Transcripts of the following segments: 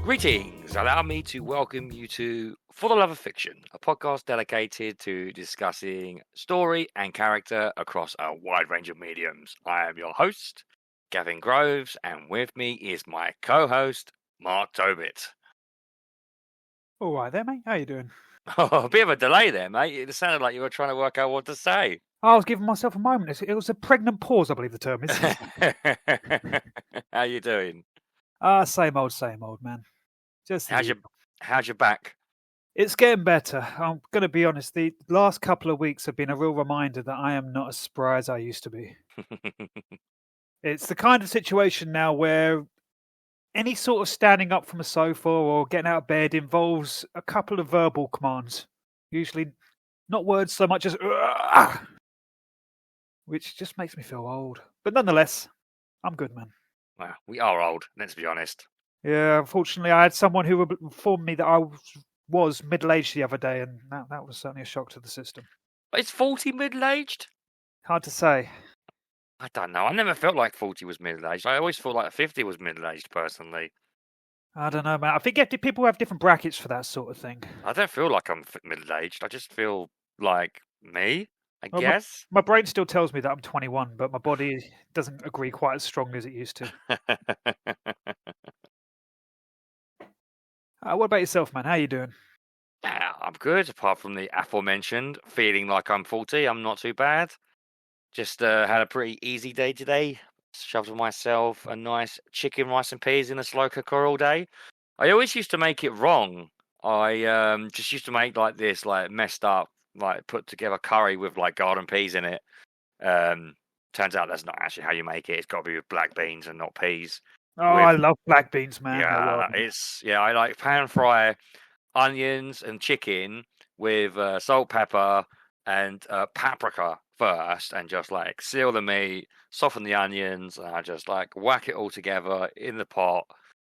Greetings! Allow me to welcome you to For the Love of Fiction, a podcast dedicated to discussing story and character across a wide range of mediums. I am your host, Gavin Groves, and with me is my co-host, Mark Tobit. All right there, mate. How you doing? Oh, a bit of a delay there, mate. It sounded like you were trying to work out what to say. I was giving myself a moment. It was a pregnant pause, I believe the term is. How you doing? Same old, man. Just How's your back? It's getting better. I'm going to be honest. The last couple of weeks have been a real reminder that I am not as spry as I used to be. It's the kind of situation now where any sort of standing up from a sofa or getting out of bed involves a couple of verbal commands. Usually not words so much as "Ugh," which just makes me feel old. But nonetheless, I'm good, man. Well, we are old, let's be honest. Yeah, unfortunately, I had someone who informed me that I was middle-aged the other day, and that was certainly a shock to the system. Is 40 middle-aged? Hard to say. I don't know. I never felt like 40 was middle-aged. I always felt like 50 was middle-aged, personally. I don't know, man. I think people have different brackets for that sort of thing. I don't feel like I'm middle-aged. I just feel like me, I guess. My brain still tells me that I'm 21, but my body doesn't agree quite as strongly as it used to. What about yourself, man? How you doing? Yeah, I'm good, apart from the aforementioned feeling like I'm 40. I'm not too bad. Just had a pretty easy day today. Shoved myself a nice chicken, rice and peas in a slow cooker all day. I always used to make it wrong. I just used to make like this, like messed up, like put together curry with like garden peas in it. Turns out that's not actually how you make it. It's got to be with black beans and not peas. I love black beans, man. Yeah, I like pan fry onions and chicken with salt, pepper, and paprika first, and just like seal the meat, soften the onions, and I just like whack it all together in the pot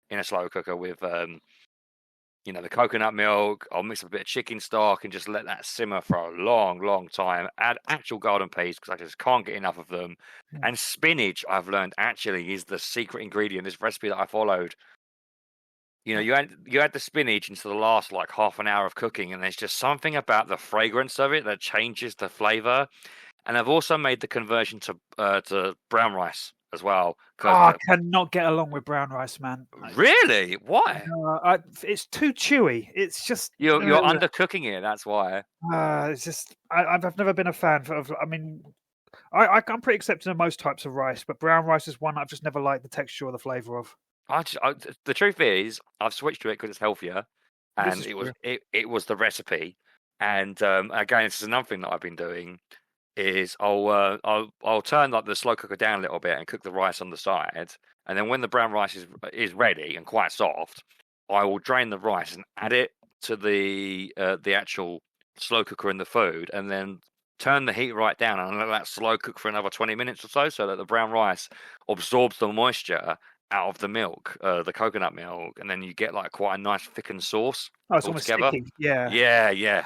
in a slow cooker with the coconut milk. I'll mix up a bit of chicken stock and just let that simmer for a long time. Add actual garden peas because I just can't get enough of them. And spinach, I've learned, actually is the secret ingredient. This recipe that I followed. You know, you add the spinach into the last like half an hour of cooking, and there's just something about the fragrance of it that changes the flavor. And I've also made the conversion to brown rice as well. I cannot get along with brown rice, man. Really? Why? It's too chewy. It's just you're undercooking it. That's why. It's just I've never been a fan of. I mean, I'm pretty accepting of most types of rice, but brown rice is one I've just never liked the texture or the flavor of. The truth is, I've switched to it because it's healthier, and it was the recipe. And again, this is another thing that I've been doing. Is I'll turn like the slow cooker down a little bit and cook the rice on the side, and then when the brown rice is ready and quite soft, I will drain the rice and add it to the actual slow cooker in the food, and then turn the heat right down and let that slow cook for another 20 minutes or so that the brown rice absorbs the moisture out of the milk, the coconut milk, and then you get like quite a nice thickened sauce. Oh, it's almost sticky. Yeah.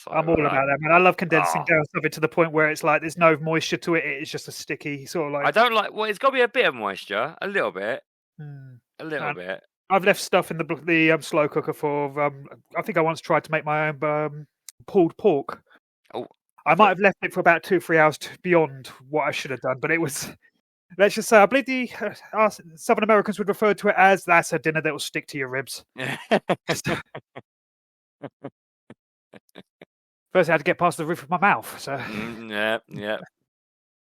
So, I'm all about that, man. I love condensing down something to the point where it's like there's no moisture to it. It's just a sticky sort of like. I don't like. Well, it's got to be a bit of moisture, a little bit, a little bit. I've left stuff in the slow cooker for. I think I once tried to make my own pulled pork. Oh, I might have left it for about 2-3 hours beyond what I should have done, but it was. Let's just say, I believe the Southern Americans would refer to it as that's a dinner that will stick to your ribs. First, I had to get past the roof of my mouth. So yeah.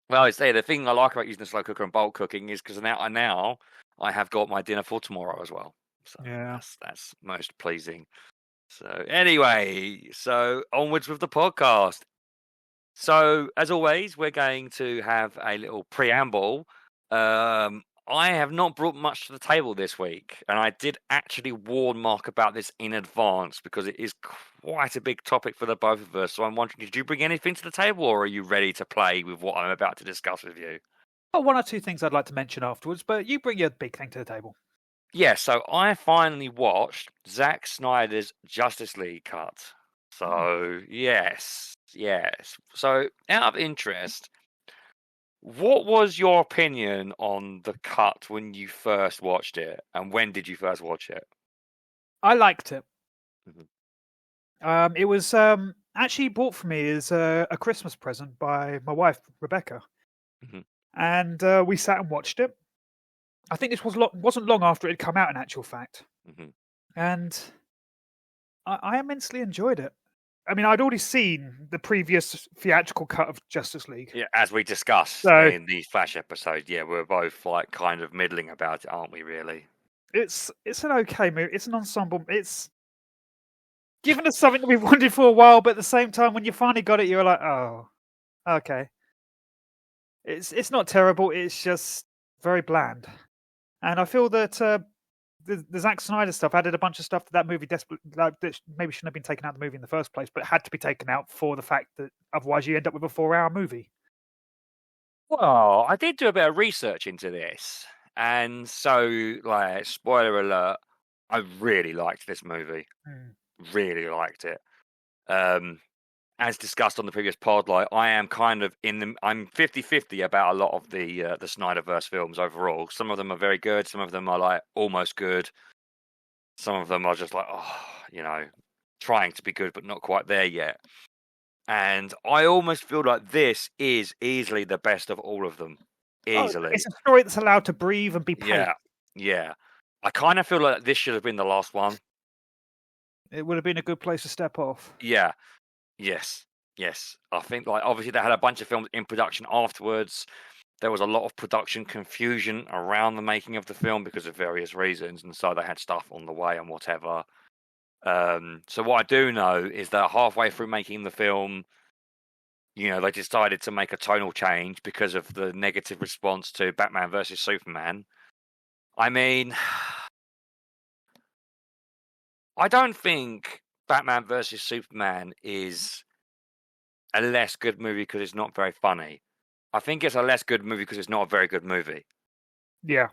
Well, it's the thing I like about using the slow cooker and bulk cooking is because now I have got my dinner for tomorrow as well. So yeah, that's most pleasing. So anyway, onwards with the podcast. So as always, we're going to have a little preamble. I have not brought much to the table this week, and I did actually warn Mark about this in advance because it is quite a big topic for the both of us. So I'm wondering, did you bring anything to the table, or are you ready to play with what I'm about to discuss with you? Oh, one or two things I'd like to mention afterwards, but you bring your big thing to the table. Yeah, so I finally watched Zack Snyder's Justice League cut. So, yes. So, out of interest, what was your opinion on the cut when you first watched it, and when did you first watch it? I liked it. Mhm. It was actually bought for me as a Christmas present by my wife Rebecca, Mhm. and we sat and watched it. I think this wasn't long after it had come out, in actual fact, Mhm. and I immensely enjoyed it. I mean, I'd already seen the previous theatrical cut of Justice League. Yeah, as we discussed So in the Flash episode, yeah, we're both like kind of middling about it, aren't we? Really? it's an okay movie. It's an ensemble. It's given us something that we've wanted for a while, but at the same time, when you finally got it, you're like, oh, okay. It's not terrible. It's just very bland, and I feel that the Zack Snyder stuff added a bunch of stuff that movie desperately that maybe shouldn't have been taken out of the movie in the first place, but had to be taken out for the fact that otherwise you end up with a 4-hour movie. Well, I did do a bit of research into this, and so, like, spoiler alert, I really liked this movie. Really liked it. As discussed on the previous pod, like, I am kind of I'm 50-50 about a lot of the Snyderverse films overall. Some of them are very good, some of them are like almost good. Some of them are just like, trying to be good but not quite there yet. And I almost feel like this is easily the best of all of them. Easily. It's a story that's allowed to breathe and be paced. Yeah. I kind of feel like this should have been the last one. It would have been a good place to step off. Yeah. Yes. I think, like, obviously they had a bunch of films in production afterwards. There was a lot of production confusion around the making of the film because of various reasons, and so they had stuff on the way and whatever. So what I do know is that halfway through making the film, they decided to make a tonal change because of the negative response to Batman versus Superman. I mean, I don't think Batman versus Superman is a less good movie because it's not very funny. I think it's a less good movie because it's not a very good movie. Yeah.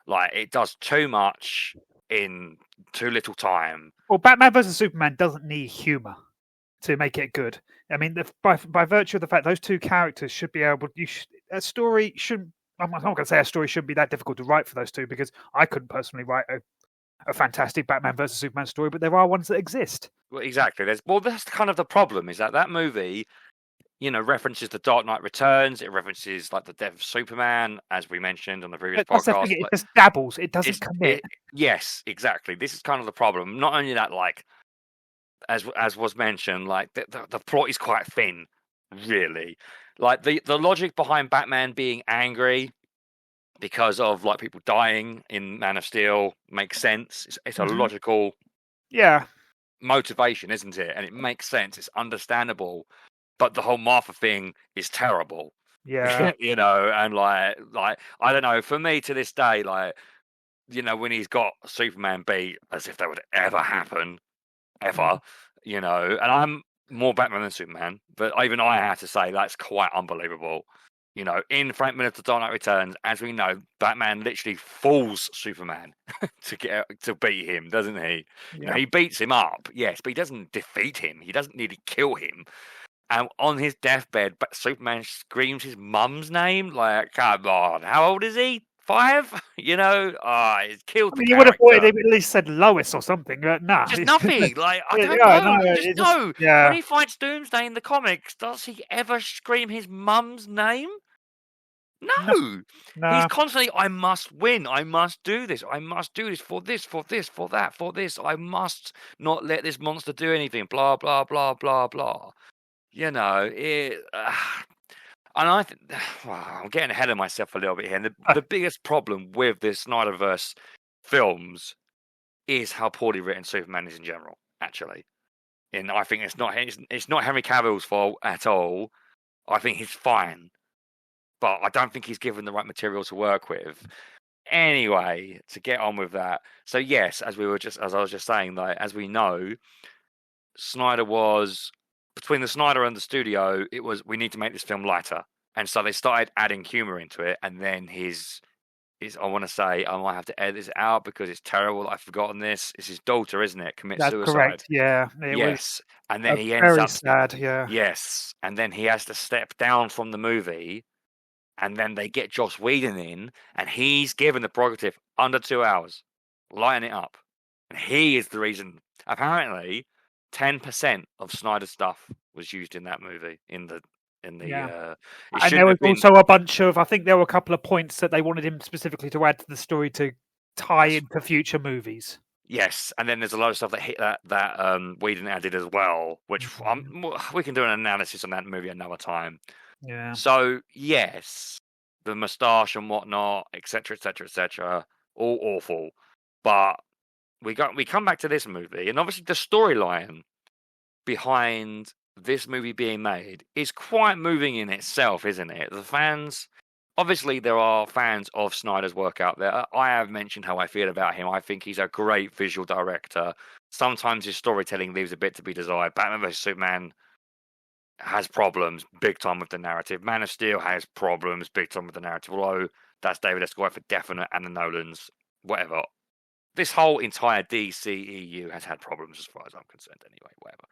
Like, it does too much in too little time. Well, Batman vs Superman doesn't need humor to make it good. I mean, by virtue of the fact those two characters should be able, a story shouldn't. I'm not going to say a story shouldn't be that difficult to write for those two, because I couldn't personally write a fantastic Batman versus Superman story, but there are ones that exist. Well, exactly. That's kind of the problem, is that movie, references The Dark Knight Returns. It references, like, the death of Superman, as we mentioned on the previous That's the podcast. thing, it just dabbles. It doesn't commit. Yes, exactly. This is kind of the problem. Not only that, like, as was mentioned, like, the plot is quite thin, really. Like, the logic behind Batman being angry because of, like, people dying in Man of Steel makes sense. It's a logical motivation, isn't it? And it makes sense. It's understandable. But the whole Martha thing is terrible. Yeah. And like I don't know. For me, to this day, like, when he's got Superman beat, as if that would ever happen, ever. And I'm more Batman than Superman, but even I have to say that's quite unbelievable. In Frank Miller's The Dark Knight Returns, as we know, Batman literally fools Superman to beat him, doesn't he? Yeah. He beats him up, yes, but he doesn't defeat him. He doesn't need to kill him. And on his deathbed, Superman screams his mum's name. Like, come on, how old is he? 5? He's killed the character. You would have thought they'd at least said Lois or something, but nah. Just nothing. Like, I don't know. When he fights Doomsday in the comics, does he ever scream his mum's name? No. He's constantly, I must win. I must do this. I must do this for this, for this, for that, for this. I must not let this monster do anything. Blah, blah, blah, blah, blah. And I think, I'm getting ahead of myself a little bit here. And the biggest problem with this Snyderverse films is how poorly written Superman is in general, actually. And I think it's not Henry Cavill's fault at all. I think he's fine, but I don't think he's given the right material to work with. Anyway, to get on with that. So yes, as I was just saying, like, as we know, Snyder was, between the Snyder and the studio, it was, we need to make this film lighter. And so they started adding humor into it. And then I want to say, I might have to edit this out because it's terrible that I've forgotten this. It's his daughter, isn't it? Commits suicide. That's correct, yeah. Yes. And then he ends very up... sad, yeah. Yes. And then he has to step down from the movie. And then they get Joss Whedon in. And he's given the prerogative under 2 hours. Lighten it up. And he is the reason. Apparently, 10% of Snyder's stuff was used in that movie. Yeah. It And there shouldn't was have been. also a bunch of, I think there were a couple of points that they wanted him specifically to add to the story to tie into future movies. Yes, and then there's a lot of stuff that hit that Whedon added as well, which we can do an analysis on that movie another time. Yeah. So yes, the moustache and whatnot, etc., etc., etc., all awful. But we come back to this movie, and obviously the storyline behind this movie being made is quite moving in itself, isn't it? The fans, obviously, there are fans of Snyder's work out there. I have mentioned how I feel about him. I think he's a great visual director. Sometimes his storytelling leaves a bit to be desired. Batman vs Superman has problems big time with the narrative. Man of Steel has problems big time with the narrative, although that's David Esquire for definite, and the Nolans, whatever. This whole entire DCEU has had problems as far as I'm concerned anyway, whatever.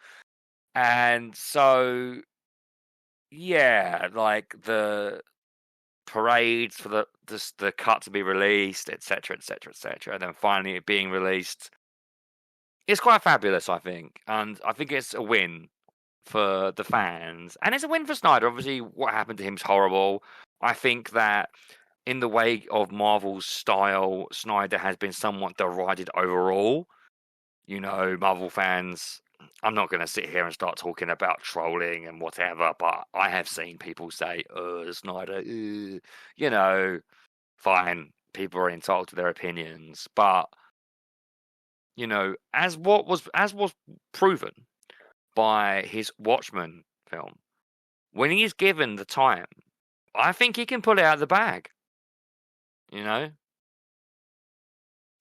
And so, yeah, like the parades for the cut to be released, etc., etc., etc., and then finally it being released, it's quite fabulous, I think. And I think it's a win for the fans, and it's a win for Snyder. Obviously, what happened to him is horrible. I think that in the wake of Marvel's style, Snyder has been somewhat derided overall. You know, Marvel fans, I'm not going to sit here and start talking about trolling and whatever, but I have seen people say, Snyder, you know, fine, people are entitled to their opinions, but, you know, as was proven by his Watchmen film, when he is given the time, I think he can pull it out of the bag. You know,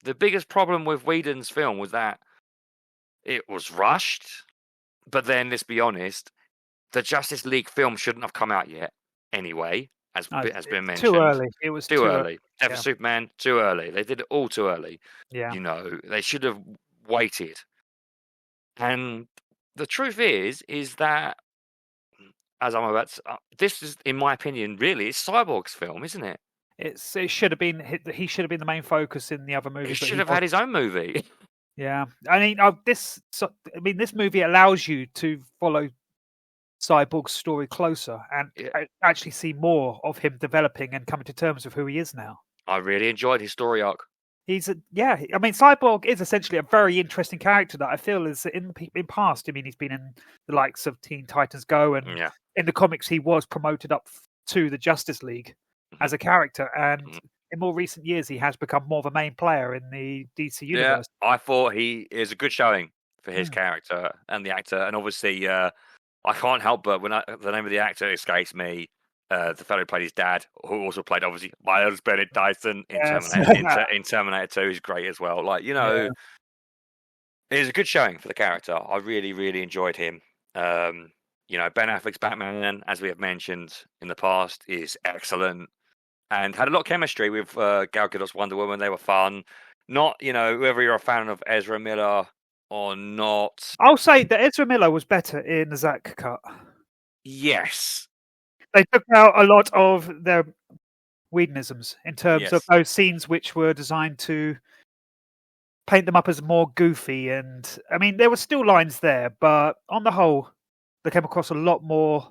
the biggest problem with Whedon's film was that it was rushed. But then, let's be honest, the Justice League film shouldn't have come out yet anyway, as been mentioned. Too early. It was too early. Death of Superman, too early. They did it all too early. Yeah. You know, they should have waited. And the truth is that, as I'm about to, this is, in my opinion, really, it's Cyborg's film, isn't it? It should have been he should have been the main focus in the other movies. He should have had his own movie. Yeah, I mean, this movie allows you to follow Cyborg's story closer and actually see more of him developing and coming to terms with who he is now. I really enjoyed his story arc. I mean, Cyborg is essentially a very interesting character that I feel is in past. I mean, he's been in the likes of Teen Titans Go, and in the comics, he was promoted up to the Justice League as a character, and in more recent years, he has become more of a main player in the DC universe. Yeah, I thought he is a good showing for his character and the actor, and obviously, I can't help but when the name of the actor escapes me. The fellow who played his dad, who also played obviously Miles Bennett Dyson in Terminator 2, is great as well. Like, you know, it was a good showing for the character. I really, really enjoyed him. You know, Ben Affleck's Batman, as we have mentioned in the past, is excellent and had a lot of chemistry with Gal Gadot's Wonder Woman. They were fun. Not, you know, whether you're a fan of Ezra Miller or not. I'll say that Ezra Miller was better in the Zack cut. Yes. They took out a lot of their Whedonisms in terms of those scenes which were designed to paint them up as more goofy. And I mean, there were still lines there, but on the whole, they came across a lot more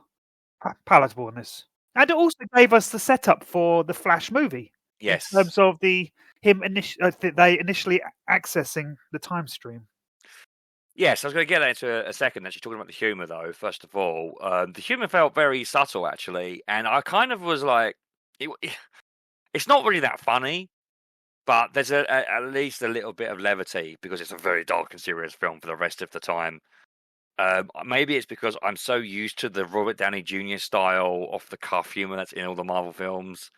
palatable in this. And it also gave us the setup for the Flash movie. Yes. In terms of they initially accessing the time stream. Yes, I was going to get that into a second. Actually, talking about the humor, though. First of all, the humor felt very subtle, actually, and I kind of was like, "It's not really that funny," but there's at least a little bit of levity because it's a very dark and serious film for the rest of the time. Maybe it's because I'm so used to the Robert Downey Jr. style off the cuff humor that's in all the Marvel films.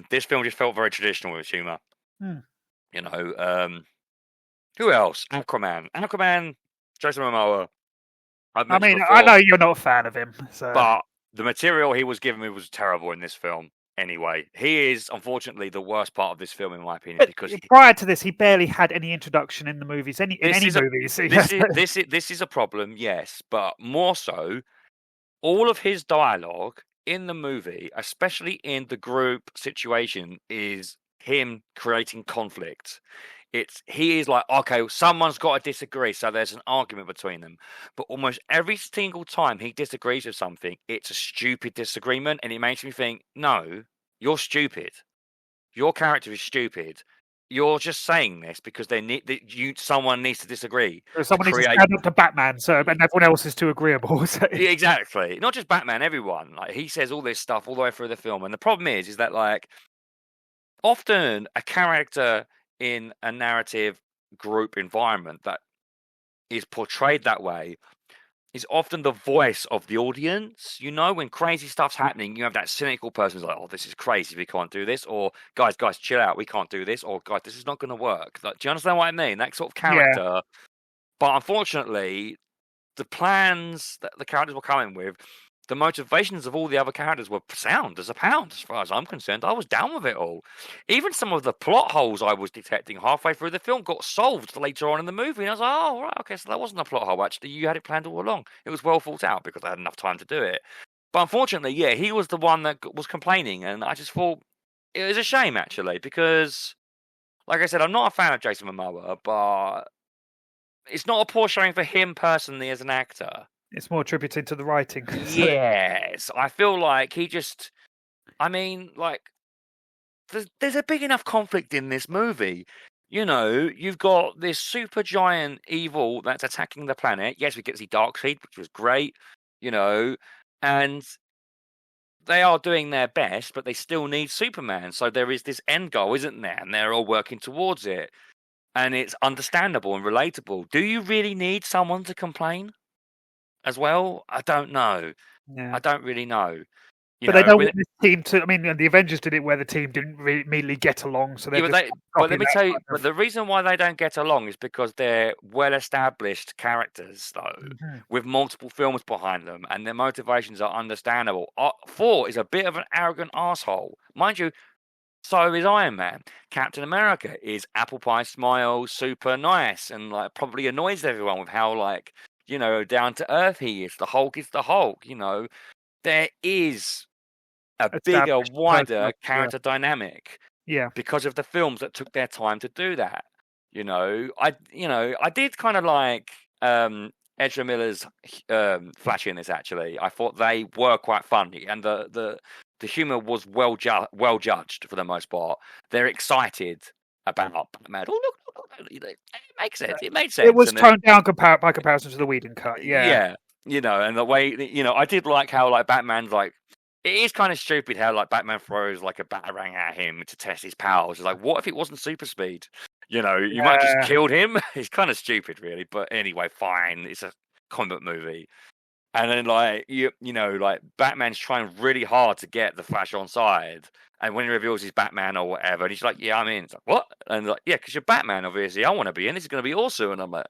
This film just felt very traditional with its humor. You know. Who else? Aquaman, Jason Momoa. I mean, before, I know you're not a fan of him, but the material he was given me was terrible in this film. Anyway, he is unfortunately the worst part of this film, in my opinion. But because prior to this, he barely had any introduction in the movies. This is a problem, yes, but more so, all of his dialogue in the movie, especially in the group situation, is him creating conflict. he is like, okay, someone's got to disagree, so there's an argument between them. But almost every single time he disagrees with something, it's a stupid disagreement, and it makes me think, no, you're stupid. Your character is stupid. You're just saying this because someone needs to disagree. Or someone needs to stand up to Batman, and everyone else is too agreeable. So. Yeah, exactly. Not just Batman, everyone. Like, he says all this stuff all the way through the film, and the problem is that, like, often a character in a narrative group environment that is portrayed that way is often the voice of the audience. You know, when crazy stuff's happening, you have that cynical person who's like, oh, this is crazy, we can't do this, or guys, chill out, we can't do this, or guys, this is not going to work. Like, do you understand what I mean? That sort of character. Yeah. But unfortunately, the plans that the characters were coming with, the motivations of all the other characters were sound as a pound, as far as I'm concerned. I was down with it all. Even some of the plot holes I was detecting halfway through the film got solved later on in the movie. And I was like, oh, right, okay, so that wasn't a plot hole, actually. You had it planned all along. It was well thought out because I had enough time to do it. But unfortunately, yeah, he was the one that was complaining. And I just thought it was a shame, actually, because, like I said, I'm not a fan of Jason Momoa, but it's not a poor showing for him personally as an actor. It's more attributed to the writing. Yes, I feel like he just... I mean, like, there's a big enough conflict in this movie. You know, you've got this super giant evil that's attacking the planet. Yes, we get to see Darkseid, which was great, you know, and they are doing their best, but they still need Superman. So there is this end goal, isn't there? And they're all working towards it. And it's understandable and relatable. Do you really need someone to complain as well? I don't know. Yeah. I don't really know. But they don't want this team to... I mean, the Avengers did it where the team didn't really immediately get along. So but let me tell you, but the reason why they don't get along is because they're well-established characters, though, with multiple films behind them, and their motivations are understandable. Thor is a bit of an arrogant asshole. Mind you, so is Iron Man. Captain America is apple pie smile, super nice, and like probably annoys everyone with how, like, you know, down to earth he is. The Hulk is the Hulk, you know. There is a bigger, wider character dynamic. Yeah. Because of the films that took their time to do that. You know, I did kind of like Ezra Miller's Flash in this, actually. I thought they were quite funny, and the humor was well judged for the most part. They're excited about Batman. Oh, look, it makes sense. It made sense. It was toned down by comparison to the Whedon cut. Yeah. Yeah. You know, and the way, you know, I did like how, like, Batman's like, it is kind of stupid how, like, Batman throws like a batarang at him to test his powers. It's like, what if it wasn't super speed? You know, you might have just killed him. It's kind of stupid, really. But anyway, fine. It's a comic movie. And then, like, you know, like, Batman's trying really hard to get the Flash on side. And when he reveals he's Batman or whatever, and he's like, yeah, I'm in. It's like, what? And like, yeah, because you're Batman, obviously. I want to be in. This is going to be awesome. And I'm like,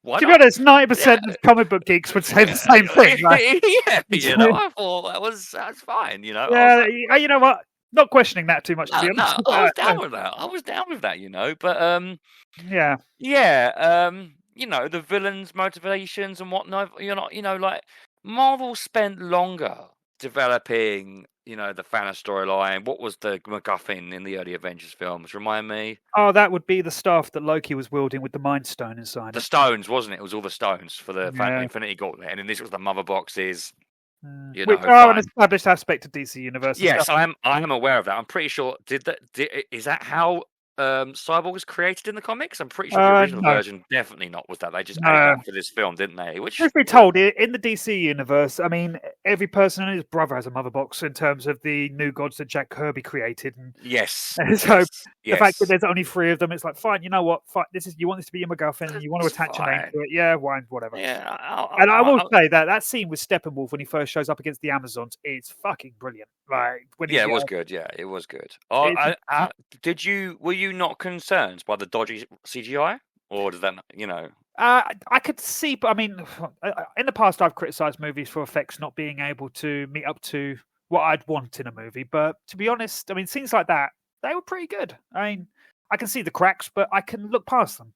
why to be honest, 90% of comic book geeks would say the same thing. Like, yeah, you know, I thought that's fine, you know. Yeah, you know what? Not questioning that too much, to be honest. No, I was down with that. I was down with that, you know. But yeah, you know, the villains' motivations and whatnot. You're not, you know, like, Marvel spent longer developing, you know, the Thanos storyline. What was the MacGuffin in the early Avengers films? Remind me. Oh, that would be the staff that Loki was wielding with the Mind Stone inside. The stones, wasn't it? It was all the stones for the Infinity Gauntlet, and then this was the mother boxes. You know, which are an established aspect of DC Universe. Yes, I am aware of that. I'm pretty sure. Is that how Cyborg was created in the comics? I'm pretty sure the original version definitely not was that. They just added that for this film, didn't they? Which, truth be told, in the DC universe, I mean, every person and his brother has a mother box in terms of the new gods that Jack Kirby created. And yes. So the fact that there's only 3 of them, it's like, fine, you know what? Fine, you want this to be your MacGuffin, and you want to attach a name to it. Yeah, whatever. Yeah, I will say that scene with Steppenwolf when he first shows up against the Amazons is fucking brilliant. Like, when it was good. Yeah, it was good. Oh, were you not concerned by the dodgy CGI, or does that, you know? I could see, but I mean, in the past, I've criticised movies for effects not being able to meet up to what I'd want in a movie. But to be honest, I mean, scenes like that, they were pretty good. I mean, I can see the cracks, but I can look past them.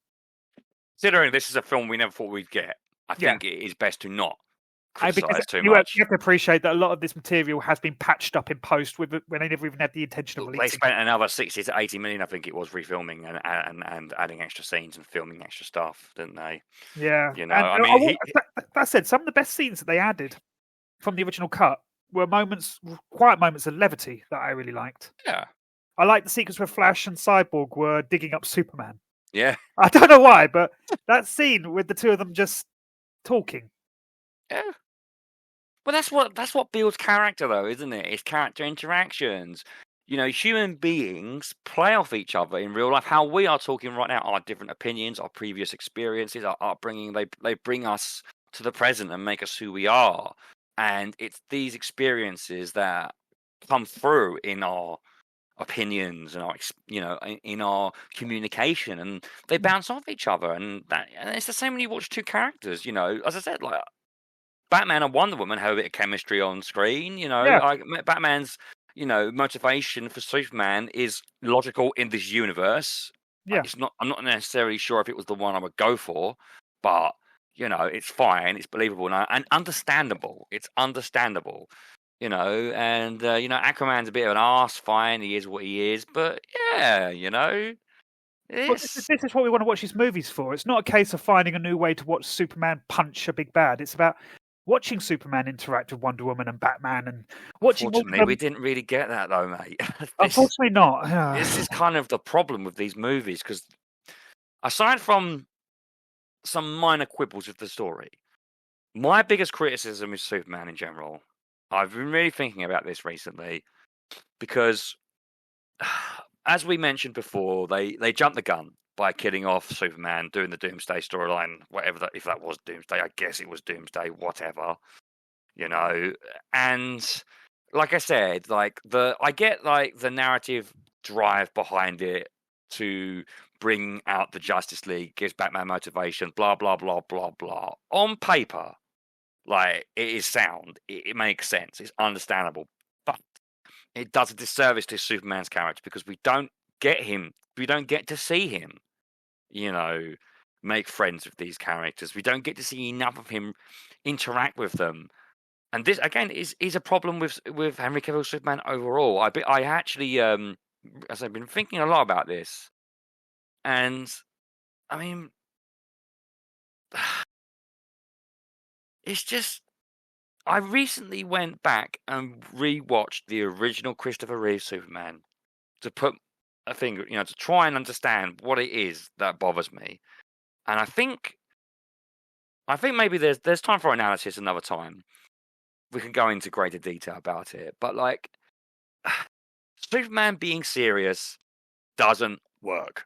Considering this is a film we never thought we'd get, I think it is best to not criticize too you much. have to appreciate that a lot of this material has been patched up in post when they never even had the intention of They releasing. spent another 60 to 80 million, I think it was, refilming and adding extra scenes and filming extra stuff, didn't they? Yeah, You know, and I mean, that said, some of the best scenes that they added from the original cut were quiet moments of levity that I really liked. yeah, I like the sequence where Flash and Cyborg were digging up Superman. yeah, I don't know why, but that scene with the two of them just talking. yeah. Well, that's what builds character, though, isn't it? It's character interactions. You know, human beings play off each other in real life. How we are talking right now, our different opinions, our previous experiences, our upbringing, they bring us to the present and make us who we are. And it's these experiences that come through in our opinions and in our communication, and they bounce off each other. And it's the same when you watch two characters. You know, as I said, like Batman and Wonder Woman have a bit of chemistry on screen. You know, Yeah. Batman's motivation for Superman is logical in this universe. Yeah. It's not. I'm not necessarily sure if it was the one I would go for, but it's fine. It's believable and understandable. It's understandable. And Aquaman's a bit of an arse. Fine, he is what he is. But yeah, Well, this is what we want to watch these movies for. It's not a case of finding a new way to watch Superman punch a big bad. It's about watching Superman interact with Wonder Woman and Batman and watching. Unfortunately, we didn't really get that though, mate. Unfortunately, not. This is kind of the problem with these movies, because aside from some minor quibbles with the story, my biggest criticism is Superman in general. I've been really thinking about this recently because, as we mentioned before, they jumped the gun by killing off Superman, doing the Doomsday storyline, if that was Doomsday, I guess it was Doomsday, whatever, and like I said, I get the narrative drive behind it to bring out the Justice League, gives Batman motivation, blah blah blah blah blah. On paper, it is sound, it makes sense, it's understandable, but it does a disservice to Superman's character because we don't get to see him, make friends with these characters. We don't get to see enough of him interact with them. And this, again, is a problem with Henry Cavill's Superman overall. I actually, as I've been thinking a lot about this, and I mean, it's just, I recently went back and rewatched the original Christopher Reeve Superman to put a finger, to try and understand what it is that bothers me. And I think maybe there's time for analysis another time. We can go into greater detail about it, but Superman being serious doesn't work.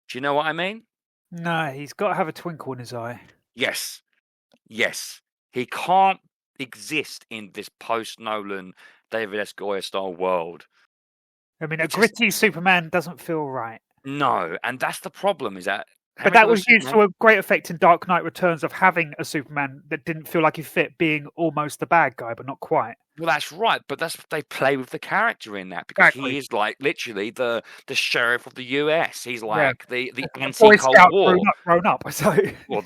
Do you know what I mean? No, he's got to have a twinkle in his eye. Yes. He can't exist in this post-Nolan David S. Goyer style world. I mean, a gritty Superman doesn't feel right. No, and that's the problem, is that... But that was used to a great effect in Dark Knight Returns of having a Superman that didn't feel like he fit, being almost the bad guy, but not quite. Well, that's right, but they play with the character in that, because he is literally the sheriff of the US. He's the anti-Cold War. Grown up. So. Well,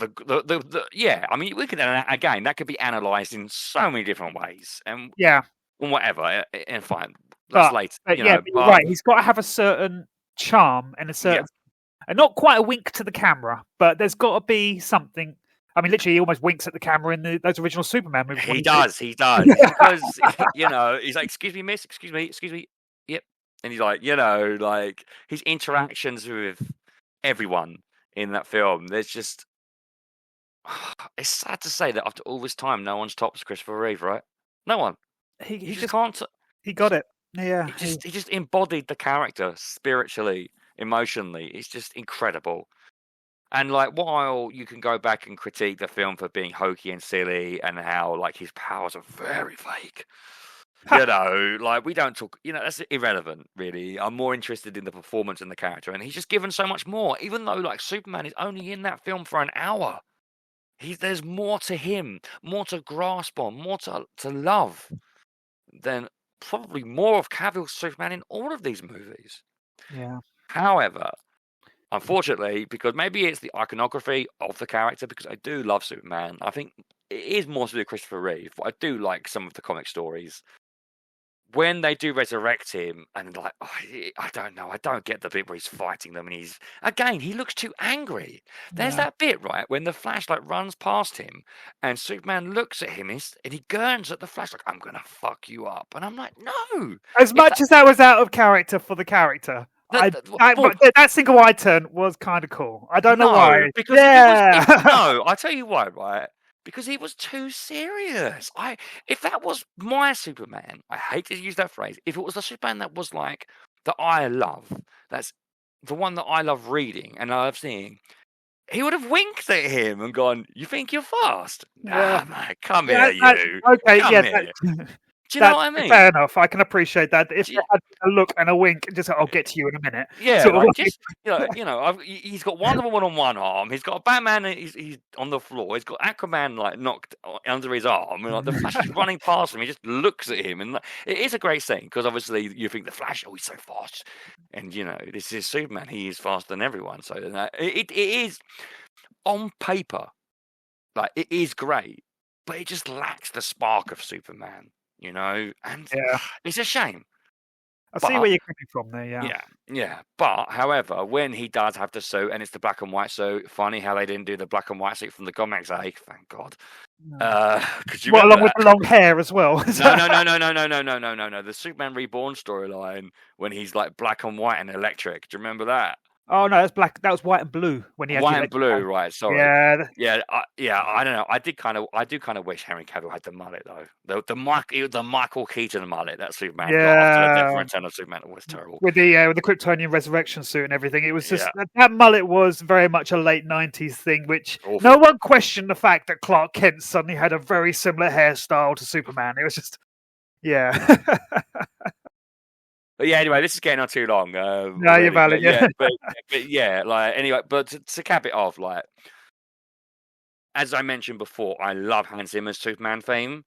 yeah. I mean, we could again, that could be analysed in so many different ways, and whatever. And fine, that's later. You're right. He's got to have a certain charm and a certain. And not quite a wink to the camera, but there's got to be something. I mean, literally, he almost winks at the camera in those original Superman movies. He does. Because, he's like, excuse me, miss, excuse me. Yep. And he's like, his interactions with everyone in that film, there's just... It's sad to say that after all this time, no one's topped Christopher Reeve, right? No one. He just can't... He got it. Yeah. He just embodied the character spiritually, emotionally. It's just incredible. And while you can go back and critique the film for being hokey and silly and how his powers are very fake, we don't talk, that's irrelevant really. I'm more interested in the performance and the character, and he's just given so much more, even though Superman is only in that film for an hour. There's more to him, more to grasp on, more to love than probably more of Cavill's Superman in all of these movies. Yeah. However, unfortunately, because maybe it's the iconography of the character, because I do love Superman. I think it is more to do with Christopher Reeve, but I do like some of the comic stories. When they do resurrect him, and like, I don't know, I don't get the bit where he's fighting them, and he looks too angry. There's that bit, right, when the Flash like runs past him, and Superman looks at him, and he gurns at the Flash like, "I'm gonna fuck you up," and I'm like, no. As much as that was out of character for the character, that single wide turn was kind of cool. I don't know why. Because no, I tell you why, right? Because he was too serious. If that was my Superman, I hate to use that phrase. If it was the Superman that was like that I love, that's the one that I love reading and I love seeing, he would have winked at him and gone, "You think you're fast? Nah, man, come here, you." Okay, come here. Do you know what I mean? Fair enough. I can appreciate that. If you had a look and a wink, just I'll get to you in a minute. Yeah, he's got Wonder Woman on one arm. He's got a Batman. He's on the floor. He's got Aquaman like knocked under his arm, and like the Flash is running past him. He just looks at him, and it is a great scene because obviously you think the Flash, he's so fast, and this is Superman. He is faster than everyone. So it is on paper, like it is great, but it just lacks the spark of Superman. And it's a shame. I see where you're coming from there, yeah. But however, when he does have the suit and it's the black and white suit, funny how they didn't do the black and white suit from the comics. Thank God. Along with the long hair as well. No. The Superman Reborn storyline when he's like black and white and electric. Do you remember that? Oh no, that's black. That was white and blue when he had white and blue, right? Sorry. Yeah. I don't know. I do kind of wish Henry Cavill had the mullet though. The Michael Keaton mullet that Superman got after the Return of Superman was terrible. With the Kryptonian resurrection suit and everything, it was just that mullet was very much a late '90s thing, which no one questioned the fact that Clark Kent suddenly had a very similar hairstyle to Superman. It was just, But yeah, anyway, this is getting on too long. No, you're valid. But to cap it off, like as I mentioned before, I love Hans Zimmer's Superman theme,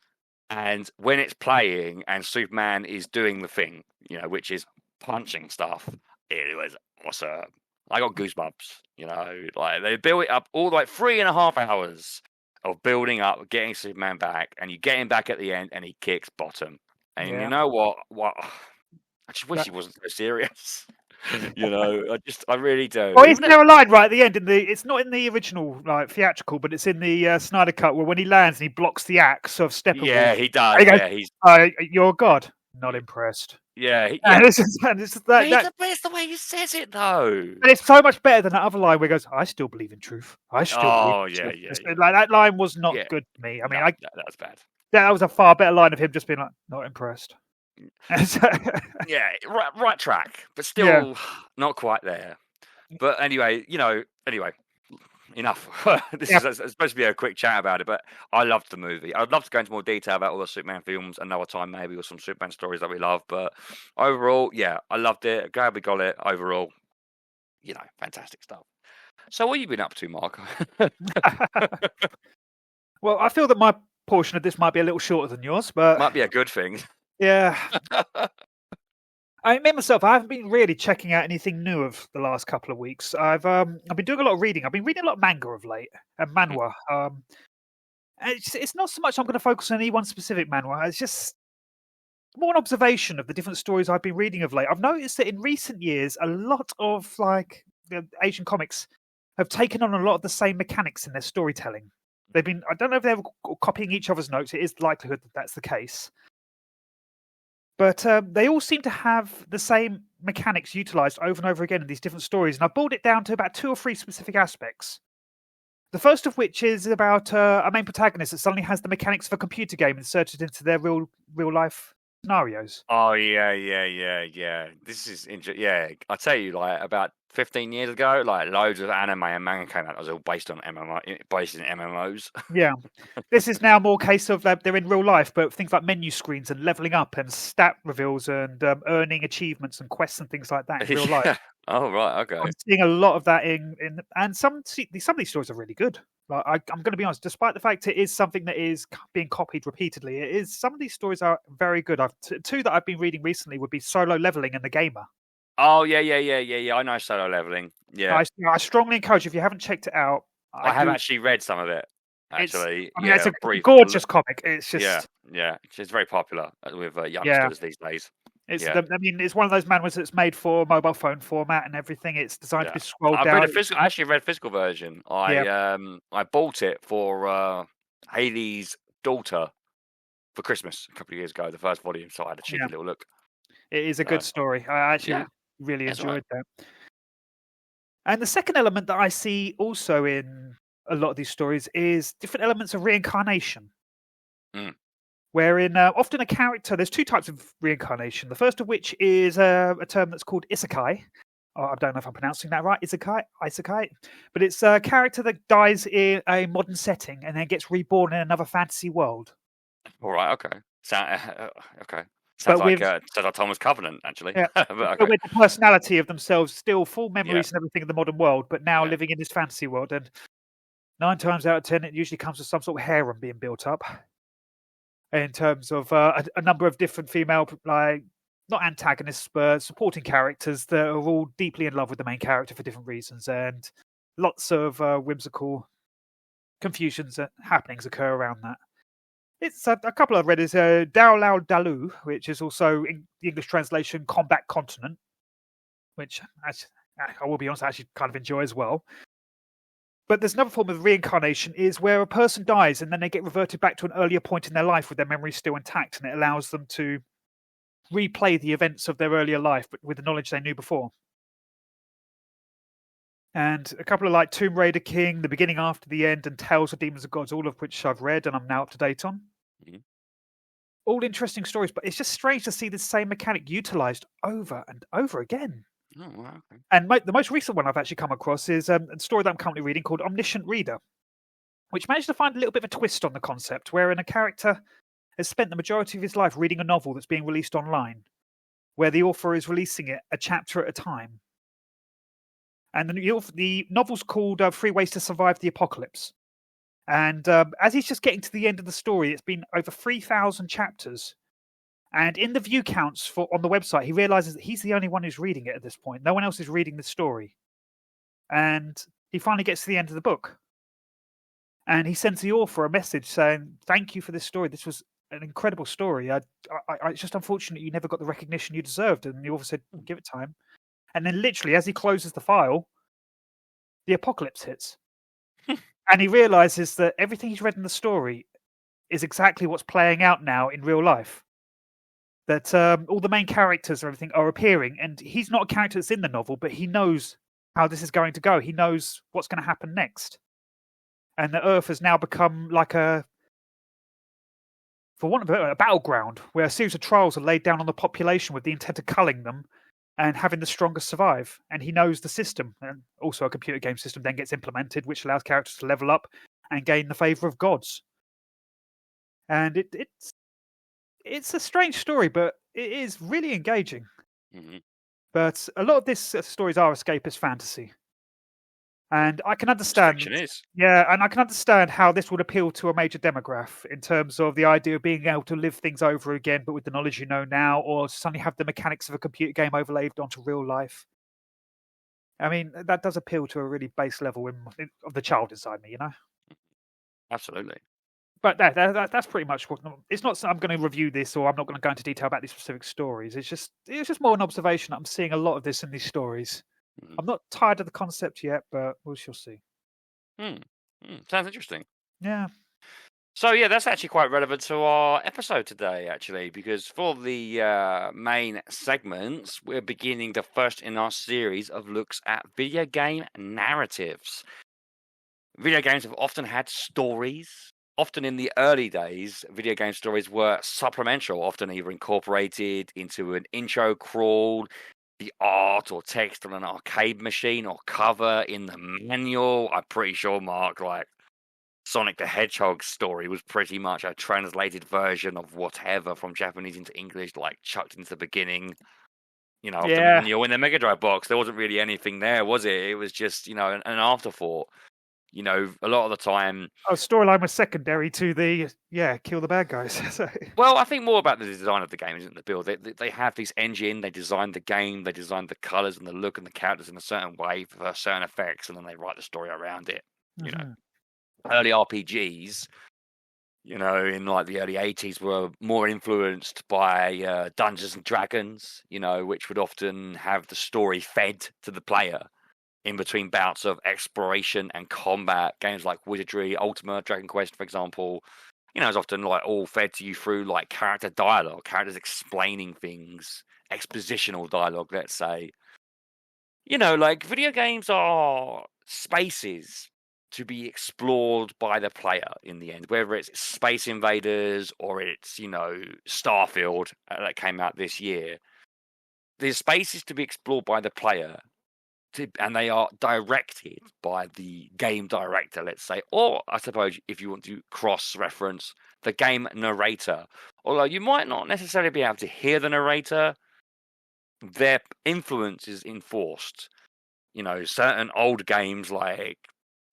and when it's playing and Superman is doing the thing, which is punching stuff, it was awesome. I got goosebumps. Like they built it up all like 3.5 hours of building up, getting Superman back, and you get him back at the end, and he kicks bottom. And you know what? I just wish he wasn't so serious. I really do. Well, isn't there a line right at the end it's not in the original like theatrical, but it's in the Snyder cut where when he lands and he blocks the axe of Steppenwolf. Yeah, he does. He goes, you're God. Not impressed. Yeah. It's the way he says it though. And it's so much better than that other line where he goes, "I still believe in truth. I still believe in truth." Yeah. Like that line was not good to me. I mean, that was bad. That was a far better line of him just being like, "Not impressed." Right track, but still not quite there. But anyway, enough. This is supposed to be a quick chat about it, but I loved the movie. I'd love to go into more detail about all the Superman films another time, maybe, or some Superman stories that we love. But overall, I loved it. Glad we got it. Overall, fantastic stuff. So, what have you been up to, Mark? Well, I feel that my portion of this might be a little shorter than yours, but might be a good thing. Yeah. I haven't been really checking out anything new of the last couple of weeks. I've been doing a lot of reading. I've been reading a lot of manga of late and manhwa. It's not so much I'm going to focus on any one specific manhwa. It's just more an observation of the different stories I've been reading of late. I've noticed that in recent years, a lot of like the Asian comics have taken on a lot of the same mechanics in their storytelling. I don't know if they're copying each other's notes. It is the likelihood that that's the case. But they all seem to have the same mechanics utilized over and over again in these different stories. And I've boiled it down to about 2 or 3 specific aspects. The first of which is about a main protagonist that suddenly has the mechanics of a computer game inserted into their real life scenarios. Oh, yeah. This is interesting. Yeah, I tell you, like about 15 years ago, like loads of anime and manga came out that was all based in MMOs. Yeah. This is now more case of they're in real life, but things like menu screens and leveling up and stat reveals and earning achievements and quests and things like that in real life. Oh, right, okay. I'm seeing a lot of that in and some of these stories are really good. Like I'm going to be honest, despite the fact it is something that is being copied repeatedly, some of these stories are very good. Two that I've been reading recently would be Solo Leveling and The Gamer. Oh, yeah. I know Solo Leveling. Yeah. I strongly encourage you, if you haven't checked it out. I have actually read some of it. actually. It's a brief. gorgeous comic. It's just It's very popular with Yeah. youngsters these days. it's it's one of those manuals that's made for mobile phone format and everything. It's designed to be scrolled I down. actually read a physical version. I bought it for Haley's daughter for Christmas a couple of years ago, the first volume, so I had a cheeky little look. It is a good story. I actually really enjoyed that. And the second element that I see also in a lot of these stories is different elements of reincarnation. Wherein often a character, there's two types of reincarnation. The first of which is a term that's called isekai. I don't know if I'm pronouncing that right. Isekai. But it's a character that dies in a modern setting and then gets reborn in another fantasy world. All right, okay. Okay. Sounds like Thomas Covenant, actually. Yeah, but with the personality of themselves, still full memories and everything in the modern world, but now living in this fantasy world. And 9 times out of 10, it usually comes with some sort of harem being built up. In terms of a number of different female, like, not antagonists, but supporting characters that are all deeply in love with the main character for different reasons. And lots of whimsical confusions and happenings occur around that. It's a couple I've read is Dao Lao Dalu, which is also in the English translation Combat Continent, which I will be honest, I actually kind of enjoy as well. But there's another form of reincarnation is where a person dies and then they get reverted back to an earlier point in their life with their memories still intact, and it allows them to replay the events of their earlier life, but with the knowledge they knew before. And a couple of like Tomb Raider King, The Beginning After the End, and Tales of Demons and Gods, all of which I've read and I'm now up to date on. All interesting stories, but it's just strange to see this same mechanic utilized over and over again. Oh, wow. Okay. And the most recent one I've actually come across is a story that I'm currently reading called Omniscient Reader, which managed to find a little bit of a twist on the concept, wherein a character has spent the majority of his life reading a novel that's being released online, where the author is releasing it a chapter at a time. And the novel's called 3 Ways to Survive the Apocalypse. And as he's just getting to the end of the story, it's been over 3,000 chapters. And in the view counts on the website, he realizes that he's the only one who's reading it at this point. No one else is reading the story. And he finally gets to the end of the book. And he sends the author a message saying, "Thank you for this story. This was an incredible story. It's just unfortunate you never got the recognition you deserved." And the author said, "Give it time." And then literally, as he closes the file, the apocalypse hits. And he realizes that everything he's read in the story is exactly what's playing out now in real life. That all the main characters and everything are appearing. And he's not a character that's in the novel, but he knows how this is going to go. He knows what's going to happen next. And the Earth has now become like for want of a battleground, where a series of trials are laid down on the population with the intent of culling them and having the strongest survive. And he knows the system, and also a computer game system then gets implemented, which allows characters to level up and gain the favor of gods. And it's a strange story, but it is really engaging. Mm-hmm. But a lot of these stories are escapist fantasy. And I can understand, and I can understand how this would appeal to a major demographic in terms of the idea of being able to live things over again, but with the knowledge you know now, or suddenly have the mechanics of a computer game overlaid onto real life. I mean, that does appeal to a really base level of the child inside me, you know? Absolutely. But that's pretty much what. It's not. I'm going to review this, or I'm not going to go into detail about these specific stories. It's just more an observation. I'm seeing a lot of this in these stories. I'm not tired of the concept yet, but we shall see. Sounds interesting. Yeah. So, yeah, that's actually quite relevant to our episode today, actually, because for the main segments, we're beginning the first in our series of looks at video game narratives. Video games have often had stories. Often in the early days, video game stories were supplemental, often either incorporated into an intro crawl, the art or text on an arcade machine, or cover in the manual. I'm pretty sure, Mark, like Sonic the Hedgehog's story was pretty much a translated version of whatever from Japanese into English, like chucked into the beginning, of the manual in the Mega Drive box. There wasn't really anything there, was it? It was just, an afterthought. A lot of the time... storyline was secondary to the, kill the bad guys. Well, I think more about the design of the game, isn't the build. They have this engine, they designed the game, they designed the colours and the look and the characters in a certain way for certain effects, and then they write the story around it, you know. early RPGs, you know, in like the early 80s were more influenced by Dungeons and Dragons, you know, which would often have the story fed to the player in between bouts of exploration and combat. Games like Wizardry, Ultima, Dragon Quest, for example, you know, is often like all fed to you through like character dialogue, characters explaining things, expositional dialogue, let's say. You know, like video games are spaces to be explored by the player in the end, whether it's Space Invaders or it's, you know, Starfield that came out this year. There's spaces to be explored by the player, and they are directed by the game director, let's say, or I suppose if you want to cross-reference, the game narrator. Although you might not necessarily be able to hear the narrator, their influence is enforced. You know, certain old games like,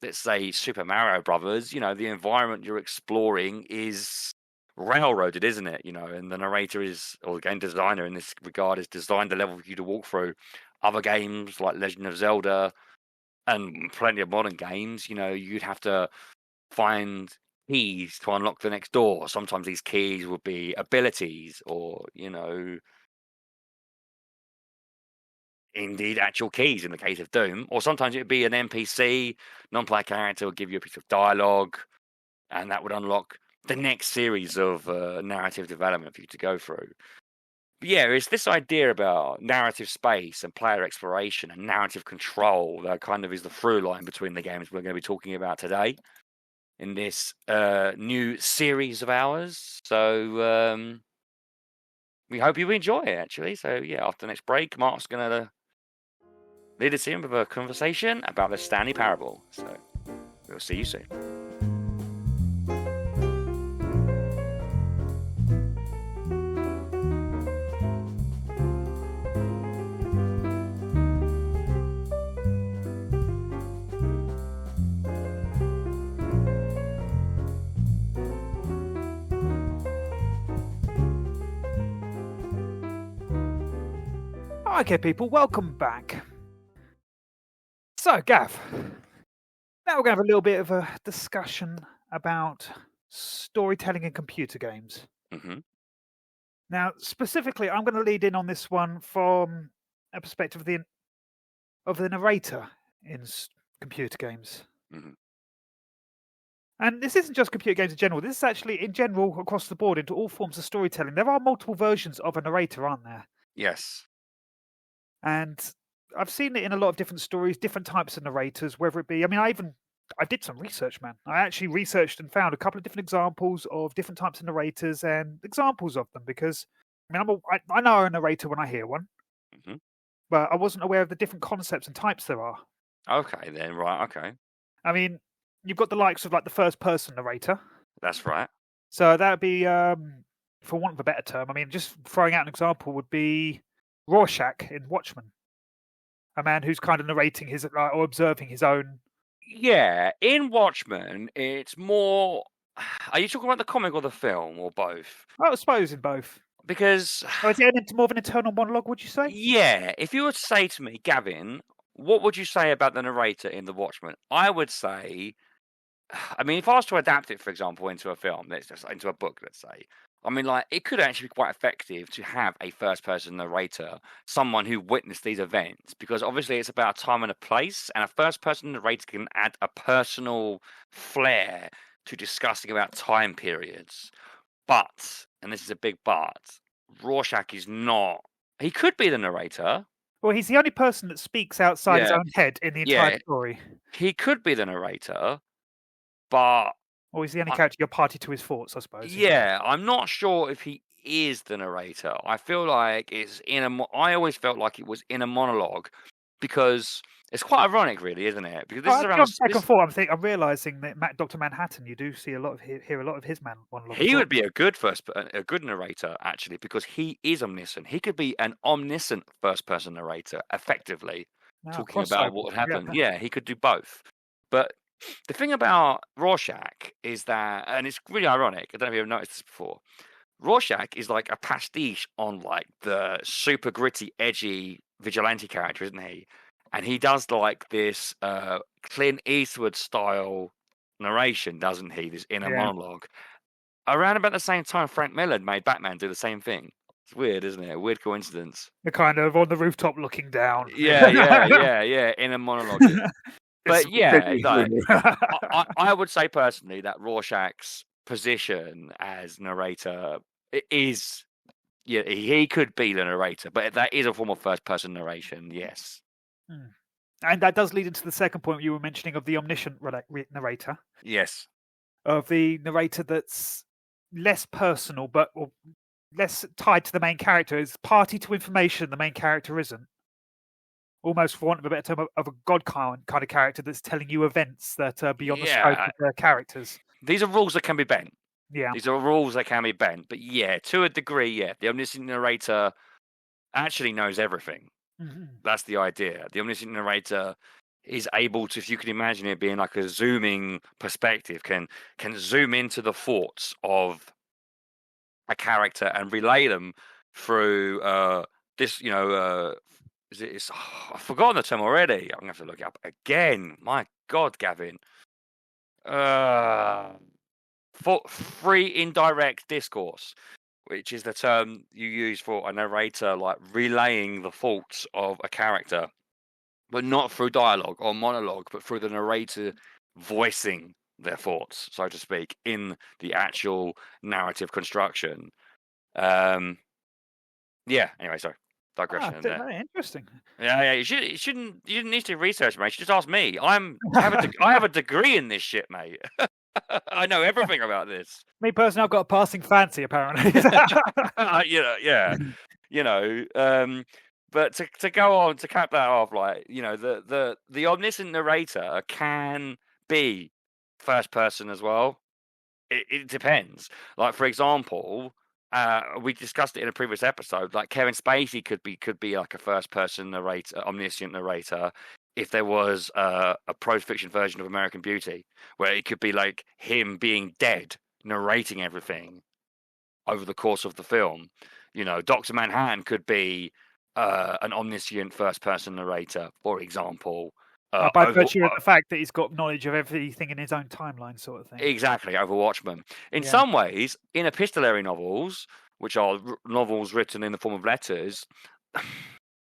let's say, Super Mario Brothers, you know, the environment you're exploring is railroaded, isn't it? You know, and the narrator is, or the game designer in this regard, has designed the level for you to walk through. Other games like Legend of Zelda and plenty of modern games, you know, you'd have to find keys to unlock the next door. Sometimes these keys would be abilities or, you know, indeed actual keys in the case of Doom. Or sometimes it would be an NPC, non-player character will give you a piece of dialogue, and that would unlock the next series of narrative development for you to go through. But yeah, it's this idea about narrative space and player exploration and narrative control that kind of is the through line between the games we're going to be talking about today in this new series of ours. So we hope you enjoy it, actually. So yeah, after the next break, Mark's going to lead us in with a conversation about the Stanley Parable. So we'll see you soon. Okay, people, welcome back. So, Gav, now we're going to have a little bit of a discussion about storytelling in computer games. Mm-hmm. Now, specifically, I'm going to lead in on this one from a perspective of the narrator in computer games. Mm-hmm. And this isn't just computer games in general. This is actually in general across the board into all forms of storytelling. There are multiple versions of a narrator, aren't there? Yes. And I've seen it in a lot of different stories, different types of narrators, whether it be, I mean, I did some research, man. I actually researched and found a couple of different examples of different types of narrators and examples of them because, I mean, I know a narrator when I hear one, Mm-hmm. but I wasn't aware of the different concepts and types there are. Okay, then, right, okay. I mean, you've got the likes of like the first person narrator. That's right. So that would be, for want of a better term, I mean, just throwing out an example would be Rorschach in Watchmen. A man who's kind of narrating his, or observing his own. Yeah, in Watchmen, it's more. Are you talking about the comic or the film, or both? I suppose in both. Because. Oh, is it more of an internal monologue, would you say? Yeah, if you were to say to me, Gavin, what would you say about the narrator in The Watchmen? I would say. I mean, if I was to adapt it, for example, into a film, let's just into a book, let's say. I mean, like, it could actually be quite effective to have a first-person narrator, someone who witnessed these events, because obviously it's about a time and a place, and a first-person narrator can add a personal flair to discussing about time periods. But, and this is a big but, Rorschach is not. He could be the narrator. Well, he's the only person that speaks outside his own head in the entire story. He could be the narrator, but. Or he's the only character you're party to his thoughts, I suppose. Yeah, I'm not sure if he is the narrator. I feel like it's I always felt like it was in a monologue because it's quite ironic, really, isn't it? Because this is around. Second thought, I'm realizing that Dr. Manhattan, you do see hear a lot of his monologue. He would be a good narrator, actually, because he is omniscient. He could be an omniscient first-person narrator, effectively, talking about what would happen. Yeah, he could do both. But the thing about Rorschach is that, and it's really ironic, I don't know if you've noticed this before, Rorschach is like a pastiche on like the super gritty, edgy vigilante character, isn't he? And he does like this Clint Eastwood style narration, doesn't he? This inner Yeah. monologue. Around about the same time, Frank Miller made Batman do the same thing. It's weird, isn't it? A weird coincidence. They're kind of on the rooftop looking down. Yeah. Inner monologuing. But yeah, like I would say personally that Rorschach's position as narrator is, yeah, he could be the narrator, but that is a form of first-person narration. Yes. And that does lead into the second point you were mentioning of the omniscient narrator. Yes. Of the narrator that's less personal, but or less tied to the main character. Is party to information the main character isn't. Almost, for want of a better term, of a god kind of character that's telling you events that are beyond the scope of their characters. These are rules that can be bent. Yeah. These are rules that can be bent. But yeah, to a degree, yeah. The omniscient narrator actually knows everything. Mm-hmm. That's the idea. The omniscient narrator is able to, if you can imagine it being like a zooming perspective, can zoom into the thoughts of a character and relay them through this, I've forgotten the term already. I'm gonna have to look it up again. My God, Gavin. Free indirect discourse, which is the term you use for a narrator, like relaying the thoughts of a character, but not through dialogue or monologue, but through the narrator voicing their thoughts, so to speak, in the actual narrative construction. Anyway, sorry. Digression there. Interesting. Yeah. You didn't need to research, mate. You should just ask me. I have a degree in this shit, mate. I know everything about this. Me personally, I've got a passing fancy, apparently. But to go on to cap that off, like, the omniscient narrator can be first person as well. It depends. Like, for example, we discussed it in a previous episode. Like, Kevin Spacey could be like a first person narrator, omniscient narrator, if there was a prose fiction version of American Beauty, where it could be like him being dead, narrating everything over the course of the film. Dr. Manhattan could be an omniscient first-person narrator, for example. By virtue of the fact that he's got knowledge of everything in his own timeline, sort of thing. Exactly, over Watchmen. In some ways, in epistolary novels, which are novels written in the form of letters,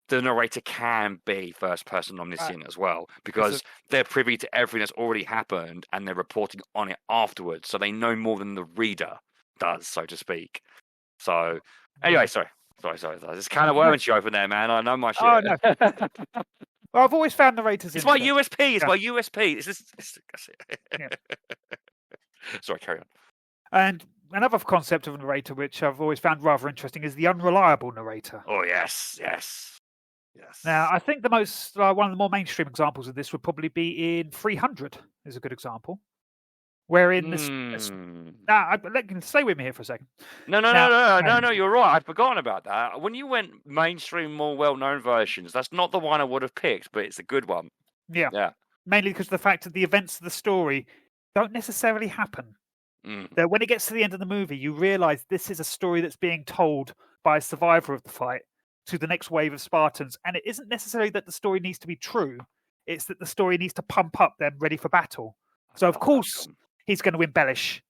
the narrator can be first-person omniscient as well, because they're privy to everything that's already happened and they're reporting on it afterwards, so they know more than the reader does, so to speak. So, anyway, sorry. There's kind of worming you over there, man. I know my shit. Oh, no. Well, I've always found narrators. It's my USP. It's my USP. That's it. Yeah. Sorry, carry on. And another concept of a narrator, which I've always found rather interesting, is the unreliable narrator. Oh, yes. Now, I think the most one of the more mainstream examples of this would probably be in 300. Is a good example. Wherein now, stay with me here for a second. No, you're right. I'd forgotten about that. When you went mainstream, more well-known versions, that's not the one I would have picked, but it's a good one. Yeah. Mainly because of the fact that the events of the story don't necessarily happen. That when it gets to the end of the movie, you realise this is a story that's being told by a survivor of the fight to the next wave of Spartans, and it isn't necessarily that the story needs to be true. It's that the story needs to pump up them ready for battle. So, of course, he's going to embellish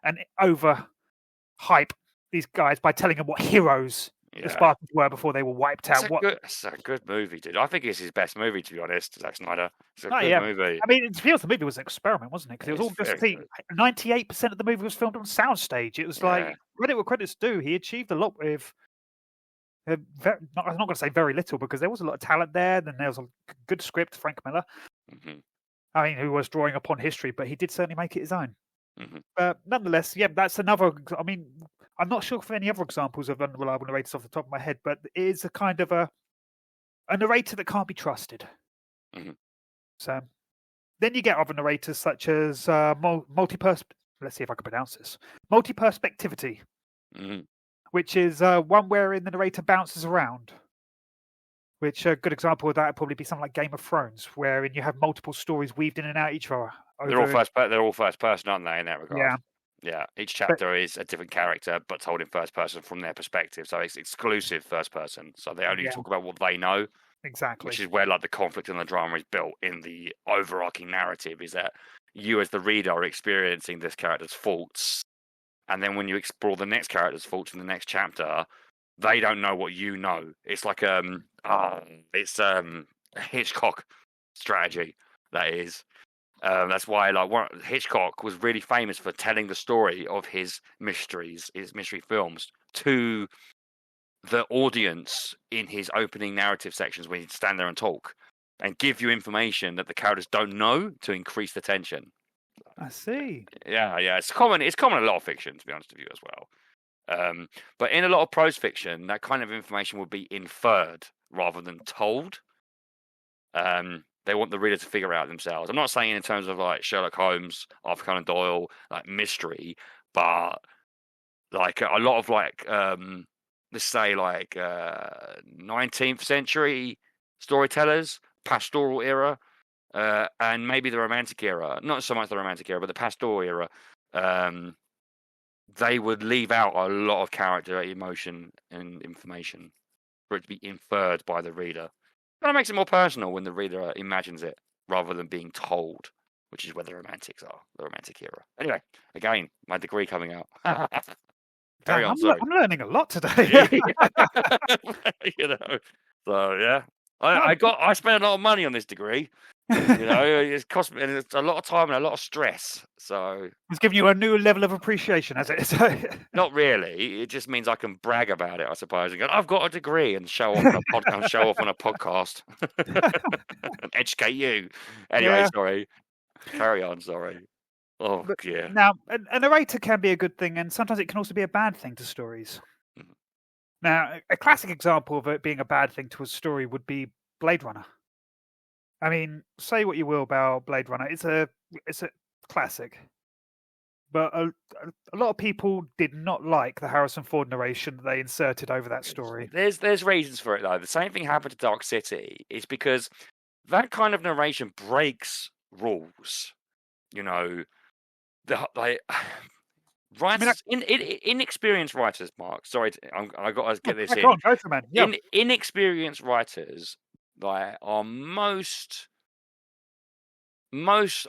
and over-hype these guys by telling them what heroes the Spartans were before they were wiped out. It's a good movie, dude. I think it's his best movie, to be honest, Zack Snyder. It's a good movie. I mean, to be honest, the movie was an experiment, wasn't it? Because it was all just 98% of the movie was filmed on soundstage. It was like, credit where credit's due. He achieved a lot with... I'm not going to say very little, because there was a lot of talent there. Then there was a good script, Frank Miller. Mm-hmm. I mean, who was drawing upon history, but he did certainly make it his own. Mm-hmm. But nonetheless, that's another. I mean, I'm not sure for any other examples of unreliable narrators off the top of my head, but it is a kind of a narrator that can't be trusted. Mm-hmm. So then you get other narrators such as let's see if I can pronounce this. Multi-perspectivity, which is one wherein the narrator bounces around. Which a good example of that would probably be something like Game of Thrones, wherein you have multiple stories weaved in and out each other. They're all first person, aren't they? In that regard. Yeah. Each chapter is a different character, but told in first person from their perspective. So it's exclusive first person. So they only talk about what they know. Exactly. Which is where like the conflict and the drama is built in the overarching narrative. Is that you as the reader are experiencing this character's faults, and then when you explore the next character's faults in the next chapter, they don't know what you know. It's like it's a Hitchcock strategy. That is. That's why, Hitchcock was really famous for telling the story of his mysteries, his mystery films, to the audience in his opening narrative sections, when he'd stand there and talk and give you information that the characters don't know to increase the tension. I see. Yeah, it's common. It's common in a lot of fiction, to be honest with you, as well. But in a lot of prose fiction, that kind of information would be inferred rather than told. They want the reader to figure it out themselves. I'm not saying in terms of like Sherlock Holmes, Arthur Conan Doyle, like mystery, but like a lot of let's say 19th century storytellers, pastoral era, and maybe the Romantic era. Not so much the Romantic era, but the pastoral era. They would leave out a lot of character, emotion, and information for it to be inferred by the reader. That makes it more personal when the reader imagines it rather than being told, which is where the Romantics are, the Romantic era. Anyway, again, my degree coming out. Carry on, I'm learning a lot today. So yeah, I spent a lot of money on this degree. It's cost me, and it's a lot of time and a lot of stress. So it's giving you a new level of appreciation, has it? Not really. It just means I can brag about it, I suppose, and go, I've got a degree, and show off on a podcast. Show off on a podcast, and educate you. Anyway, Sorry. Carry on. Sorry. Oh, yeah. Now, a narrator can be a good thing, and sometimes it can also be a bad thing to stories. Mm-hmm. Now, a classic example of it being a bad thing to a story would be Blade Runner. I mean, say what you will about Blade Runner, it's a classic, but a lot of people did not like the Harrison Ford narration that they inserted over that story. There's reasons for it though. The same thing happened to Dark City. Is because that kind of narration breaks rules. Writers, inexperienced writers, Mark. Sorry, I got to get this in. Go for man. Yeah. Inexperienced writers are most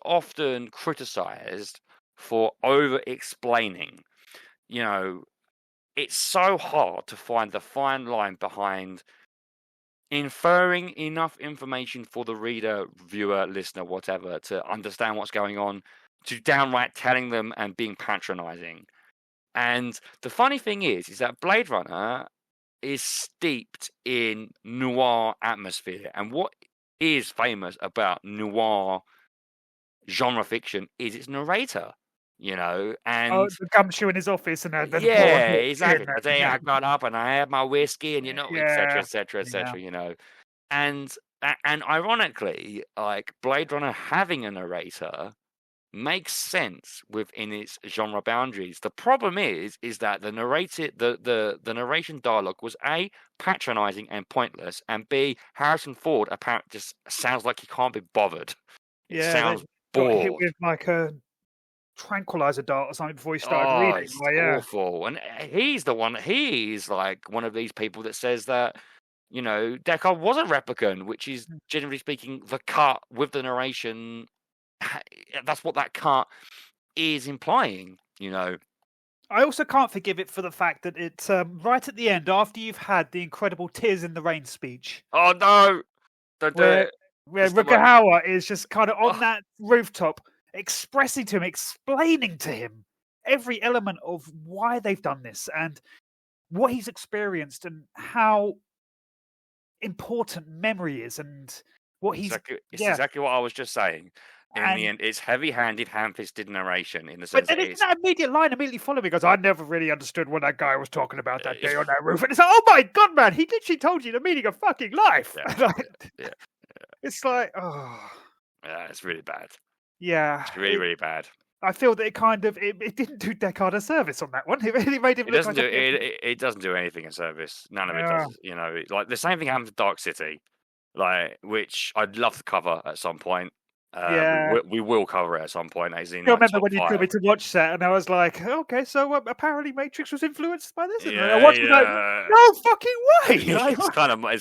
often criticized for over explaining. It's so hard to find the fine line behind inferring enough information for the reader, viewer, listener, whatever, to understand what's going on, to downright telling them and being patronizing. And the funny thing is that Blade Runner is steeped in noir atmosphere, and what is famous about noir genre fiction is its narrator, and the gumshoe in his office, and exactly. Today I got up and I had my whiskey, and etc. And ironically, like Blade Runner having a narrator makes sense within its genre boundaries. The problem is that the narration dialogue was A, patronizing and pointless, and B, Harrison Ford apparently just sounds like he can't be bothered. It sounds bored. Hit with like a tranquilizer dart or something before he started reading. It's awful. And he's like one of these people that says that Deckard was a replicant, which is generally speaking the cut with the narration. That's what that cut is implying, I also can't forgive it for the fact that it's right at the end, after you've had the incredible Tears in the Rain speech. Oh no! Don't do it. Where Rutger Hauer is just kind of on that rooftop, expressing to him, explaining to him every element of why they've done this and what he's experienced and how important memory is and what he's... exactly what I was just saying. In the end, it's heavy-handed, ham-fisted narration in the sense that it's that immediate line immediately following goes, I never really understood what that guy was talking about that day on that roof. And it's like, oh my God, man, he literally told you the meaning of fucking life. It's like, oh. Yeah, it's really bad. Yeah. It's really, really bad. I feel that it didn't do Deckard a service on that one. It really made him look like it doesn't do anything in service. None of it does. Like the same thing happened to Dark City, which I'd love to cover at some point. We will cover it at some point. I remember when you told me to watch that, and I was like, okay, so apparently Matrix was influenced by this. And I watched it like, no fucking way. It's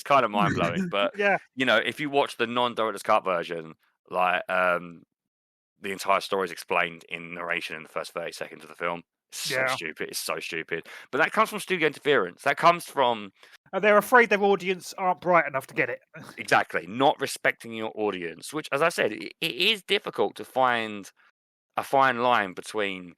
kind of mind blowing, but if you watch the non-director's cut version, the entire story is explained in narration in the first 30 seconds of the film. It's so stupid. It's so stupid. But that comes from studio interference. That comes from... They're afraid their audience aren't bright enough to get it. Exactly. Not respecting your audience, which, as I said, it is difficult to find a fine line between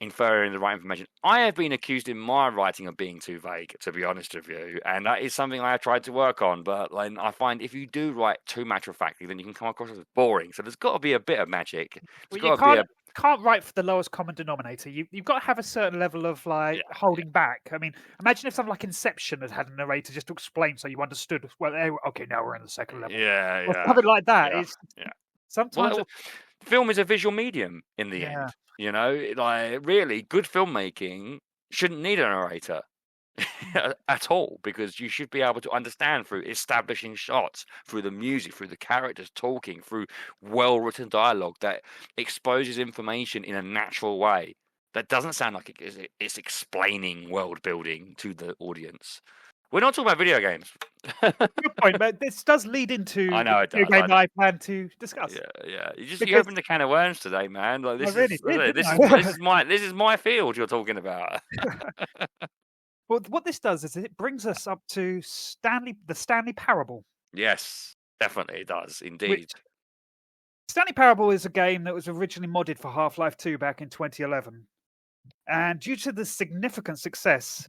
inferring the right information. I have been accused in my writing of being too vague, to be honest with you, and that is something I have tried to work on. But like, I find if you do write too matter-of-factly, then you can come across as boring. So there's got to be a bit of magic. You can't write for the lowest common denominator. You've got to have a certain level of holding back. I mean, imagine if something like Inception had a narrator just to explain so you understood. Well, okay, now we're in the second level. Something like that. Sometimes film is a visual medium in the end. You know, like really good filmmaking shouldn't need a narrator at all, because you should be able to understand through establishing shots, through the music, through the characters talking, through well-written dialogue that exposes information in a natural way. That doesn't sound like it's explaining world building to the audience. We're not talking about video games. Good point, but this does lead into the video game that I plan to discuss. Yeah. You opened the can of worms today, man. Like this is my field you're talking about. Well, what this does is it brings us up to the Stanley Parable. Yes, definitely it does, indeed. Stanley Parable is a game that was originally modded for Half-Life 2 back in 2011. And due to the significant success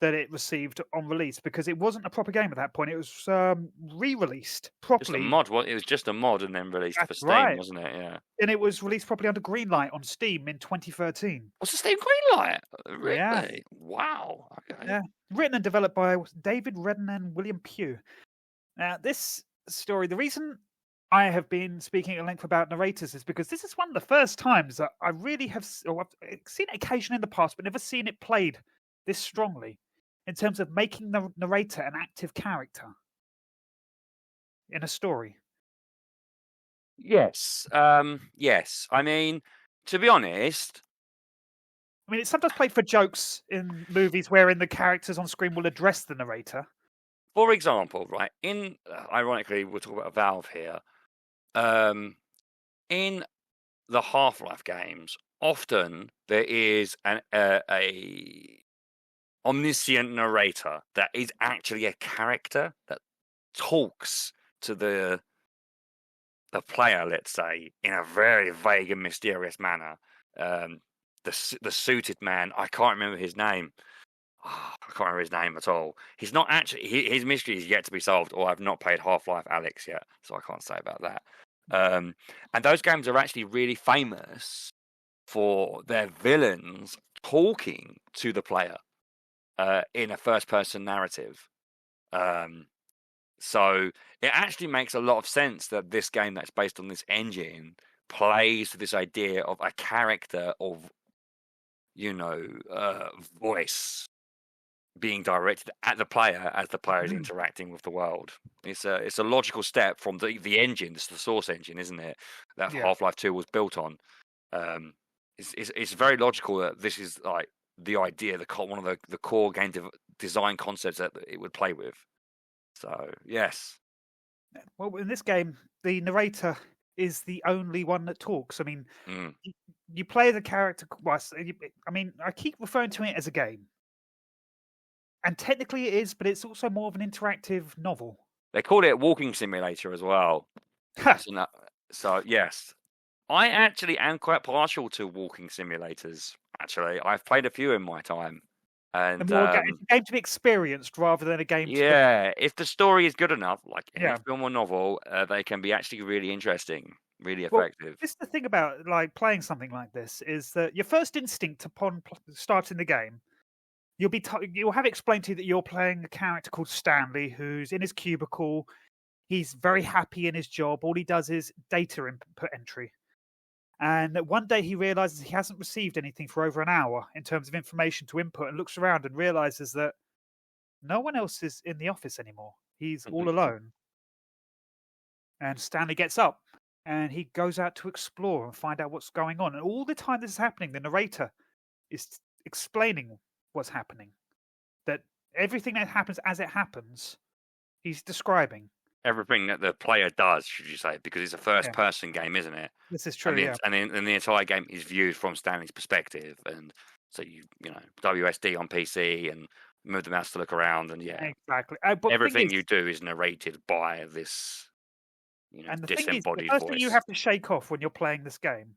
that it received on release, because it wasn't a proper game at that point, it was re-released properly. Just a mod. It was just a mod and then released for Steam, wasn't it? Yeah. And it was released properly under Greenlight on Steam in 2013. What's the Steam Greenlight? Really? Yeah. Wow. Okay. Yeah. Written and developed by David Redden and William Pugh. Now, this story, the reason I have been speaking at length about narrators is because this is one of the first times that I really have, or I've seen it occasionally in the past, but never seen it played this strongly in terms of making the narrator an active character in a story. Yes. Yes. I mean, to be honest, it's sometimes played for jokes in movies wherein the characters on screen will address the narrator. For example, right, ironically, we're talking about Valve here. In the Half-Life games, often there is a omniscient narrator that is actually a character that talks to the player, let's say, in a very vague and mysterious manner. The suited man, I can't remember his name. I can't remember his name at all. He's not actually... His mystery is yet to be solved, or I've not played Half-Life Alyx yet, so I can't say about that. And those games are actually really famous for their villains talking to the player in a first-person narrative. So it actually makes a lot of sense that this game that's based on this engine plays to this idea of a character of, voice being directed at the player as the player is interacting with the world. It's a logical step from the engine. It's the source engine, isn't it? That Half-Life 2 was built on. It's very logical that this is like the idea, one of the core game design concepts that it would play with. So yes. Well, in this game, the narrator is the only one that talks. I mean, you play the character. I keep referring to it as a game. And technically it is, but it's also more of an interactive novel. They call it a walking simulator as well. So, yes. I actually am quite partial to walking simulators, actually. I've played a few in my time. And it's a game to be experienced rather than a game to... Yeah, if the story is good enough, like in a film or novel, they can be actually really interesting, really effective. This is the thing about playing something like this, is that your first instinct upon starting the game, you'll have explained to you that you're playing a character called Stanley, who's in his cubicle. He's very happy in his job. All he does is data input entry. And one day he realizes he hasn't received anything for over an hour in terms of information to input, and looks around and realizes that no one else is in the office anymore. He's all alone. And Stanley gets up and he goes out to explore and find out what's going on. And all the time this is happening, the narrator is explaining what's happening. That everything that happens as it happens, he's describing. everything that the player does, should you say, because it's a first-person game, isn't it? This is true, And the entire game is viewed from Stanley's perspective, and so you know WSD on PC and move the mouse to look around, and exactly. But everything you do is narrated by this, and the disembodied the first voice. thing you have to shake off when you're playing this game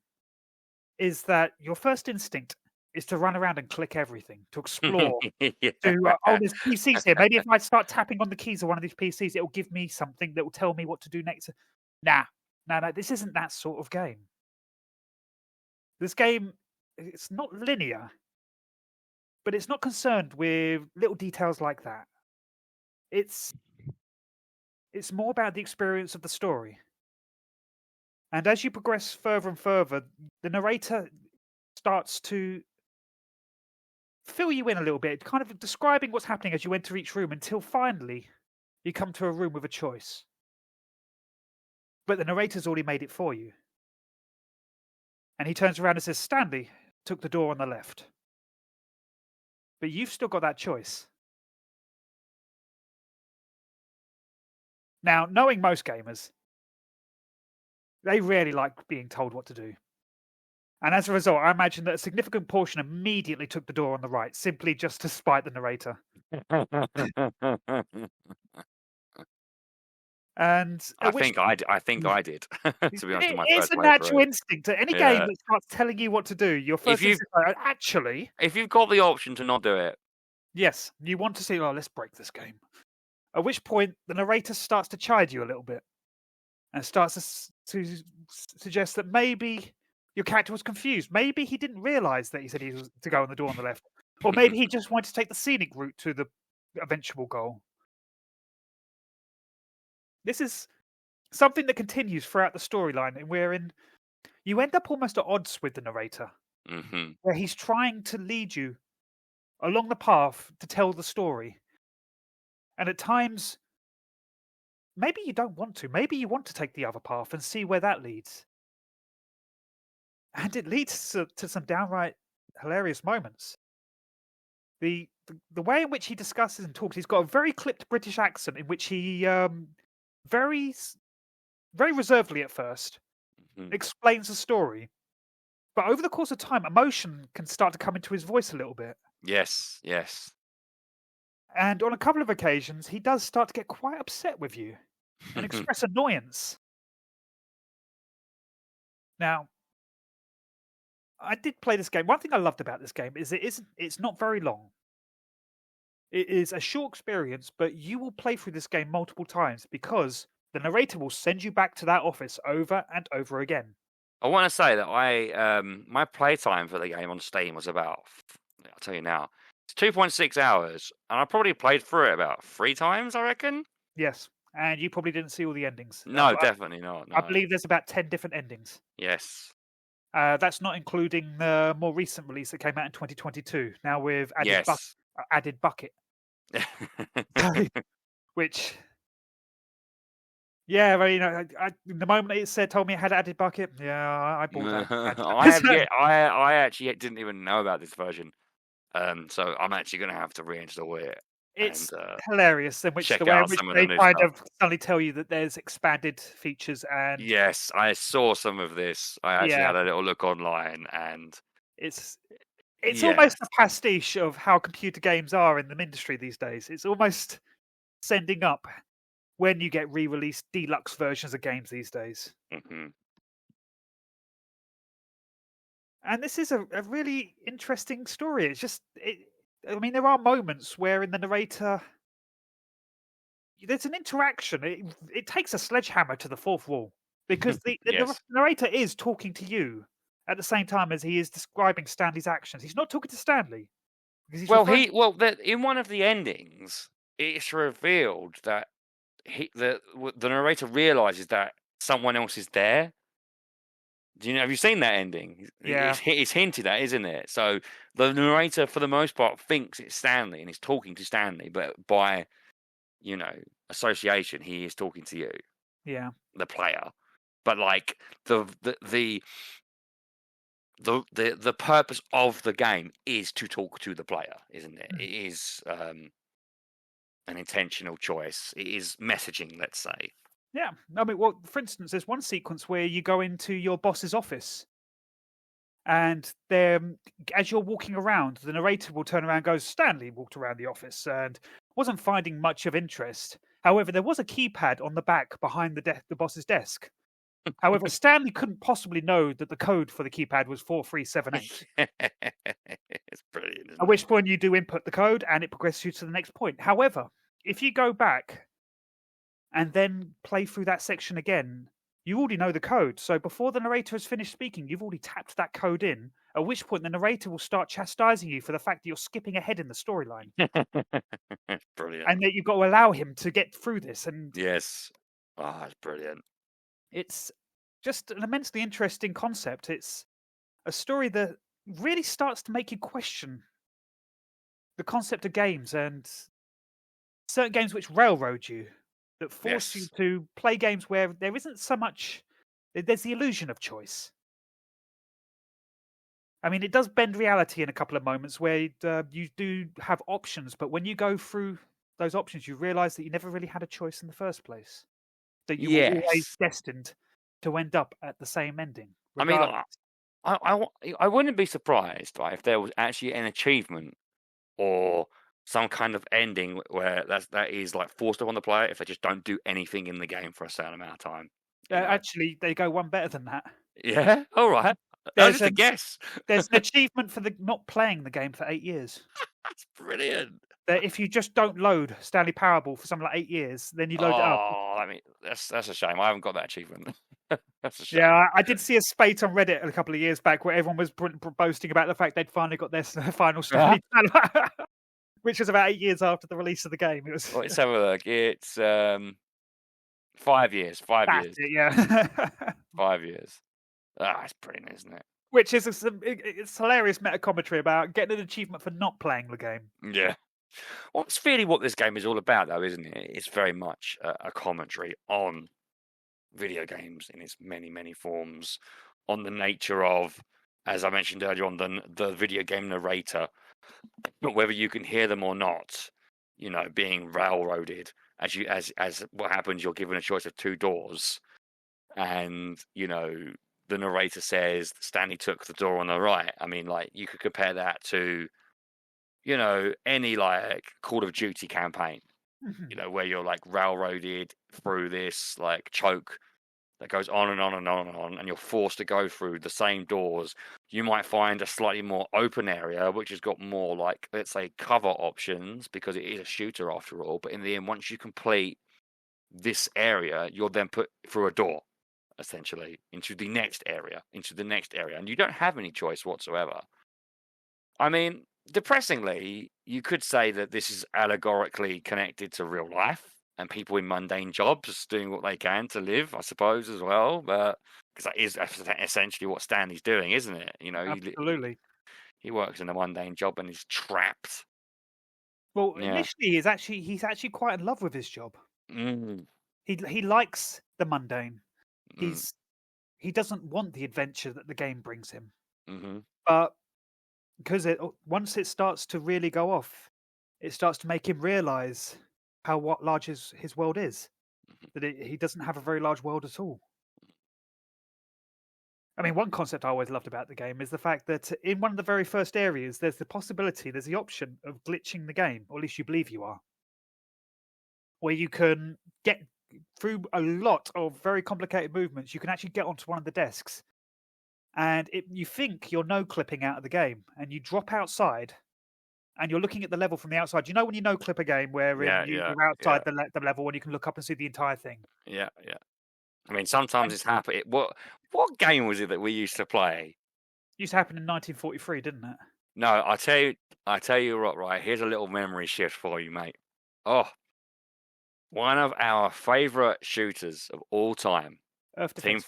is that your first instinct is to run around and click everything, to explore. There's PCs here. Maybe if I start tapping on the keys of one of these PCs, it will give me something that will tell me what to do next. Nah, this isn't that sort of game. This game, it's not linear, but it's not concerned with little details like that. It's more about the experience of the story. And as you progress further and further, the narrator starts to fill you in a little bit, kind of describing what's happening as you enter each room until finally you come to a room with a choice. But the narrator's already made it for you. And he turns around and says, Stanley took the door on the left. But you've still got that choice. Now, knowing most gamers, they really like being told what to do. And as a result, I imagine that a significant portion immediately took the door on the right, simply just to spite the narrator. And I think I did. To be honest, in my first it's a natural instinct. Any game that starts telling you what to do, your first instinct is actually, if you've got the option to not do it, yes, you want to say, "Oh, let's break this game." At which point, the narrator starts to chide you a little bit, and starts to suggest that maybe your character was confused. Maybe he didn't realise that he said he was to go on the door on the left, or maybe he just wanted to take the scenic route to the eventual goal. This is something that continues throughout the storyline, and wherein you end up almost at odds with the narrator, where he's trying to lead you along the path to tell the story. And at times, maybe you don't want to. Maybe you want to take the other path and see where that leads. And it leads to some downright hilarious moments. The way in which he discusses and talks, he's got a very clipped British accent in which he very reservedly at first explains the story. But over the course of time, emotion can start to come into his voice a little bit. Yes. And on a couple of occasions, he does start to get quite upset with you and express annoyance. Now, I did play this game. One thing I loved about this game is it's not very long. It is a short experience, but you will play through this game multiple times because the narrator will send you back to that office over and over again. I want to say that my playtime for the game on Steam was about, I'll tell you now, it's 2.6 hours, and I probably played through it about 3 times, I reckon. Yes, and you probably didn't see all the endings. No, definitely not. No. I believe there's about 10 different endings. Yes. That's not including the more recent release that came out in 2022, now with added bucket. Which, yeah, well, the moment it told me it had added bucket, I bought that. I actually didn't even know about this version, so I'm actually going to have to reinstall it. It's hilarious in which the way in which they kind of suddenly tell you that there's expanded features. And yes, I saw some of this. I actually had a little look online, and it's almost a pastiche of how computer games are in the industry these days. It's almost sending up when you get re-released deluxe versions of games these days. And this is a really interesting story. It's just, there are moments where in the narrator, there's an interaction. It takes a sledgehammer to the fourth wall because the narrator is talking to you at the same time as he is describing Stanley's actions. He's not talking to Stanley. In one of the endings, it's revealed that the narrator realizes that someone else is there. Have you seen that ending? Yeah. It's hinted at, isn't it? So the narrator, for the most part, thinks it's Stanley and is talking to Stanley, but by, association, he is talking to you. Yeah. The player. But like the purpose of the game is to talk to the player, isn't it? It is, and an intentional choice. It is messaging, let's say. Yeah. I mean, well, for instance, there's one sequence where you go into your boss's office, and as you're walking around, the narrator will turn around and goes, Stanley walked around the office and wasn't finding much of interest. However, there was a keypad on the back behind the boss's desk. However, Stanley couldn't possibly know that the code for the keypad was 4378. It's brilliant. At which point you do input the code and it progresses you to the next point. However, if you go back and then play through that section again, you already know the code. So before the narrator has finished speaking, you've already tapped that code in, at which point the narrator will start chastising you for the fact that you're skipping ahead in the storyline. Brilliant. And that you've got to allow him to get through this. And yes. Oh, it's brilliant. It's just an immensely interesting concept. It's a story that really starts to make you question the concept of games and certain games which railroad you, that force you to play games where there isn't so much, there's the illusion of choice. I mean, it does bend reality in a couple of moments where you do have options, but when you go through those options, you realize that you never really had a choice in the first place. That you were always destined to end up at the same ending. Regardless. I mean, I wouldn't be surprised, right, if there was actually an achievement or some kind of ending where that is like forced upon the player if they just don't do anything in the game for a certain amount of time. Actually, they go one better than that. Yeah, all right. That's just a guess. There's an achievement for not playing the game for 8 years. That's brilliant. That if you just don't load Stanley Parable for something like 8 years, then you load it up. Oh, I mean, that's a shame. I haven't got that achievement. That's a shame. Yeah, I did see a spate on Reddit a couple of years back where everyone was boasting about the fact they'd finally got their final Stanley Parable, which was about 8 years after the release of the game. It was. Let's have a look. It's 5 years. 5 years. Yeah. 5 years. Ah, it's brilliant, isn't it? Which is it's hilarious meta commentary about getting an achievement for not playing the game. Yeah. Well, it's really what this game is all about, though, isn't it? It's very much a commentary on video games in its many, many forms, on the nature of, as I mentioned earlier on, the video game narrator, but whether you can hear them or not, being railroaded as what happens, you're given a choice of 2 doors, and the narrator says Stanley took the door on the right. I mean, like, you could compare that to any like Call of Duty campaign, where you're like railroaded through this like choke that goes on and on and on and on, and you're forced to go through the same doors. You might find a slightly more open area, which has got more like, let's say, cover options because it is a shooter after all. But in the end, once you complete this area, you're then put through a door, essentially, into the next area, and you don't have any choice whatsoever. I mean, depressingly, you could say that this is allegorically connected to real life and people in mundane jobs doing what they can to live, I suppose, as well. But because that is essentially what Stanley's doing, isn't it? Absolutely. He works in a mundane job and is trapped. Well, initially, he's actually quite in love with his job. Mm. He likes the mundane. He doesn't want the adventure that the game brings him. Mm-hmm. But because once it starts to really go off, it starts to make him realize how large his world is. That he doesn't have a very large world at all. I mean, one concept I always loved about the game is the fact that in one of the very first areas, there's the option of glitching the game, or at least you believe you are, where you can get through a lot of very complicated movements. You can actually get onto one of the desks, and you think you're no-clipping out of the game, and you drop outside, and you're looking at the level from the outside. You know when you no-clip a game where you're outside the level and you can look up and see the entire thing? Yeah. I mean, sometimes it's happened. What game was it that we used to play? It used to happen in 1943, didn't it? No, I tell you what, right? Here's a little memory shift for you, mate. Oh, one of our favourite shooters of all time. Earth Defense.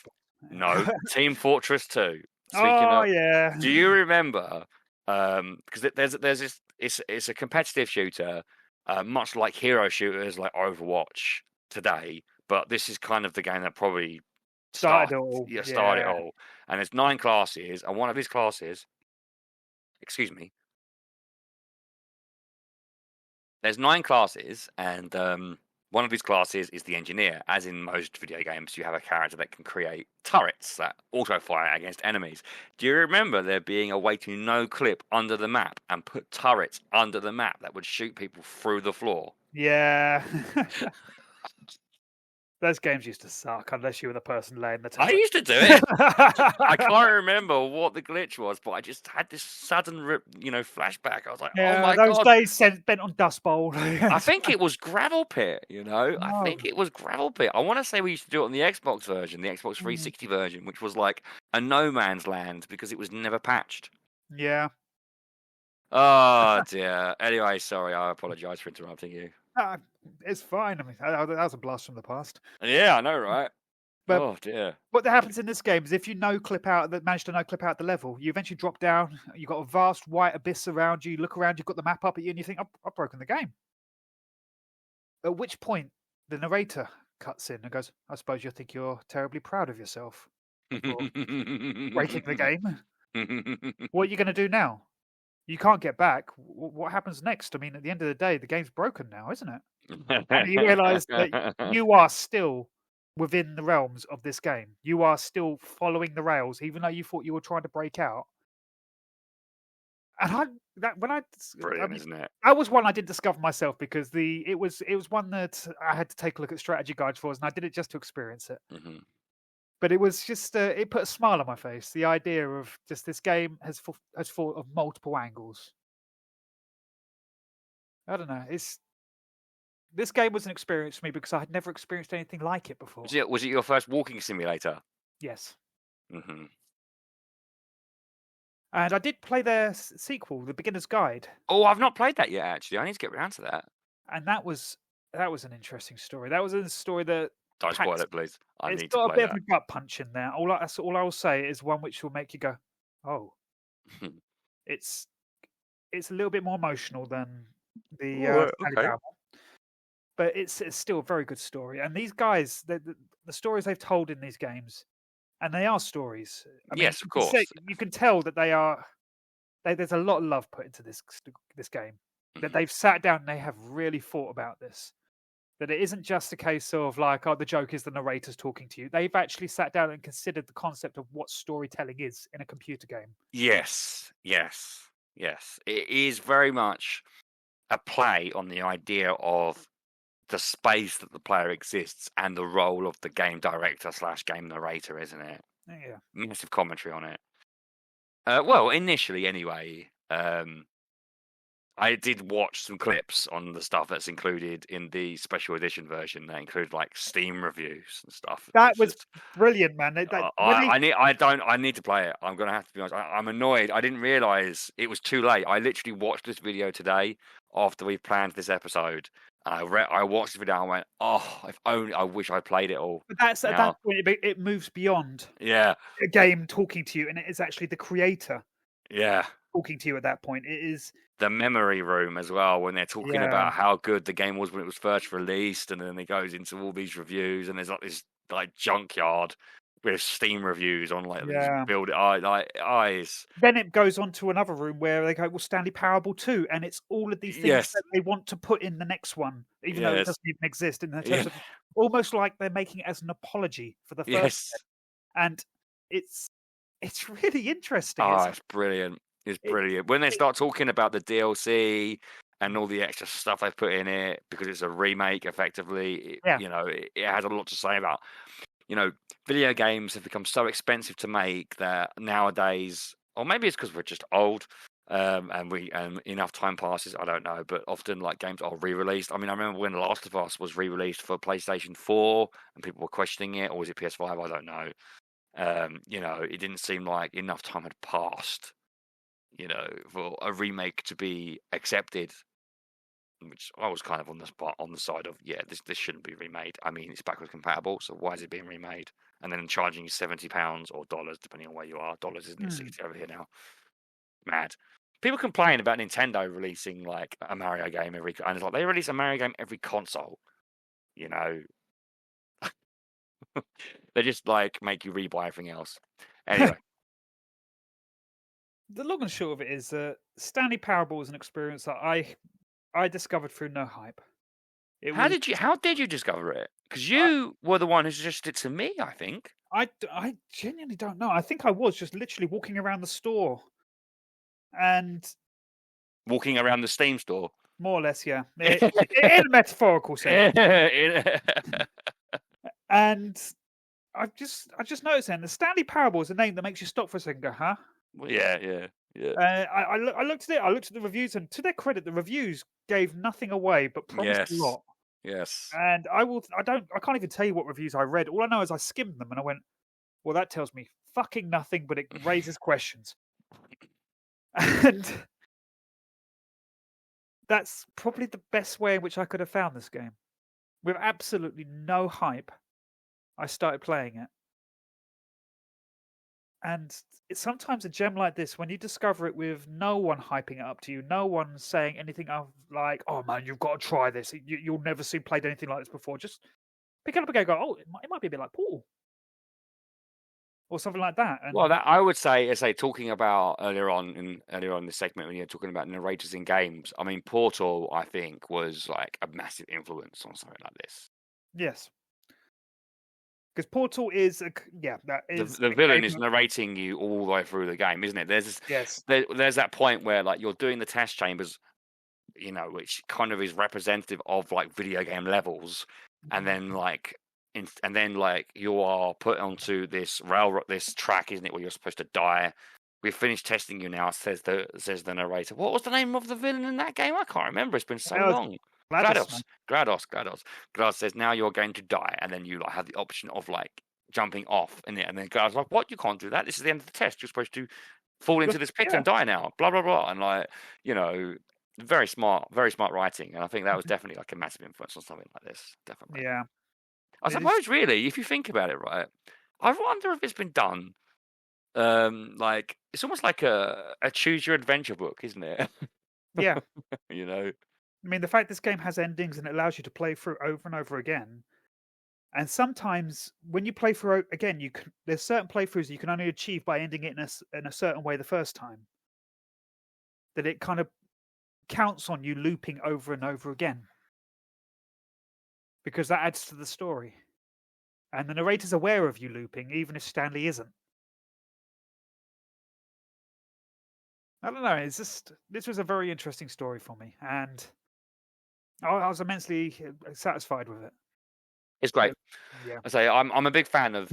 Team Fortress 2. Yeah. Do you remember? Because there's this. It's a competitive shooter, much like hero shooters like Overwatch today. But this is kind of the game that probably started it all. And there's 9 classes, and one of his classes, excuse me, there's 9 classes, and one of these classes is the engineer. As in most video games, you have a character that can create turrets that auto-fire against enemies. Do you remember there being a way to no-clip under the map and put turrets under the map that would shoot people through the floor? Yeah. Those games used to suck unless you were the person laying the I turret. used to do it. I can't remember what the glitch was, but I just had this sudden, flashback. I was like, "Oh my those god!" days bent on Dust Bowl. I think it was Gravel Pit. I Oh. think it was Gravel Pit. I want to say we used to do it on the Xbox version, the Xbox 360 version, which was like a no man's land because it was never patched. Yeah. Oh dear. Anyway, sorry. I apologise for interrupting you. It's fine. I mean, that was a blast from the past. Yeah, I know, right? But oh dear. what happens in this game is if you manage to no clip out the level, you eventually drop down. You've got a vast white abyss around you. You look around, you've got the map up at you, and you think, I've broken the game. At which point, the narrator cuts in and goes, I suppose you think you're terribly proud of yourself for breaking the game. What are you going to do now? You can't get back. What happens next? I mean, at the end of the day, the game's broken now, isn't it? And you realise that you are still within the realms of this game. You are still following the rails, even though you thought you were trying to break out. And Brilliant, isn't it? That was one I didn't discover myself because it was one that I had to take a look at strategy guides for, and I did it just to experience it. Mm-hmm. But it was just it put a smile on my face. The idea of just this game has thought of multiple angles. I don't know. This game was an experience for me because I had never experienced anything like it before. Was it your first walking simulator? Yes. Mm-hmm. And I did play their sequel, The Beginner's Guide. Oh, I've not played that yet. Actually, I need to get around to that. And that was an interesting story. That was a story that. Don't spoil it, please. It's got a bit of a gut punch in there. That's all I will say is one which will make you go, "Oh." It's a little bit more emotional than the Stanley Parable, but it's still a very good story. And these guys, the stories they've told in these games, and they are stories. Yes, of course. You can tell that there's a lot of love put into this game. That they've sat down and they have really thought about this. That it isn't just a case of like, the joke is the narrator's talking to you. They've actually sat down and considered the concept of what storytelling is in a computer game. Yes. It is very much a play on the idea of the space that the player exists and the role of the game director / game narrator, isn't it? Yeah. Massive commentary on it. Well, initially anyway, I did watch some clips on the stuff that's included in the special edition version. That include like Steam reviews and stuff. That was brilliant, man. I need to play it. I'm gonna have to be honest. I'm annoyed. I didn't realize it was too late. I literally watched this video today after we planned this episode. I watched the video and went, "Oh, if only I wish I played it all." But at that point, it moves beyond a game talking to you, and it is actually the creator. Yeah. Talking to you at that point. It is the memory room as well, when they're talking about how good the game was when it was first released, and then it goes into all these reviews, and there's like this like junkyard with Steam reviews on like build it eyes. Then it goes on to another room where they go, well, Stanley Parable 2, and it's all of these things that they want to put in the next one, even though it doesn't even exist. In the terms of, almost like they're making it as an apology for the first one. And it's really interesting. It's brilliant. It's brilliant. When they start talking about the DLC and all the extra stuff they've put in it, because it's a remake, effectively, it has a lot to say about, video games have become so expensive to make that nowadays, or maybe it's because we're just old, and enough time passes, I don't know, but often like games are re-released. I mean, I remember when Last of Us was re-released for PlayStation 4 and people were questioning it, or was it PS5? I don't know. It didn't seem like enough time had passed, for a remake to be accepted, which I was kind of on the side of, this shouldn't be remade. I mean, it's backwards compatible, so why is it being remade? And then charging you £70 or dollars, depending on where you are. Dollars, isn't it? 60 over here now. Mad. People complain about Nintendo releasing like a Mario game and it's like they release a Mario game every console. They just like make you rebuy everything else. Anyway. The long and short of it is that Stanley Parable is an experience that I I discovered through no hype. It How was did you discover it? Because you were the one who suggested it to me, I think. I genuinely don't know. I think I was just literally walking around the store, and Walking around the Steam store. more or less, yeah, in a metaphorical sense. And I just noticed then the Stanley Parable is a name that makes you stop for a second, and go, huh? Yeah. I looked at it. I looked at the reviews, and to their credit, the reviews gave nothing away, but promised a lot. Yes. And I can't even tell you what reviews I read. All I know is I skimmed them, and I went, well, that tells me fucking nothing, but it raises questions. And that's probably the best way in which I could have found this game. With absolutely no hype, I started playing it. And it's sometimes a gem like this, when you discover it with no one hyping it up to you, no one saying anything of like, oh man, you've got to try this. You'll never see played anything like this before. Just pick it up again and go, oh, it might be a bit like Portal. Or something like that. And Well, that I would say, talking about earlier on in this segment when you're talking about narrators in games. I mean, Portal, I think, was like a massive influence on something like this. yes. Because Portal is that is The villain is narrating you all the way through the game, isn't it? There's that point where like you're doing the test chambers, you know, which kind of is representative of like video game levels, and then like you are put onto this this track, isn't it, where you're supposed to die. We've finished testing you now, says the narrator. What was the name of the villain in that game? I can't remember. It's been so long. GLaDOS says now you're going to die, and then you like have the option of like jumping off, and then GLaDOS like, what? You can't do that. This is the end of the test. You're supposed to fall into this pit and die now. Blah blah blah, and like, you know, very smart writing, and I think that was definitely like a massive influence on something like this. Definitely. Yeah. I suppose really, if you think about it, right, I wonder if it's been done. Like it's almost like a choose your adventure book, isn't it? Yeah. You know. I mean, the fact this game has endings and it allows you to play through over and over again. And sometimes when you play through again, there's certain playthroughs you can only achieve by ending it in a certain way the first time. That it kind of counts on you looping over and over again. Because that adds to the story. And the narrator's aware of you looping, even if Stanley isn't. I don't know, this was a very interesting story for me. And I was immensely satisfied with it. It's great. Yeah. I say I'm a big fan of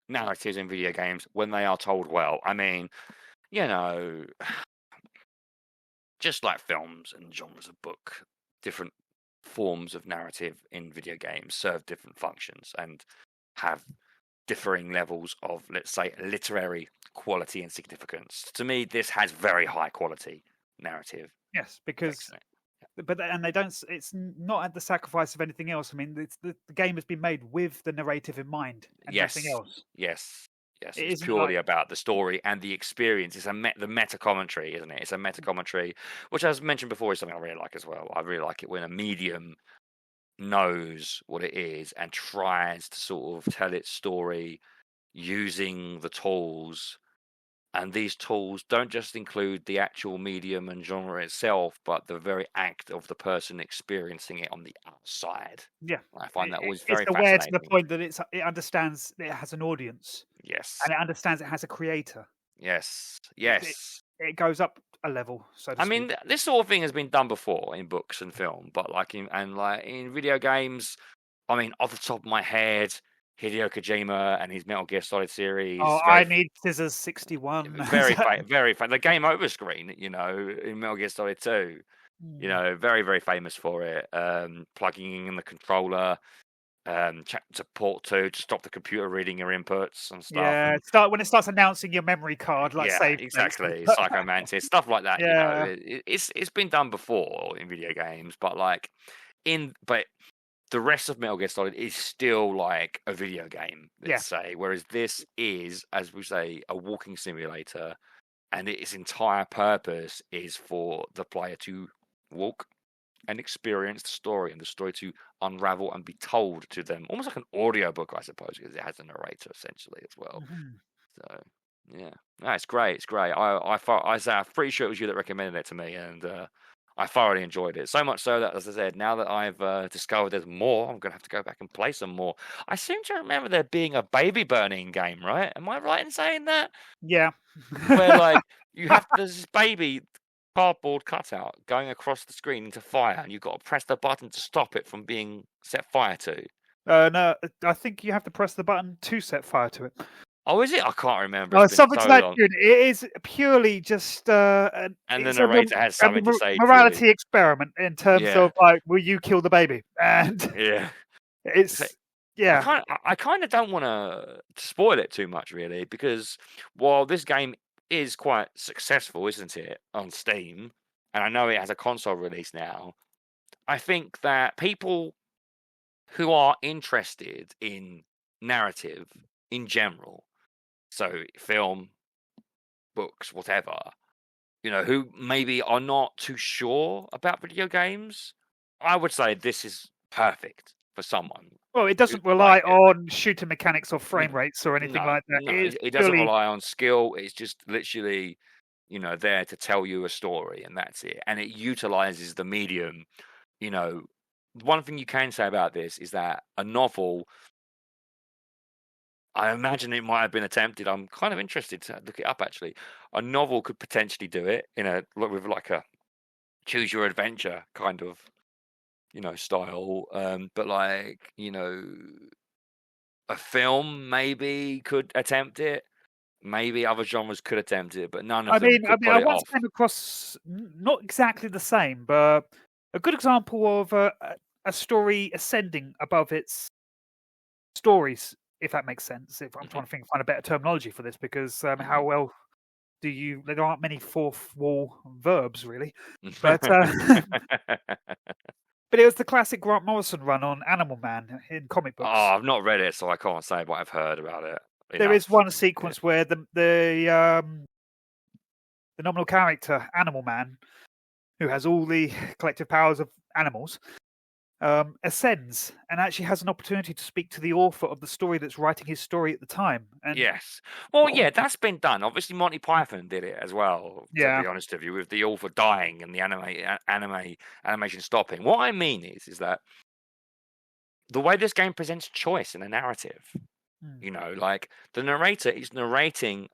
narratives in video games when they are told well. I mean, you know, just like films and genres of book, different forms of narrative in video games serve different functions and have differing levels of, let's say, literary quality and significance. To me, this has very high quality narrative. Yes, because they don't. It's not at the sacrifice of anything else. I mean, the game has been made with the narrative in mind and nothing else. Yes. It's purely about the story and the experience. It's the meta commentary, isn't it? It's a meta commentary, which, as mentioned before, is something I really like as well. I really like it when a medium knows what it is and tries to sort of tell its story using the tools. And these tools don't just include the actual medium and genre itself, but the very act of the person experiencing it on the outside. Yeah, I find that always very fascinating. It's aware to the point that it understands it has an audience. Yes, and it understands it has a creator. Yes. It goes up a level. So to speak. mean, this sort of thing has been done before in books and film, but like in video games, I mean, off the top of my head, Hideo Kojima and his Metal Gear Solid series. Oh, I need Scissors 61. Very famous. The game over screen, you know, in Metal Gear Solid 2. You know, very, very famous for it. Plugging in the controller, to port 2 to stop the computer reading your inputs and stuff. Yeah, when it starts announcing your memory card, like save. Exactly. Psycho Mantis, stuff like that. Yeah. You know, it's been done before in video games, but the rest of Metal Gear Solid is still like a video game, let's say. Whereas this is, as we say, a walking simulator, and its entire purpose is for the player to walk and experience the story, and the story to unravel and be told to them, almost like an audiobook, I suppose, because it has a narrator essentially as well. So yeah, no, it's great. I'm pretty sure it was you that recommended it to me, and I thoroughly enjoyed it. So much so that, as I said, now that I've discovered there's more, I'm going to have to go back and play some more. I seem to remember there being a baby burning game, right? Am I right in saying that? Yeah. Where, like, there's this baby cardboard cutout going across the screen into fire, and you've got to press the button to stop it from being set fire to. No, I think you have to press the button to set fire to it. Oh, is it? I can't remember. It's been Something so to that long. tune. It is purely just And the narrator has something to say to morality you. experiment in terms of, like, will you kill the baby? And Yeah. it's yeah. I kind of don't want to spoil it too much, really, because while this game is quite successful, isn't it, on Steam, and I know it has a console release now, I think that people who are interested in narrative in general, so film, books, whatever, who maybe are not too sure about video games, I would say this is perfect for someone. Well, it doesn't rely on shooting mechanics or frame rates or anything like that. No, it doesn't rely on skill. It's just literally, there to tell you a story, and that's it. And it utilizes the medium. One thing you can say about this is that a novel, I imagine it might have been attempted. I'm kind of interested to look it up, actually. A novel could potentially do it with like a choose your adventure kind of style, but like a film maybe could attempt it, maybe other genres could attempt it, but none of them could pull I it once off. came across not exactly the same, but a good example of a story ascending above its stories, if that makes sense. If I'm trying to find a better terminology for this, because how well do you? There aren't many fourth wall verbs, really, but but it was the classic Grant Morrison run on Animal Man in comic books. Oh, I've not read it, so I can't say, but I've heard about it. There is one sequence where the nominal character, Animal Man, who has all the collective powers of animals, ascends and actually has an opportunity to speak to the author of the story that's writing his story at the time. And yes. Well, yeah, that's been done. Obviously, Monty Python did it as well, to be honest with you, with the author dying and the animation stopping. What I mean is that the way this game presents choice in a narrative, like the narrator is narrating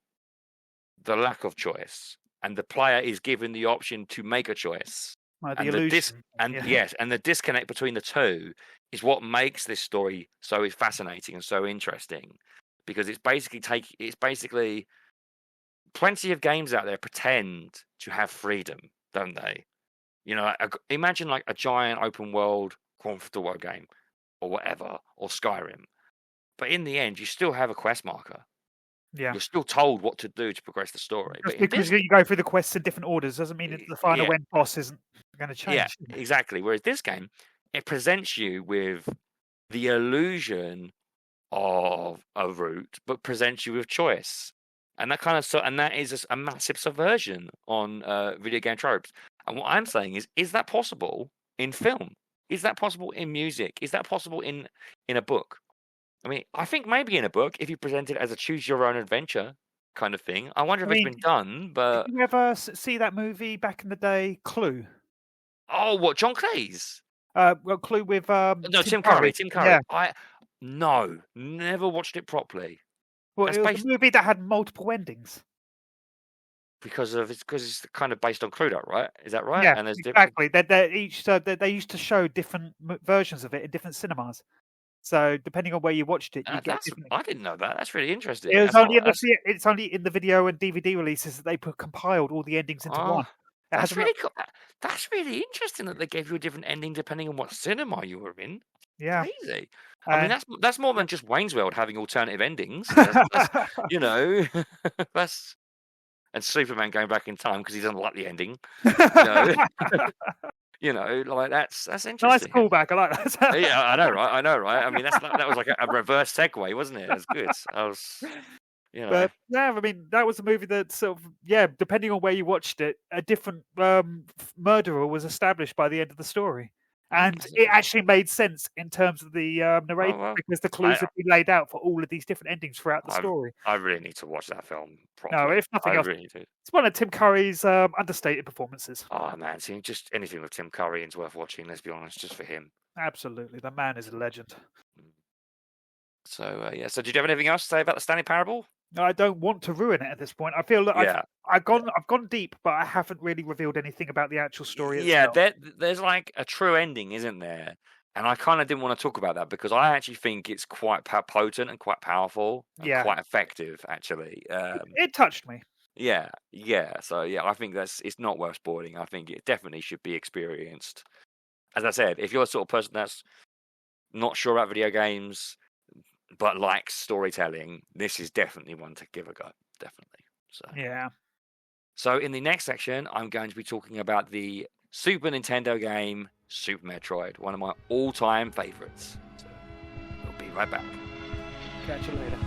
the lack of choice, and the player is given the option to make a choice. The illusion. And the disconnect between the two is what makes this story so fascinating and so interesting, because it's basically plenty of games out there pretend to have freedom, don't they? Imagine like a giant open world Grand Theft Auto game or whatever, or Skyrim, but in the end you still have a quest marker. Yeah, you're still told what to do to progress the story. Just because you go through the quests in different orders doesn't mean that the final end boss isn't going to change. Yeah, exactly. Whereas this game, it presents you with the illusion of a route, but presents you with choice, and that is a massive subversion on video game tropes. And what I'm saying is that possible in film? Is that possible in music? Is that possible in a book? I mean, I think maybe in a book, if you present it as a choose your own adventure kind of thing. I wonder if it's been done, but... Did you ever see that movie back in the day, Clue? Oh, what, John Cleese? Well, Clue with... no, Tim Curry. Tim Curry. Yeah. No, never watched it properly. Well, it was a movie that had multiple endings. Because it's kind of based on Cluedo, right? Is that right? Yeah, and exactly. They used to show different versions of it in different cinemas. So depending on where you watched it, you get different. I didn't know that. That's really interesting. It's only in the video and DVD releases that they compiled all the endings into one. That's really cool. That's really interesting that they gave you a different ending depending on what cinema you were in. Yeah, crazy. I mean, that's more than just Wayne's World having alternative endings. That's that's and Superman going back in time because he doesn't like the ending. Like that's interesting. Nice callback. I like that. Yeah, I know, right? I mean, that was like a reverse segue, wasn't it? That's good. But yeah, I mean, that was a movie that sort of, depending on where you watched it, a different murderer was established by the end of the story. And it actually made sense in terms of the narrator because the clues have been laid out for all of these different endings throughout the story. I really need to watch that film No, properly. if nothing else, really do. it's one of Tim Curry's understated performances. Oh man, see, just anything with Tim Curry is worth watching. Let's be honest, just for him. Absolutely, the man is a legend. So yeah. So did you have anything else to say about the Stanley Parable? No, I don't want to ruin it at this point. I feel that I've gone deep, but I haven't really revealed anything about the actual story itself. Yeah, there's like a true ending, isn't there? And I kind of didn't want to talk about that because I actually think it's quite potent and quite powerful and quite effective, actually. It touched me. Yeah. So yeah, I think it's not worth spoiling. I think it definitely should be experienced. As I said, if you're the sort of person that's not sure about video games but likes storytelling, this is definitely one to give a go. Definitely. So yeah. So in the next section, I'm going to be talking about the Super Nintendo game Super Metroid, one of my all-time favorites. So we'll be right back. Catch you later.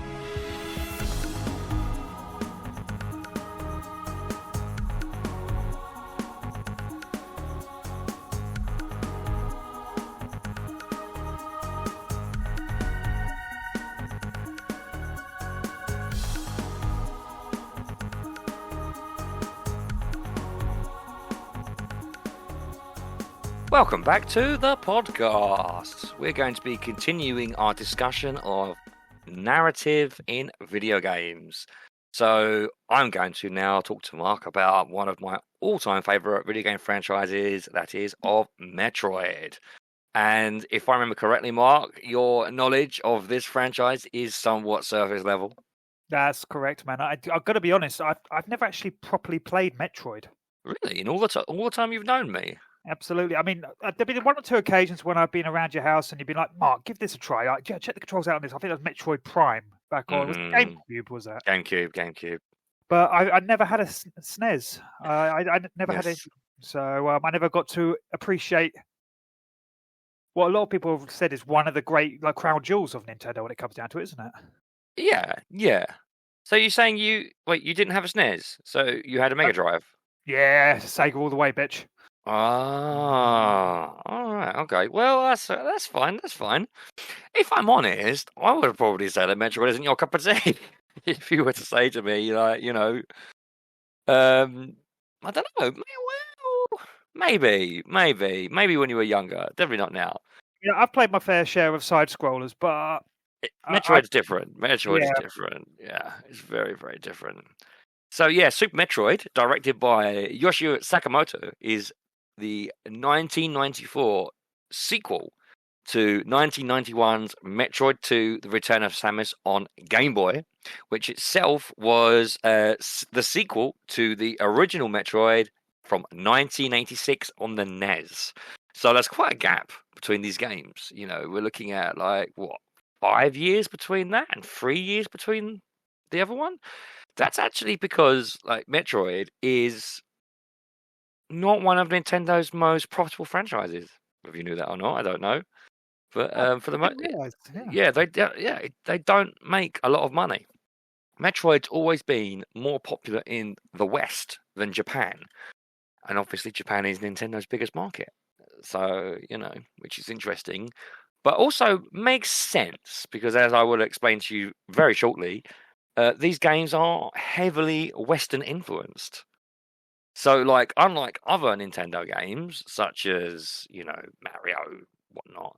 Welcome back to the podcast. We're going to be continuing our discussion of narrative in video games. So I'm going to now talk to Mark about one of my all-time favorite video game franchises, that is of Metroid. And if I remember correctly, Mark, your knowledge of this franchise is somewhat surface level. That's correct, man. I've got to be honest. I've never actually properly played Metroid. Really? In all the time you've known me? Absolutely. I mean, there've been one or two occasions when I've been around your house and you've been like, Mark, give this a try. Check the controls out on this. I think that was Metroid Prime back on. Was it GameCube, was that? GameCube. But I never had a SNES. I never had it. So I never got to appreciate what a lot of people have said is one of the great crown jewels of Nintendo when it comes down to it, isn't it? Yeah. So you're saying you didn't have a SNES, so you had a Mega Drive? Yeah, Sega all the way, bitch. Ah, all right, okay. Well, that's fine. That's fine. If I'm honest, I would probably say that Metroid isn't your cup of tea. If you were to say to me, I don't know. Well, maybe when you were younger. Definitely not now. Yeah, I've played my fair share of side scrollers, but Metroid's different. Metroid is different. Yeah, it's very, very different. So yeah, Super Metroid, directed by Yoshio Sakamoto, is the 1994 sequel to 1991's Metroid 2: The Return of Samus on Game Boy, which itself was the sequel to the original Metroid from 1986 on the NES. So there's quite a gap between these games. We're looking at 5 years between that and 3 years between the other one. That's actually because Metroid is not one of Nintendo's most profitable franchises. If you knew that or not, I don't know. But for the most, they don't make a lot of money. Metroid's always been more popular in the West than Japan, and obviously Japan is Nintendo's biggest market. So which is interesting, but also makes sense because, as I will explain to you very shortly, these games are heavily Western influenced. So, unlike other Nintendo games, such as, Mario, whatnot,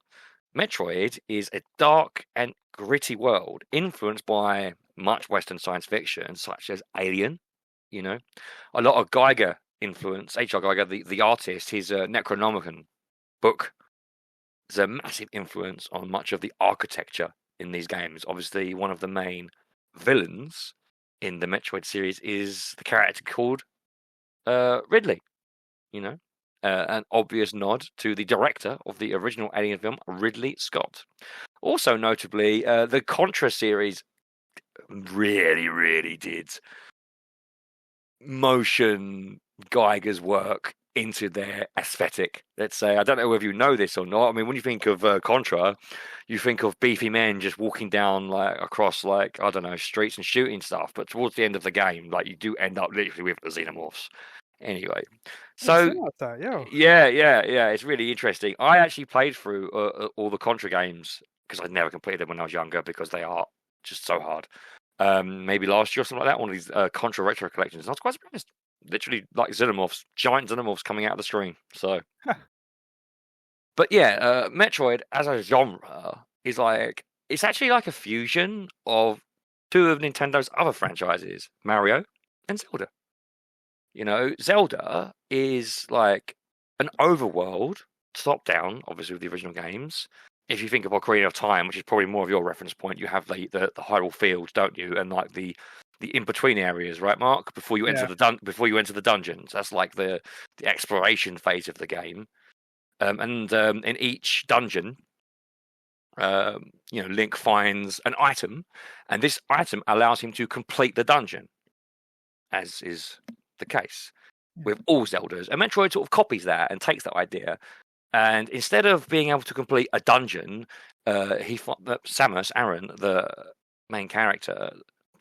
Metroid is a dark and gritty world influenced by much Western science fiction, such as Alien, a lot of Geiger influence. H.R. Geiger, the artist, his Necronomicon book is a massive influence on much of the architecture in these games. Obviously, one of the main villains in the Metroid series is the character called Ridley, an obvious nod to the director of the original Alien film, Ridley Scott. Also notably, the Contra series really, really did motion Geiger's work into their aesthetic. Let's say, I don't know whether you know this or not. I mean, when you think of Contra, you think of beefy men just walking down across I don't know, streets and shooting stuff. But towards the end of the game, you do end up literally with the xenomorphs. Anyway, It's so like that, yeah. yeah, it's really interesting. I actually played through all the Contra games because I'd never completed them when I was younger because they are just so hard. Maybe last year or something like that, one of these Contra retro collections. And I was quite surprised. Literally like xenomorphs, giant xenomorphs coming out of the screen. So, but yeah, Metroid as a genre is like it's actually like a fusion of two of Nintendo's other franchises, Mario and Zelda. You know, Zelda is like an overworld, top down, obviously with the original games. If you think of Ocarina of Time, which is probably more of your reference point, you have the Hyrule Fields, don't you? And like the in between areas, right, Mark? Before you enter the dungeons, that's like the exploration phase of the game. And in each dungeon, Link finds an item, and this item allows him to complete the dungeon, as is the case with all Zeldas. And Metroid sort of copies that and takes that idea. And instead of being able to complete a dungeon, Samus Aran, the main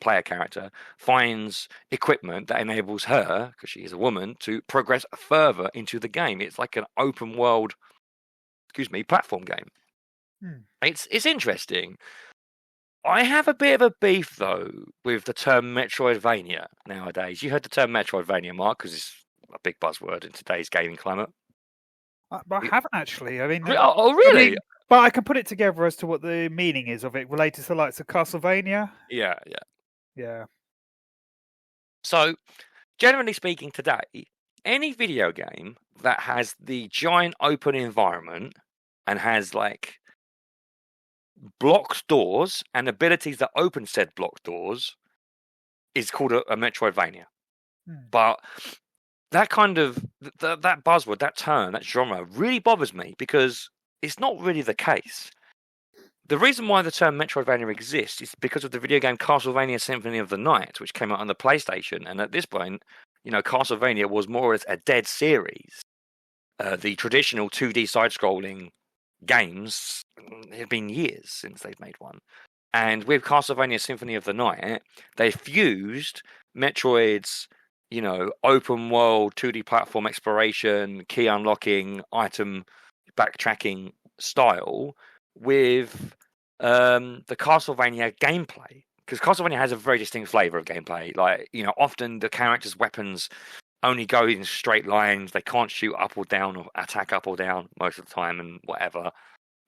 player character, finds equipment that enables her, because she is a woman, to progress further into the game. It's like an open world, platform game. It's interesting. I have a bit of a beef, though, with the term Metroidvania nowadays. You heard the term Metroidvania, Mark, because it's a big buzzword in today's gaming climate. But I haven't actually. I mean, oh really? But I can put it together as to what the meaning is of it related to like Castlevania. Yeah. So, generally speaking, today, any video game that has the giant open environment and has like blocked doors and abilities that open said blocked doors is called a Metroidvania. But that kind of that buzzword, that term, that genre really bothers me because it's not really the case. The reason why the term Metroidvania exists is because of the video game Castlevania Symphony of the Night, which came out on the PlayStation. And at this point, Castlevania was more or less a dead series. The traditional 2D side-scrolling games, it had been years since they've made one. And with Castlevania Symphony of the Night, they fused Metroid's, open world 2D platform exploration, key unlocking, item backtracking style with the Castlevania gameplay. Because Castlevania has a very distinct flavor of gameplay. Like, often the characters' weapons only go in straight lines. They can't shoot up or down or attack up or down most of the time and whatever.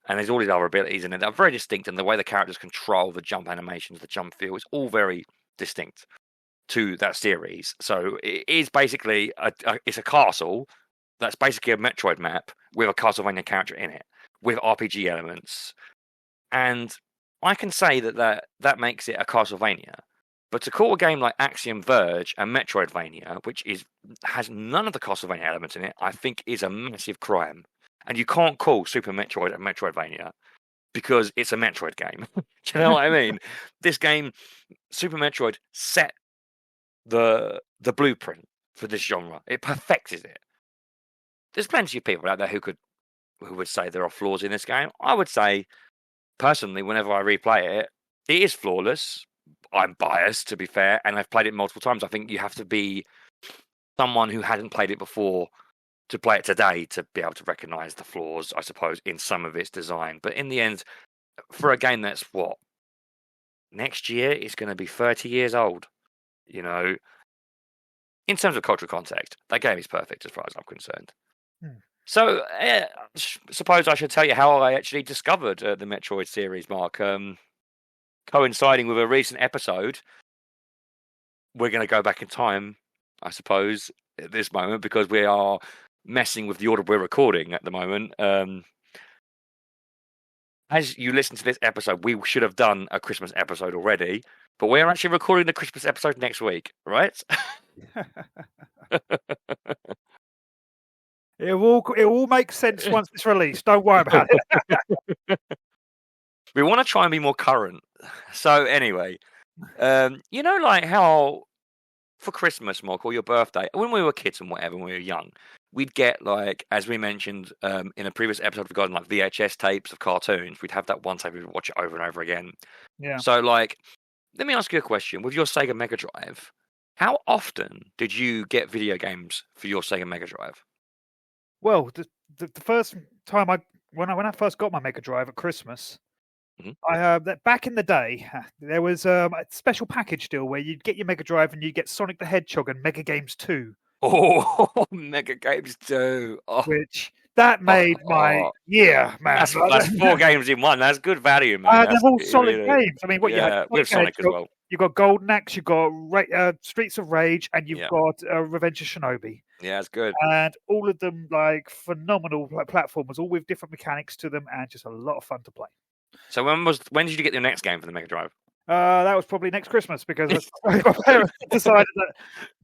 And there's all these other abilities in it that are very distinct, and the way the characters control the jump animations, the jump feel, is all very distinct to that series. So it is basically it's a castle that's basically a Metroid map with a Castlevania character in it, with RPG elements. And I can say that makes it a Castlevania. But to call a game like Axiom Verge a Metroidvania, which has none of the Castlevania elements in it, I think is a massive crime. And you can't call Super Metroid a Metroidvania because it's a Metroid game. Do you know what I mean? This game, Super Metroid, set the blueprint for this genre. It perfected it. There's plenty of people out there who would say there are flaws in this game. I would say, personally, whenever I replay it, it is flawless. I'm biased, to be fair, and I've played it multiple times. I think you have to be someone who hadn't played it before to play it today to be able to recognize the flaws, I suppose, in some of its design. But in the end, for a game that's next year is going to be 30 years old, in terms of cultural context, that game is perfect as far as I'm concerned. So, suppose I should tell you how I actually discovered the Metroid series, Mark. Coinciding with a recent episode, we're going to go back in time, I suppose, at this moment, because we are messing with the order we're recording at the moment. As you listen to this episode, we should have done a Christmas episode already, but we're actually recording the Christmas episode next week, right? It will make sense once it's released. Don't worry about it. We want to try and be more current. So anyway, like how for Christmas, Mark, or your birthday, when we were kids and whatever, when we were young, we'd get, like, as we mentioned in a previous episode regarding like VHS tapes of cartoons, we'd have that one tape, we'd watch it over and over again. Yeah. So, like, let me ask you a question. With your Sega Mega Drive, How often did you get video games for your Sega Mega Drive? Well, the first time when I first got my Mega Drive at Christmas, Mhm. back in the day, there was a special package deal where you'd get your Mega Drive and you'd get Sonic the Hedgehog and Mega Games 2, Oh, Mega Games 2. Oh, which that oh, made my oh. year, man. That's 4 games in one. That's good value, man. They're That's all solid really, games. I mean, what you had yeah, Sonic with the Sonic as Hedgehog, well. you've got Golden Axe, you've got Streets of Rage, and you've Yeah, got Revenge of Shinobi. yeah, it's good. And all of them like phenomenal platformers, all with different mechanics to them, and just a lot of fun to play. So when did you get your next game for the Mega Drive? That was probably next Christmas because my parents decided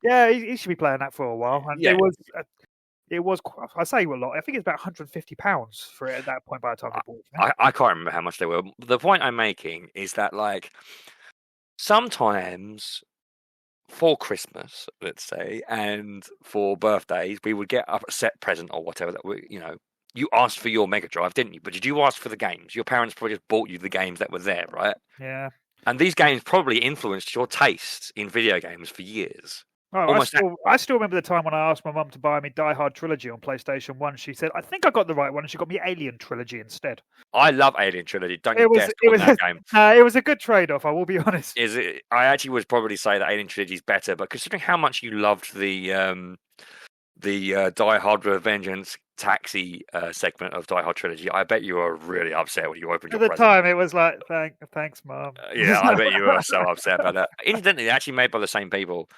that he should be playing that for a while, and Yeah. it was I say a lot. I think it's about £150 for it at that point by the time they bought it. I can't remember how much they were. The point I'm making is that like sometimes for Christmas, let's say, and for birthdays, we would get a set present or whatever that you asked for your Mega Drive, didn't you? But did you ask for the games? Your parents probably just bought you the games that were there, right? Yeah. And these games probably influenced your taste in video games for years. Oh, I still remember the time when I asked my mum to buy me Die Hard Trilogy on PlayStation 1. She said, I think I got the right one, and she got me Alien Trilogy instead. I love Alien Trilogy. Don't you dare on that game. It was a good trade-off, I will be honest. I actually would probably say that Alien Trilogy is better, but considering how much you loved the Die Hard Revengeance Taxi segment of Die Hard Trilogy, I bet you were really upset when you opened your present. At the time, it was like, thanks, Mum. Yeah, I bet you were so upset about that. Incidentally, they're actually made by the same people.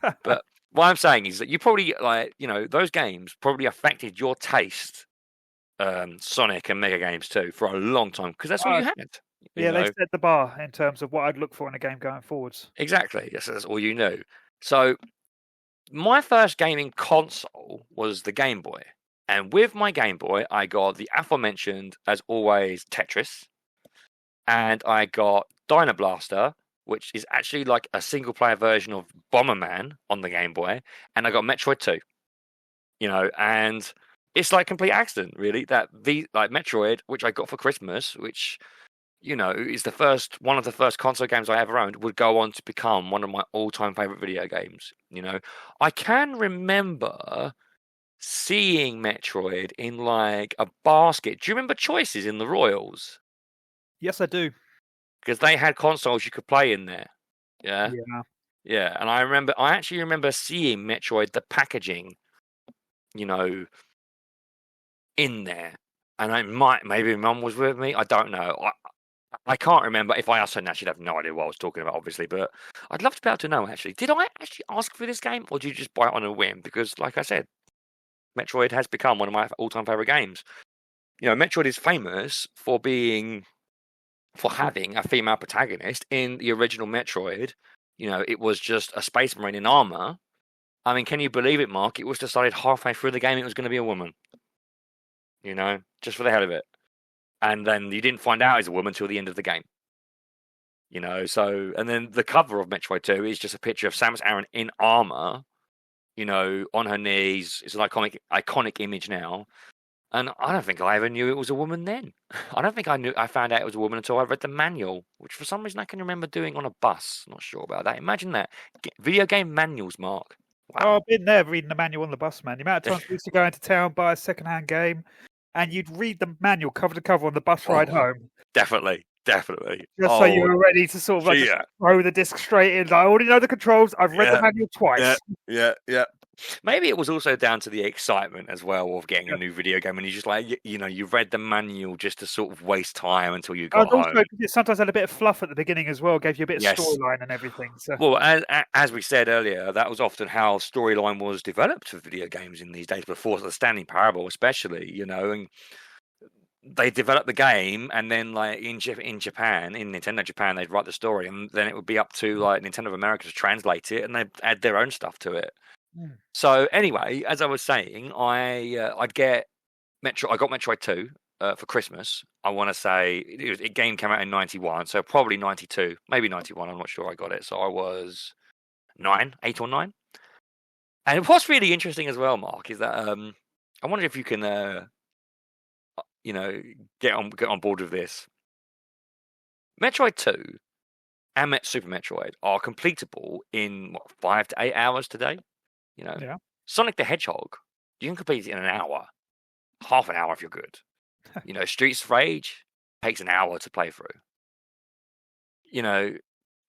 But what I'm saying is that you probably those games probably affected your taste, Sonic and Mega Games too, for a long time because that's all you had. They set the bar in terms of what I'd look for in a game going forwards. Exactly. Yes, that's all you knew. So my first gaming console was the Game Boy. And with my Game Boy, I got the aforementioned, as always, Tetris. And I got Dino Blaster, which is actually like a single-player version of Bomberman on the Game Boy. And I got Metroid 2. And it's like complete accident, really, that Metroid, which I got for Christmas, which is one of the first console games I ever owned, would go on to become one of my all-time favorite video games. I can remember seeing Metroid in like a basket. Do you remember Choices in the Royals? Yes, I do. Because they had consoles you could play in there. Yeah. Yeah. And I actually remember seeing Metroid, the packaging, in there. And maybe Mum was with me. I don't know. I can't remember. If I asked her now, she'd have no idea what I was talking about, obviously. But I'd love to be able to know, actually. Did I actually ask for this game, or did you just buy it on a whim? Because, like I said, Metroid has become one of my all-time favorite games. Metroid is famous for having a female protagonist. In the original Metroid, it was just a space marine in armor. I mean, can you believe it, Mark? It was decided halfway through the game it was going to be a woman. Just for the hell of it. And then you didn't find out as a woman until the end of the game. And then the cover of Metroid 2 is just a picture of Samus Aran in armor, on her knees. It's an iconic image now. And I don't think I ever knew it was a woman then. I don't think I found out it was a woman until I read the manual, which for some reason I can remember doing on a bus. Not sure about that. Imagine that. Video game manuals, Mark. Wow. Oh, I've been there reading the manual on the bus, man. The amount of times we used to go into town, buy a second-hand game, and you'd read the manual cover to cover on the bus ride home. Definitely. Just so you were ready to sort of just throw the disc straight in. I already know the controls. I've read the manual twice. Yeah. Maybe it was also down to the excitement as well of getting a new video game, and you just you read the manual just to sort of waste time until you got home. Also, it sometimes had a bit of fluff at the beginning as well, gave you a bit of storyline and everything. So. Well, as we said earlier, that was often how storyline was developed for video games in these days, before the Stanley Parable especially, and they developed the game, and then like in Japan, in Nintendo Japan, they'd write the story, and then it would be up to like Nintendo of America to translate it, and they'd add their own stuff to it. So anyway, as I was saying, I'd get Metro. I got Metroid 2 for Christmas. I want to say the game came out in 91, so probably 92, maybe 91. I'm not sure. I got it, so I was 8 or 9. And what's really interesting as well, Mark, is that I wonder if you can, get on board with this. Metroid 2 and Super Metroid are completable in 5 to 8 hours today. You know, Yeah. Sonic the Hedgehog, you can complete it in an hour, half an hour if you're good. You know, Streets of Rage takes an hour to play through. You know,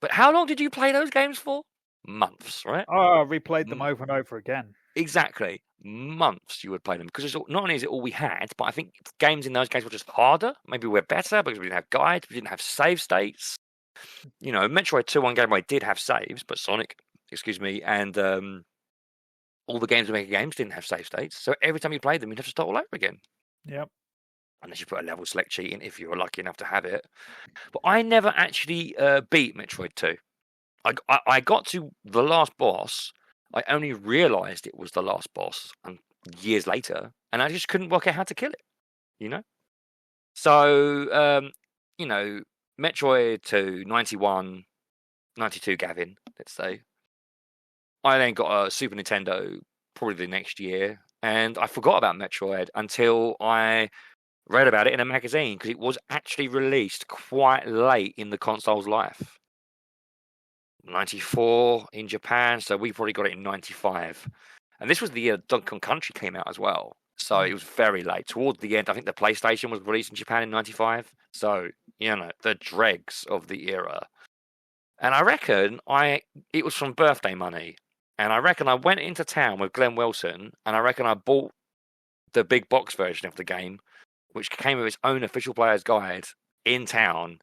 but how long did you play those games for? Months, right? Oh, I replayed them over and over again. Exactly. Months you would play them because not only is it all we had, but I think games in those games were just harder. Maybe we're better because we didn't have guides, we didn't have save states. You know, Metroid 2 on Game Boy did have saves, but Sonic, and all the games Maker games didn't have save states. So every time you played them, you'd have to start all over again. Yep. Unless you put a level select cheat in, if you were lucky enough to have it. But I never actually beat Metroid 2. I got to the last boss. I only realised it was the last boss years later, and I just couldn't work out how to kill it. You know. So you know, Metroid 2, 91, 92 Gavin, let's say. I then got a Super Nintendo probably the next year, and I forgot about Metroid until I read about it in a magazine because it was actually released quite late in the console's life. 94 in Japan, so we probably got it in 95. And this was the year Donkey Kong Country came out as well. So it was very late. Towards the end, I think the PlayStation was released in Japan in 95. So, you know, the dregs of the era. And I reckon it was from birthday money. And I reckon I went into town with Glenn Wilson, and I reckon I bought the big box version of the game, which came with its own official player's guide in town.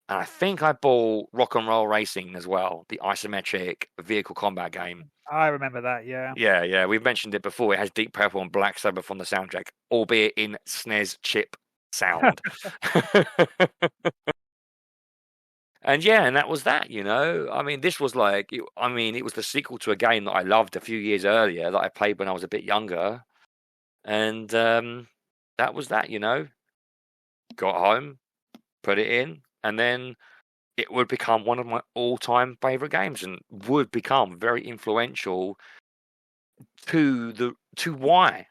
And I think I bought Rock and Roll Racing as well, the isometric vehicle combat game. I remember that, yeah. Yeah. We've mentioned it before. It has Deep Purple and Black Sabbath on the soundtrack, albeit in SNES chip sound. And that was that, you know. I mean, this was like, it was the sequel to a game that I loved a few years earlier that I played when I was a bit younger. And that was that, you know. Got home, put it in, and then it would become one of my all-time favorite games and would become very influential to why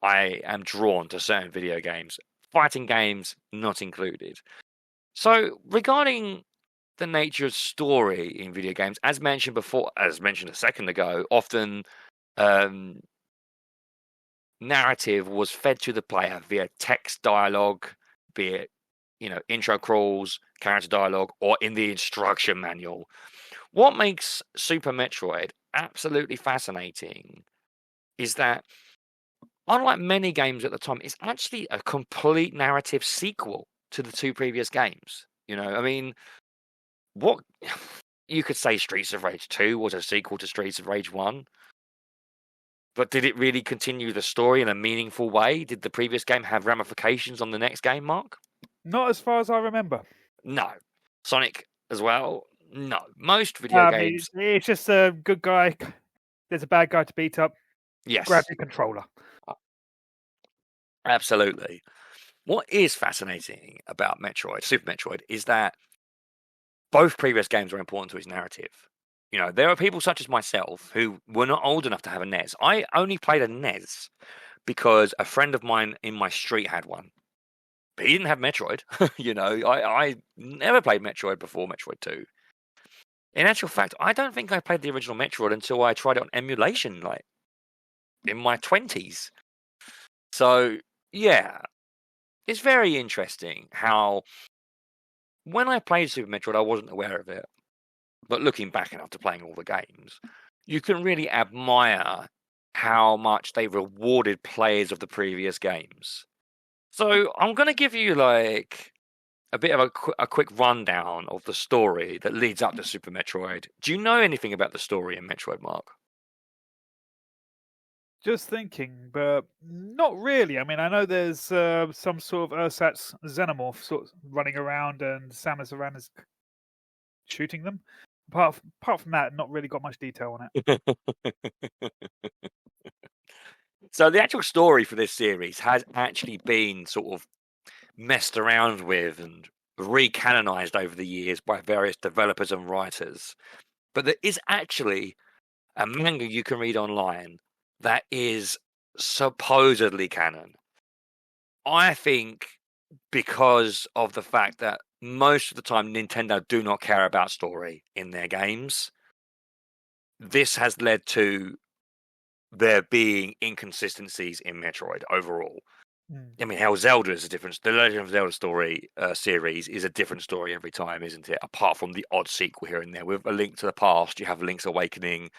I am drawn to certain video games, fighting games not included. So regarding the nature of story in video games, as mentioned a second ago, often narrative was fed to the player via text dialogue, be it, you know, intro crawls, character dialogue, or in the instruction manual. What makes Super Metroid absolutely fascinating is that, unlike many games at the time, it's actually a complete narrative sequel to the two previous games. You know, I mean, what you could say Streets of Rage 2 was a sequel to Streets of Rage 1. But did it really continue the story in a meaningful way? Did the previous game have ramifications on the next game, Mark? Not as far as I remember. No. Sonic as well? No. Most video games... It's just a good guy. There's a bad guy to beat up. Yes. Grab your controller. Absolutely. What is fascinating about Metroid, Super Metroid, is that both previous games are important to its narrative. You know, there are people such as myself who were not old enough to have a NES. I only played a NES because a friend of mine in my street had one. But he didn't have Metroid. You know, I never played Metroid before Metroid 2. In actual fact, I don't think I played the original Metroid until I tried it on emulation, like, in my 20s. So, yeah. It's very interesting how, when I played Super Metroid, I wasn't aware of it. But looking back and after playing all the games, you can really admire how much they rewarded players of the previous games. So I'm going to give you like a bit of a quick rundown of the story that leads up to Super Metroid. Do you know anything about the story in Metroid, Mark? Just thinking, but not really. I mean, I know there's some sort of ersatz xenomorph sort of running around and Samus Aran is shooting them. Apart from that, not really got much detail on it. So the actual story for this series has actually been sort of messed around with and recanonized over the years by various developers and writers. But there is actually a manga you can read online that is supposedly canon. I think because of the fact that most of the time Nintendo do not care about story in their games. This has led to there being inconsistencies in Metroid overall. I mean, hell, Zelda is a different. The Legend of Zelda story series is a different story every time, isn't it? Apart from the odd sequel here and there. With A Link to the Past, you have Link's Awakening.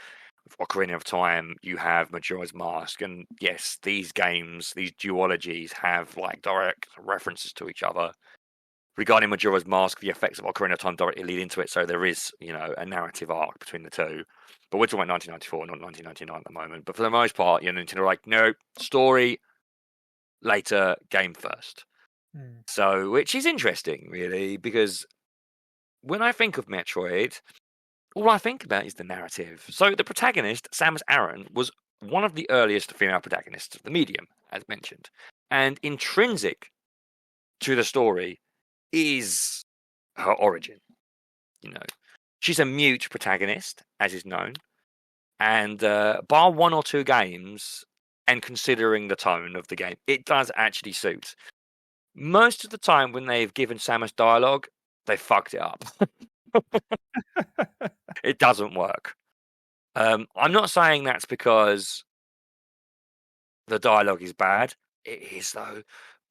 Ocarina of Time, you have Majora's Mask, and yes, these games, these duologies, have like direct references to each other. Regarding Majora's Mask, the effects of Ocarina of Time directly lead into it, so there is, a narrative arc between the two. But we're talking about 1994, not 1999 at the moment. But for the most part, Nintendo are like, no, story later, game first. So, which is interesting, really, because when I think of Metroid, all I think about is the narrative. So the protagonist, Samus Aran, was one of the earliest female protagonists of the medium, as mentioned. And intrinsic to the story is her origin. She's a mute protagonist, as is known. And bar one or two games, and considering the tone of the game, it does actually suit. Most of the time when they've given Samus dialogue, they fucked it up. It doesn't work. I'm not saying that's because the dialogue is bad. It is, though.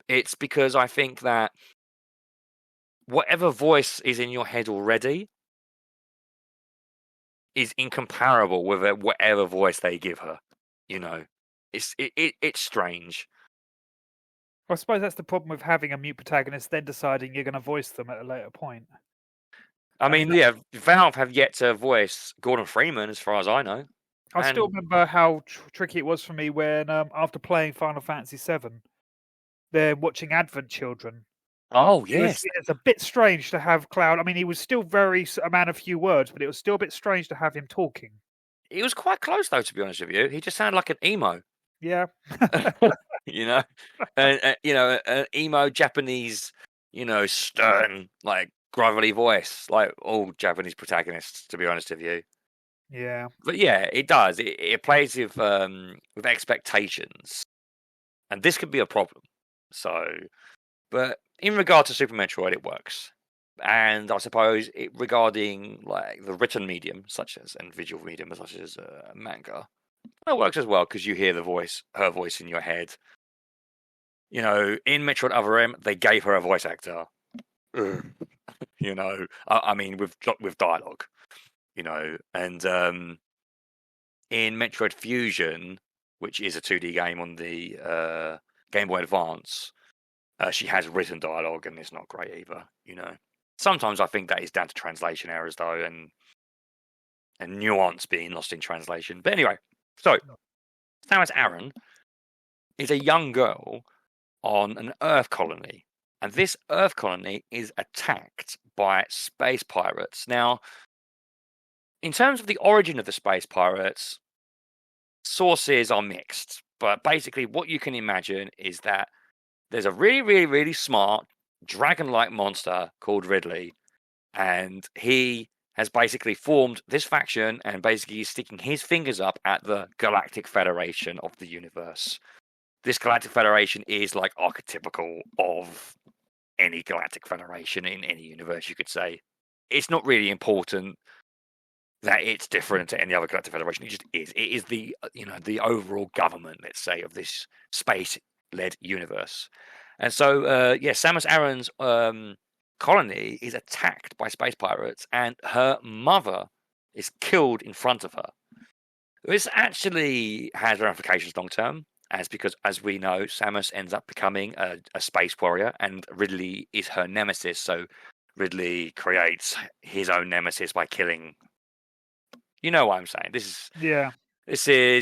It's because I think that whatever voice is in your head already is incomparable with whatever voice they give her. It's strange. I suppose that's the problem with having a mute protagonist, then deciding you're going to voice them at a later point. I mean, Valve have yet to voice Gordon Freeman, as far as I know. I still remember how tricky it was for me when, after playing Final Fantasy VII, they're watching Advent Children. Oh, yes. It's a bit strange to have Cloud. I mean, he was still a man of few words, but it was still a bit strange to have him talking. He was quite close, though, to be honest with you. He just sounded like an emo. Yeah. An emo Japanese, stern, like, gravelly voice, like all Japanese protagonists, to be honest with you. Yeah. But yeah, it does. It plays with expectations. And this could be a problem. So, but in regard to Super Metroid, it works. And I suppose regarding like the written medium, such as, and visual medium, such as manga, that works as well because you hear her voice in your head. In Metroid Other M, they gave her a voice actor. I mean, with dialogue, and in Metroid Fusion, which is a 2D game on the Game Boy Advance, she has written dialogue, and it's not great either. Sometimes I think that is down to translation errors, though, and nuance being lost in translation. But anyway, so Samus Aran is a young girl on an Earth colony, and this Earth colony is attacked by space pirates. Now, in terms of the origin of the space pirates, sources are mixed, but basically what you can imagine is that there's a really, really, really smart dragon-like monster called Ridley, and he has basically formed this faction and basically is sticking his fingers up at the Galactic Federation of the universe. This Galactic Federation is like archetypical of any Galactic Federation in any universe, you could say. It's not really important that it's different to any other Galactic Federation. It just is. It is the overall government, let's say, of this space-led universe. And so, Samus Aran's colony is attacked by space pirates, and her mother is killed in front of her. This actually has ramifications long term, because as we know, Samus ends up becoming a space warrior, and Ridley is her nemesis. So Ridley creates his own nemesis by killing. You know what I'm saying? This is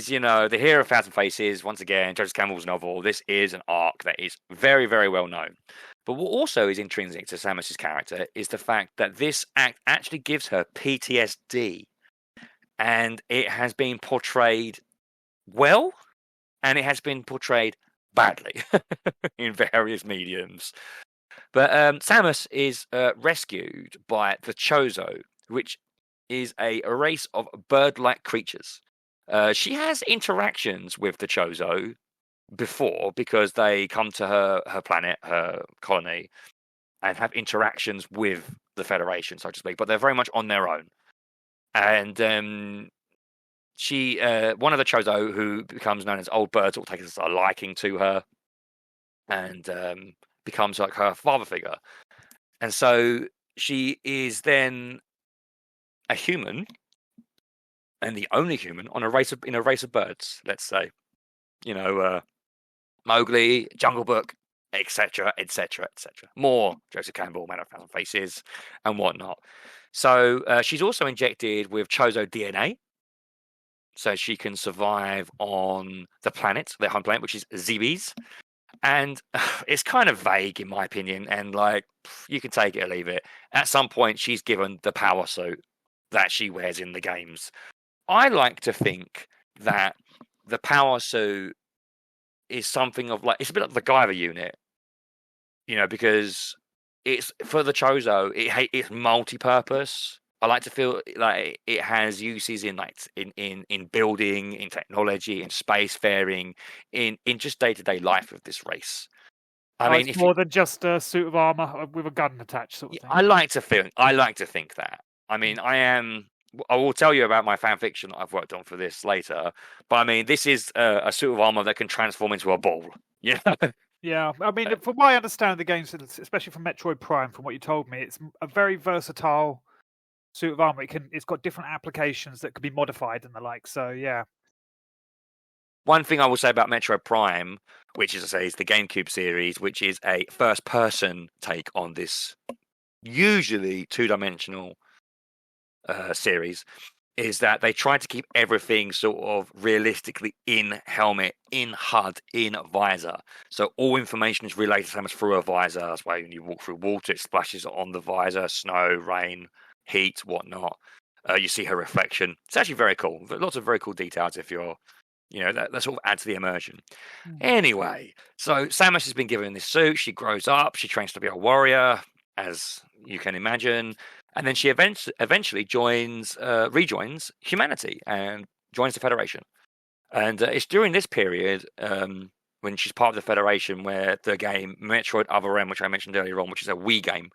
The Hero of Thousand Faces, once again, Joseph Campbell's novel. This is an arc that is very, very well known. But what also is intrinsic to Samus's character is the fact that this act actually gives her PTSD. And it has been portrayed well, and it has been portrayed badly in various mediums. But Samus is rescued by the Chozo, which is a race of bird-like creatures. She has interactions with the Chozo before because they come to her planet, her colony, and have interactions with the Federation, so to speak, but they're very much on their own. And she, one of the Chozo, who becomes known as Old Bird, sort of takes a liking to her, and becomes like her father figure. And so she is then a human, and the only human on in a race of birds. Let's say, Mowgli, Jungle Book, etc., etc., etc. More Joseph Campbell, Man of Thousand Faces, and whatnot. So she's also injected with Chozo DNA, so she can survive on the planet, their home planet, which is Zebes. And it's kind of vague, in my opinion, and like you can take it or leave it. At some point, she's given the power suit that she wears in the games. I like to think that the power suit is something of like, it's a bit like the MacGyver unit, because it's for the Chozo. It's multi-purpose. I like to feel like it has uses in like in building, in technology, in spacefaring, in just day-to-day life of this race. I mean, it's more than just a suit of armor with a gun attached, sort of thing. I like to think that. I mean, I will tell you about my fan fiction that I've worked on for this later. But I mean, this is a suit of armor that can transform into a ball. Yeah. Yeah, I mean, from my understanding of the games, especially from Metroid Prime, from what you told me, it's a very versatile suit of armor. It's got different applications that could be modified and the like. So yeah. One thing I will say about Metroid Prime, which, as I say, is the GameCube series, which is a first-person take on this usually two-dimensional series, is that they try to keep everything sort of realistically in helmet, in HUD, in visor. So all information is relayed to Samus through a visor. That's why when you walk through water, it splashes on the visor, snow, rain, heat, whatnot. You see her reflection. It's actually very cool. Lots of very cool details if you're, that sort of adds to the immersion. Anyway, so Samus has been given this suit. She grows up. She trains to be a warrior, as you can imagine. And then she eventually rejoins humanity and joins the Federation. And it's during this period when she's part of the Federation where the game Metroid Other M, which I mentioned earlier on, which is a Wii game,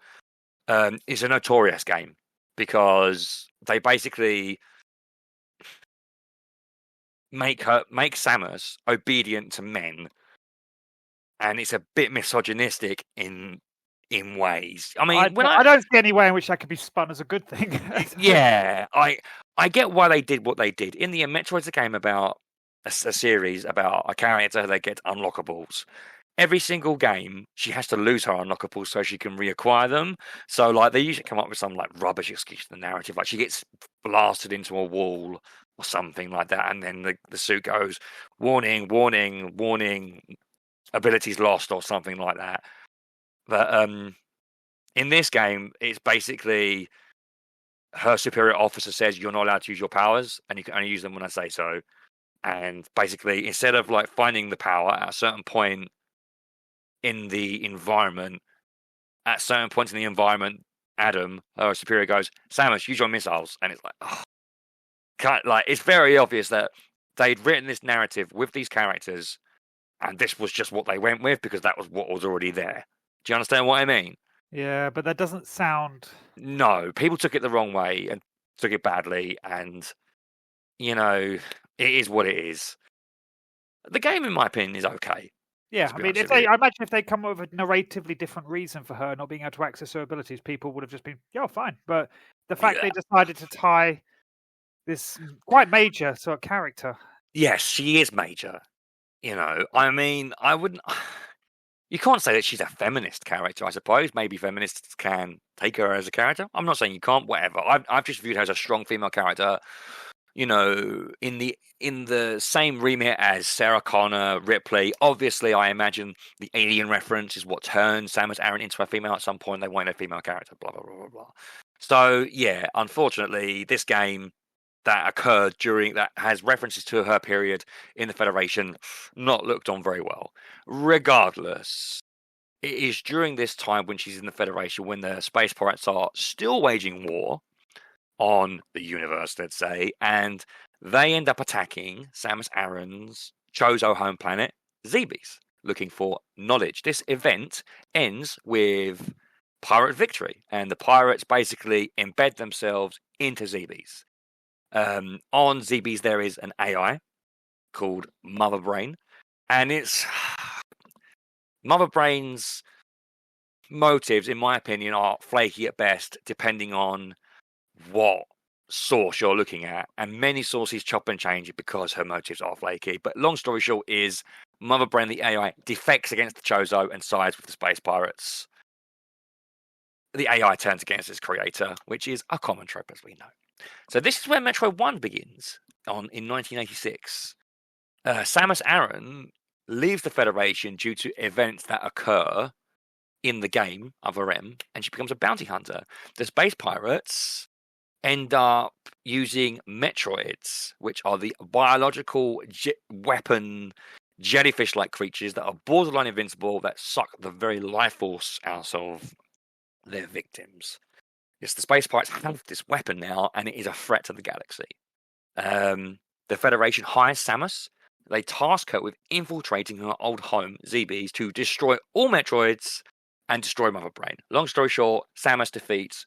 is a notorious game because they basically make Samus obedient to men, and it's a bit misogynistic in ways. I mean, I don't see any way in which that could be spun as a good thing. Yeah, I get why they did what they did. In the end, Metroid's a game about a series about a character that gets unlockables. Every single game, she has to lose her unlockables so she can reacquire them. So, like, they usually come up with some like rubbish excuse in the narrative, like she gets blasted into a wall or something like that, and then the suit goes, warning, warning, warning, abilities lost or something like that. But in this game, it's basically her superior officer says you're not allowed to use your powers, and you can only use them when I say so. And basically, instead of like finding the power at a certain point in the environment, at certain points in the environment, Adam, her superior, goes, "Samus, use your missiles," and it's like, oh, it's very obvious that they'd written this narrative with these characters, and this was just what they went with because that was what was already there. Do you understand what I mean? Yeah, but that doesn't sound... No, people took it the wrong way and took it badly, and, it is what it is. The game, in my opinion, is okay. Yeah, I mean, I imagine if they come up with a narratively different reason for her not being able to access her abilities, people would have just been, yeah, fine. But the fact they decided to tie this quite major sort of character... Yes, she is major. I mean, I wouldn't... You can't say that she's a feminist character, I suppose. Maybe feminists can take her as a character. I'm not saying you can't, whatever. I've just viewed her as a strong female character, in the same remit as Sarah Connor, Ripley. Obviously, I imagine the Alien reference is what turned Samus Aran into a female at some point. They wanted a female character, blah, blah, blah, blah, blah. So, yeah, unfortunately, this game that occurred that has references to her period in the Federation, not looked on very well. Regardless, it is during this time when she's in the Federation, when the space pirates are still waging war on the universe, let's say, and they end up attacking Samus Aran's Chozo home planet, Zebes, looking for knowledge. This event ends with pirate victory, and the pirates basically embed themselves into ZBs. On ZBs, there is an AI called Mother Brain, and it's Mother Brain's motives, in my opinion, are flaky at best, depending on what source you're looking at, and many sources chop and change it because her motives are flaky. But long story short is Mother Brain, the AI, defects against the Chozo and sides with the space pirates. The AI turns against its creator, which is a common trope, as we know. So this is where Metroid 1 begins in 1986. Samus Aran leaves the Federation due to events that occur in the game of RM, and she becomes a bounty hunter. The space pirates end up using Metroids, which are the biological weapon jellyfish-like creatures that are borderline invincible, that suck the very life force out of their victims. Yes, the space pirates have this weapon now, and it is a threat to the galaxy. The Federation hires Samus. They task her with infiltrating her old home, ZBs, to destroy all Metroids and destroy Mother Brain. Long story short, Samus defeats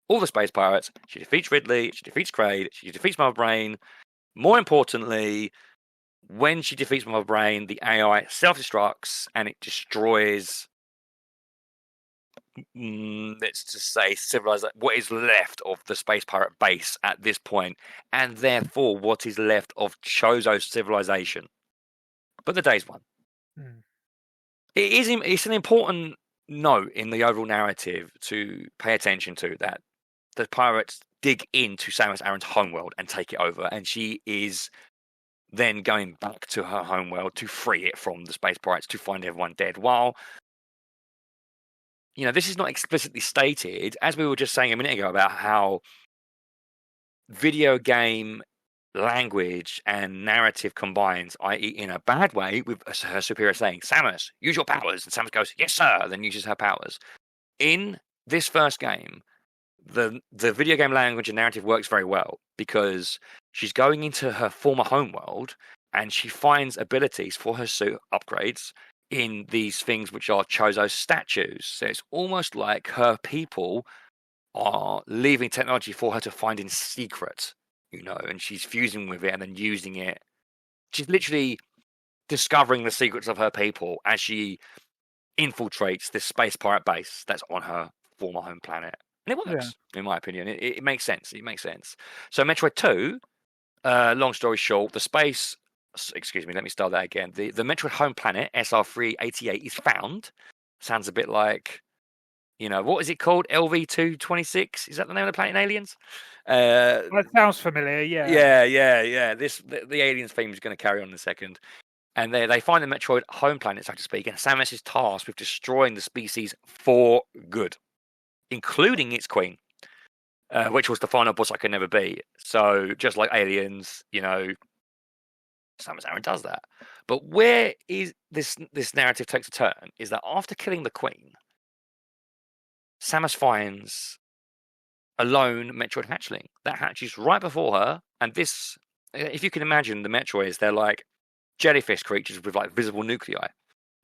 all the space pirates. She defeats Ridley. She defeats Kraid. She defeats Mother Brain. More importantly, when she defeats Mother Brain, the AI self-destructs and it destroys, let's just say, what is left of the space pirate base at this point, and therefore what is left of Chozo's civilization. But the day's won. It's an important note in the overall narrative to pay attention to, that the pirates dig into Samus Aran's homeworld and take it over, and she is then going back to her homeworld to free it from the space pirates, to find everyone dead. While, this is not explicitly stated, as we were just saying a minute ago about how video game language and narrative combines, i.e. in a bad way, with her superior saying, Samus, use your powers, and Samus goes, yes sir, then uses her powers. In this first game, the video game language and narrative works very well, because she's going into her former homeworld and she finds abilities for her suit upgrades in these things which are Chozo's statues. So it's almost like her people are leaving technology for her to find in secret, and she's fusing with it and then using it. She's literally discovering the secrets of her people as she infiltrates this space pirate base that's on her former home planet. And it works, in my opinion. It makes sense. It makes sense. So Metroid 2, long story short, let me start that again. The Metroid home planet, SR388, is found. Sounds a bit like, what is it called? LV226? Is that the name of the planet in Aliens? That sounds familiar, yeah. Yeah. The Aliens theme is going to carry on in a second. And they find the Metroid home planet, so to speak, and Samus is tasked with destroying the species for good, including its queen, which was the final boss I could never beat. So just like Aliens, Samus Aran does that. But where is this narrative takes a turn is that after killing the queen, Samus finds a lone Metroid hatchling that hatches right before her. And this, if you can imagine the Metroids, they're like jellyfish creatures with like visible nuclei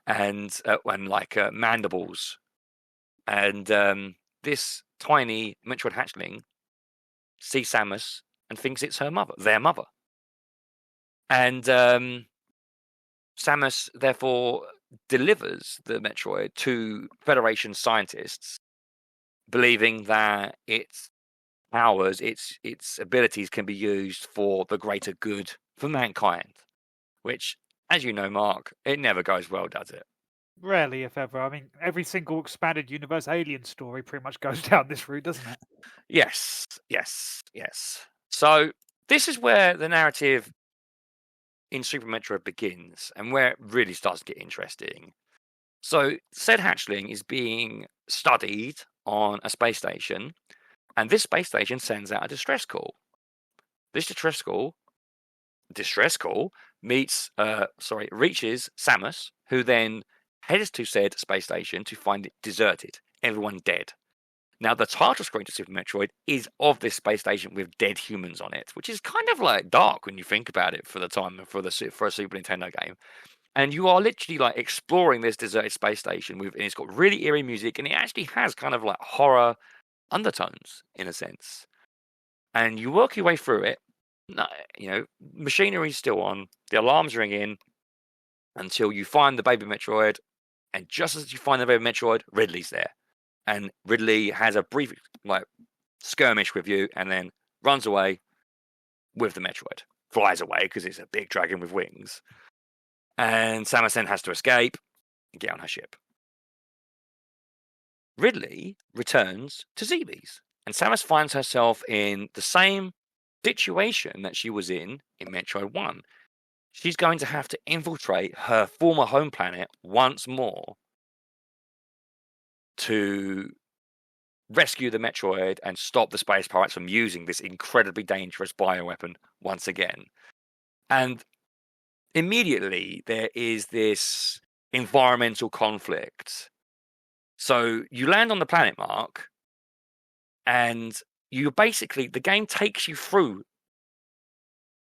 and like mandibles. And this tiny Metroid hatchling sees Samus and thinks it's their mother. And Samus therefore delivers the Metroid to Federation scientists, believing that its powers, its abilities can be used for the greater good for mankind. Which, as you know, Mark, it never goes well, does it? Rarely, if ever. I mean, every single expanded universe alien story pretty much goes down this route, doesn't it? Yes. So this is where the narrative in Super Metroid begins, and where it really starts to get interesting. So said hatchling is being studied on a space station, and this space station sends out a distress call. This distress call reaches Samus, who then heads to said space station to find it deserted, everyone dead. Now, the title screen to Super Metroid is of this space station with dead humans on it, which is kind of like dark when you think about it for the time for a Super Nintendo game. And you are literally like exploring this deserted space station and it's got really eerie music, and it actually has kind of like horror undertones in a sense. And you work your way through it. Machinery's still on, the alarms ring in until you find the baby Metroid. And just as you find the baby Metroid, Ridley's there. And Ridley has a brief like skirmish with you and then runs away with the Metroid. Flies away because it's a big dragon with wings. And Samus then has to escape and get on her ship. Ridley returns to Zeebies, and Samus finds herself in the same situation that she was in Metroid 1. She's going to have to infiltrate her former home planet once more to rescue the Metroid and stop the space pirates from using this incredibly dangerous bioweapon once again. And immediately there is this environmental conflict. So you land on the planet, Mark, and the game takes you through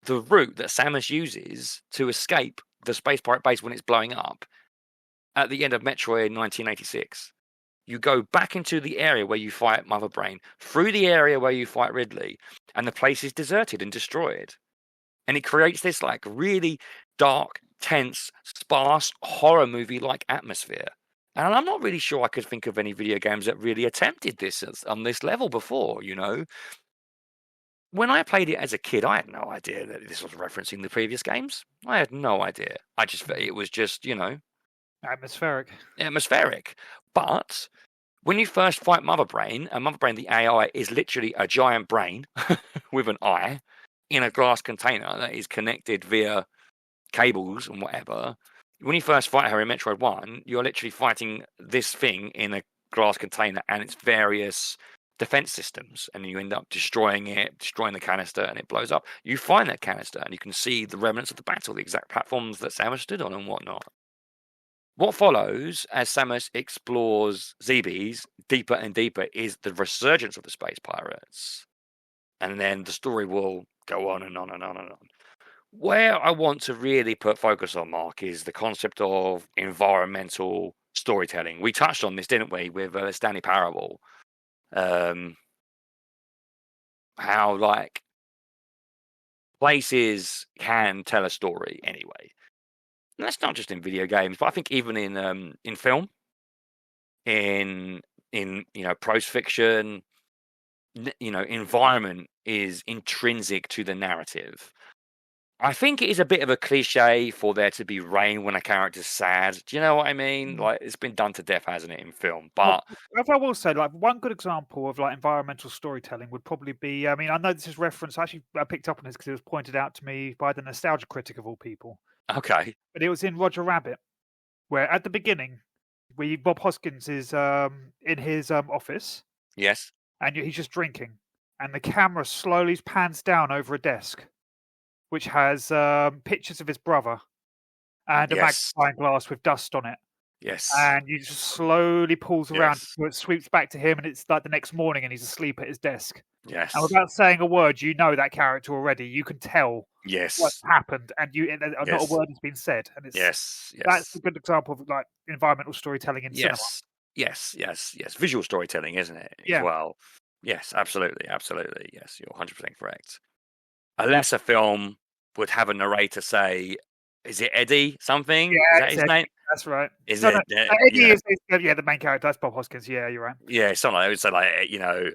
the route that Samus uses to escape the space pirate base when it's blowing up at the end of Metroid 1986. You go back into the area where you fight Mother Brain, through the area where you fight Ridley, and the place is deserted and destroyed. And it creates this like really dark, tense, sparse horror movie-like atmosphere. And I'm not really sure I could think of any video games that really attempted this on this level before, When I played it as a kid, I had no idea that this was referencing the previous games. I had no idea. I just thought it was just, Atmospheric. But when you first fight Mother Brain, and Mother Brain, the AI, is literally a giant brain with an eye in a glass container that is connected via cables and whatever. When you first fight her in Metroid 1, you're literally fighting this thing in a glass container and its various defense systems, and you end up destroying the canister, and it blows up. You find that canister, and you can see the remnants of the battle, the exact platforms that Samus stood on and whatnot. What follows as Samus explores Zeebies deeper and deeper is the resurgence of the space pirates. And then the story will go on and on and on and on. Where I want to really put focus on, Mark, is the concept of environmental storytelling. We touched on this, didn't we, with Stanley Parable? How like places can tell a story anyway. And that's not just in video games, but I think even in film, in prose fiction, environment is intrinsic to the narrative. I think it is a bit of a cliche for there to be rain when a character's sad. Do you know what I mean? Like, it's been done to death, hasn't it, in film? But I will say, like, one good example of like environmental storytelling would probably be. I mean, I know this is reference. Actually, I picked up on this because it was pointed out to me by the nostalgia critic of all people. Okay. But it was in Roger Rabbit, where at the beginning, Bob Hoskins is in his office. Yes. And he's just drinking, and the camera slowly pans down over a desk, which has pictures of his brother and a magnifying glass with dust on it. Yes. And he just slowly pulls around, so it sweeps back to him, and it's like the next morning, and he's asleep at his desk. Yes. And without saying a word, you know that character already. You can tell what's happened, and not a word has been said. And it's that's a good example of like environmental storytelling in cinema. Yes. Visual storytelling, isn't it? As well. Yes, absolutely. Yes, you're 100% correct. A lesser film would have a narrator say, "Is it Eddie something? Yeah, is that his name?" That's right. Eddie is the main character. That's Bob Hoskins. Yeah, you're right. Yeah, something like that. It would say like,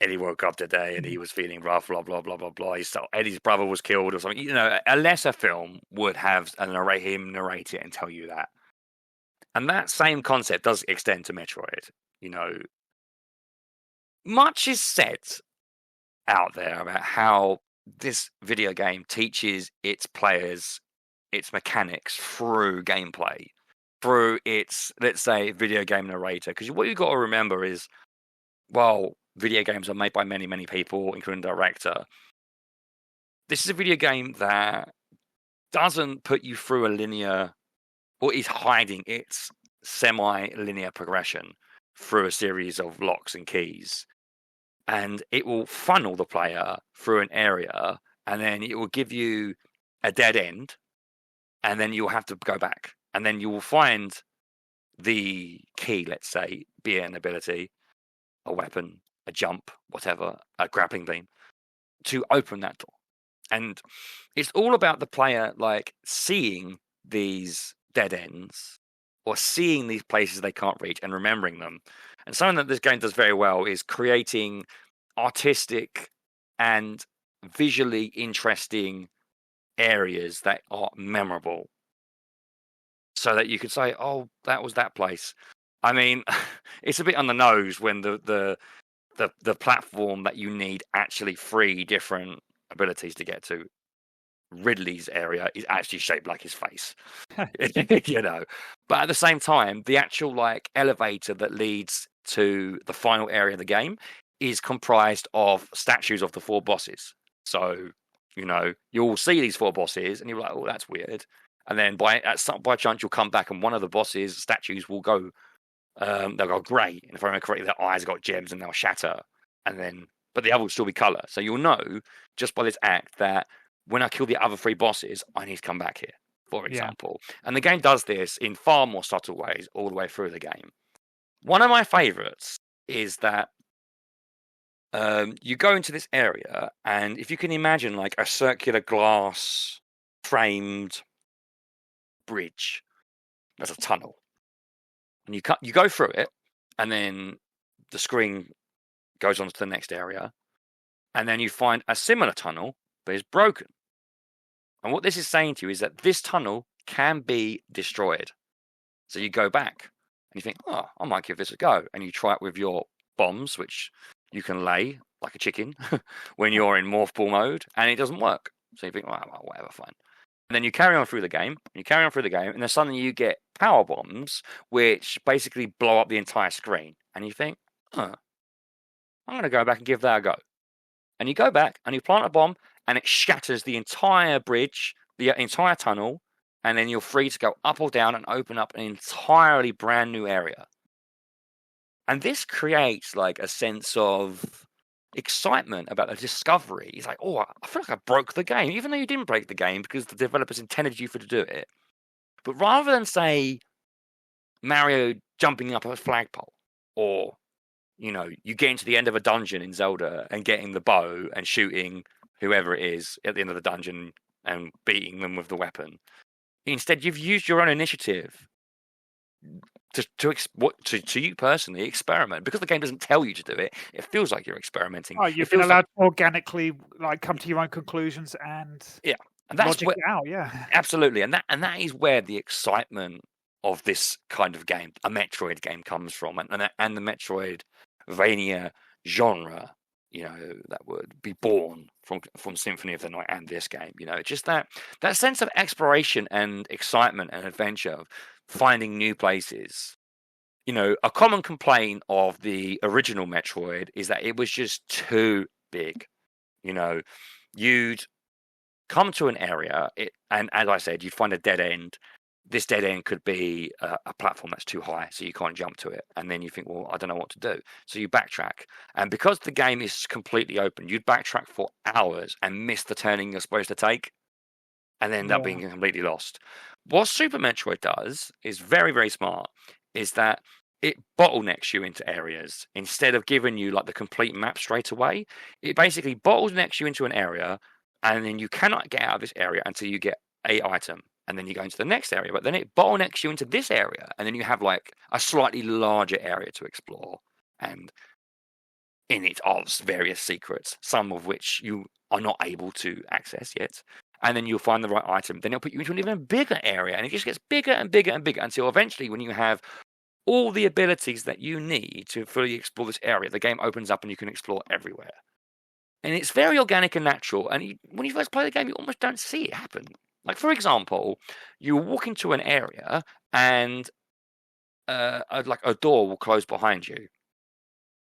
Eddie woke up today and he was feeling rough, blah blah blah blah blah. Eddie's brother was killed or something. A lesser film would have him narrate it and tell you that. And that same concept does extend to Metroid. Much is said out there about how this video game teaches its players its mechanics through gameplay, through its, let's say, video game narrator. Because what you've got to remember is, well, video games are made by many, many people, including the director. This is a video game that doesn't put you through a linear, or is hiding its semi-linear progression through a series of locks and keys. And it will funnel the player through an area, and then it will give you a dead end, and then you'll have to go back, and then you will find the key, let's say, be it an ability, a weapon, a jump, whatever, a grappling beam, to open that door. And it's all about the player like seeing these dead ends or seeing these places they can't reach and remembering them. And something that this game does very well is creating artistic and visually interesting areas that are memorable, so that you could say, "Oh, that was that place." I mean, it's a bit on the nose when the platform that you need actually 3 different abilities to get to. Ridley's area is actually shaped like his face, you know. But at the same time, the actual like elevator that leads to the final area of the game is comprised of statues of the 4 bosses. So, you know, you'll see these 4 bosses and you're like, "Oh, that's weird." And then by chance you'll come back and one of the bosses' statues will go they'll go grey, and if I remember correctly, their eyes got gems and they'll shatter, and then but the other will still be colour. So you'll know just by this act that when I kill the other 3 bosses, I need to come back here, for example. Yeah. And the game does this in far more subtle ways all the way through the game. One of my favourites is that you go into this area, and if you can imagine like a circular glass framed bridge, that's a tunnel. And you go through it, and then the screen goes on to the next area, and then you find a similar tunnel, but it's broken. And what this is saying to you is that this tunnel can be destroyed. So you go back, and you think, "Oh, I might give this a go." And you try it with your bombs, which you can lay like a chicken when you're in morph ball mode, and it doesn't work. So you think, "Well, whatever, fine." And then you carry on through the game, and then suddenly you get power bombs, which basically blow up the entire screen. And you think, "I'm going to go back and give that a go." And you go back, and you plant a bomb, and it shatters the entire bridge, the entire tunnel, and then you're free to go up or down and open up an entirely brand new area. And this creates like a sense of excitement about the discovery. It's like, "Oh, I feel like I broke the game," even though you didn't break the game because the developers intended you to do it. But rather than say Mario jumping up a flagpole, or you know, you get into the end of a dungeon in Zelda and getting the bow and shooting whoever it is at the end of the dungeon and beating them with the weapon, instead you've used your own initiative to you personally experiment, because the game doesn't tell you to do it. It feels like you're experimenting. Oh, you've been allowed to organically like come to your own conclusions and and that's logic it out. Yeah, absolutely, and that is where the excitement of this kind of game, a Metroid game, comes from, and the Metroidvania genre, you know, that would be born from Symphony of the Night and this game. You know, just that sense of exploration and excitement and adventure of finding new places. You know, a common complaint of the original Metroid is that it was just too big. You know, you'd come to an area, and as I said, you'd find a dead end. This dead end could be a platform that's too high, so you can't jump to it. And then you think, "Well, I don't know what to do." So you backtrack. And because the game is completely open, you'd backtrack for hours and miss the turning you're supposed to take, and end up being completely lost. What Super Metroid does is very, very smart, is that it bottlenecks you into areas. Instead of giving you like the complete map straight away, it basically bottlenecks you into an area, and then you cannot get out of this area until you get an item. And then you go into the next area, but then it bottlenecks you into this area, and then you have like a slightly larger area to explore, and in it are various secrets, some of which you are not able to access yet. And then you'll find the right item. Then it'll put you into an even bigger area, and it just gets bigger and bigger and bigger until eventually, when you have all the abilities that you need to fully explore this area, the game opens up and you can explore everywhere. And it's very organic and natural. And when you first play the game, you almost don't see it happen. Like, for example, you walk into an area and like a door will close behind you,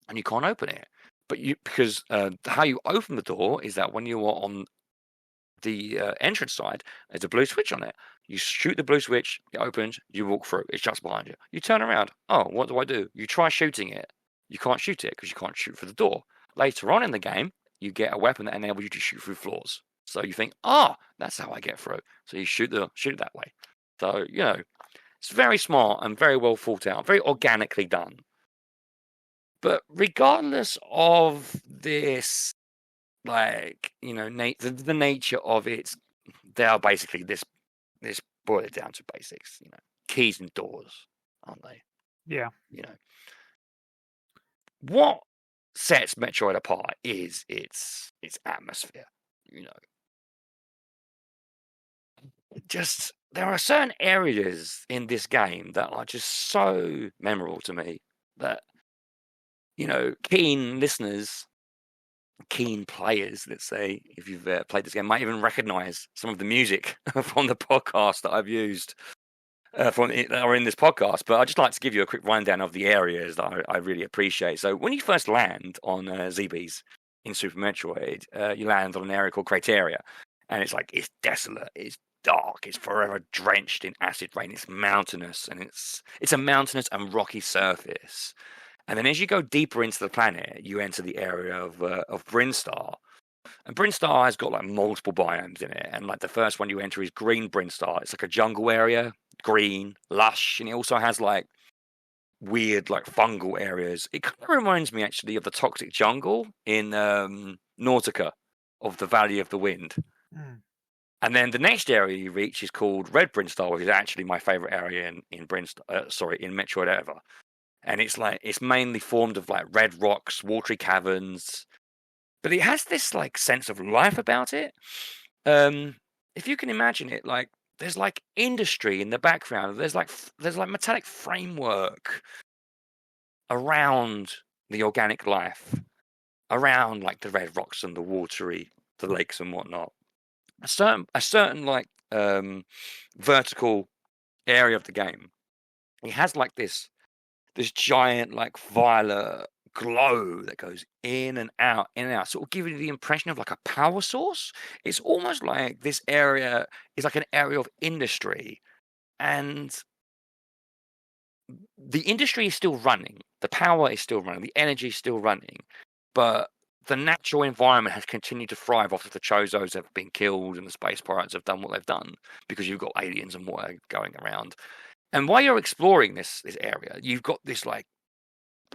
and you can't open it. But because how you open the door is that when you are on the entrance side, there's a blue switch on it. You shoot the blue switch, it opens, you walk through, it shuts behind you. You turn around, "Oh, what do? You try shooting it. You can't shoot it because you can't shoot through the door. Later on in the game, you get a weapon that enables you to shoot through floors. So you think, that's how I get through. So you shoot it that way. So, it's very smart and very well thought out, very organically done. But regardless of this, like, the nature of it, they are basically this boil it down to basics, keys and doors, aren't they? Yeah. What sets Metroid apart is its atmosphere, Just there are certain areas in this game that are just so memorable to me that keen listeners, keen players, let's say, if you've played this game, might even recognize some of the music from the podcast that I've used that are in this podcast. But I'd just like to give you a quick rundown of the areas that I really appreciate. So when you first land on ZBs in Super Metroid, you land on an area called Crateria, and it's desolate, it's dark, it's forever drenched in acid rain, it's mountainous, and it's a mountainous and rocky surface. And then as you go deeper into the planet, you enter the area of Brinstar. And Brinstar has got like multiple biomes in it. And like the first one you enter is Green Brinstar. It's like a jungle area, green, lush, and it also has like weird like fungal areas. It kind of reminds me actually of the toxic jungle in Nautica of the Valley of the Wind. Mm. And then the next area you reach is called Red Brinstar, which is actually my favorite area in Metroid ever. And it's mainly formed of like red rocks, watery caverns, but it has this like sense of life about it. If you can imagine it, like there's like industry in the background. There's like metallic framework around the organic life, around like the red rocks and the lakes and whatnot. A certain like vertical area of the game. It has like this giant like violet glow that goes in and out, sort of giving you the impression of like a power source. It's almost like this area is like an area of industry, and the industry is still running, the power is still running, the energy is still running, but the natural environment has continued to thrive after the Chozos have been killed and the space pirates have done what they've done, because you've got aliens and water going around. And while you're exploring this area, you've got this like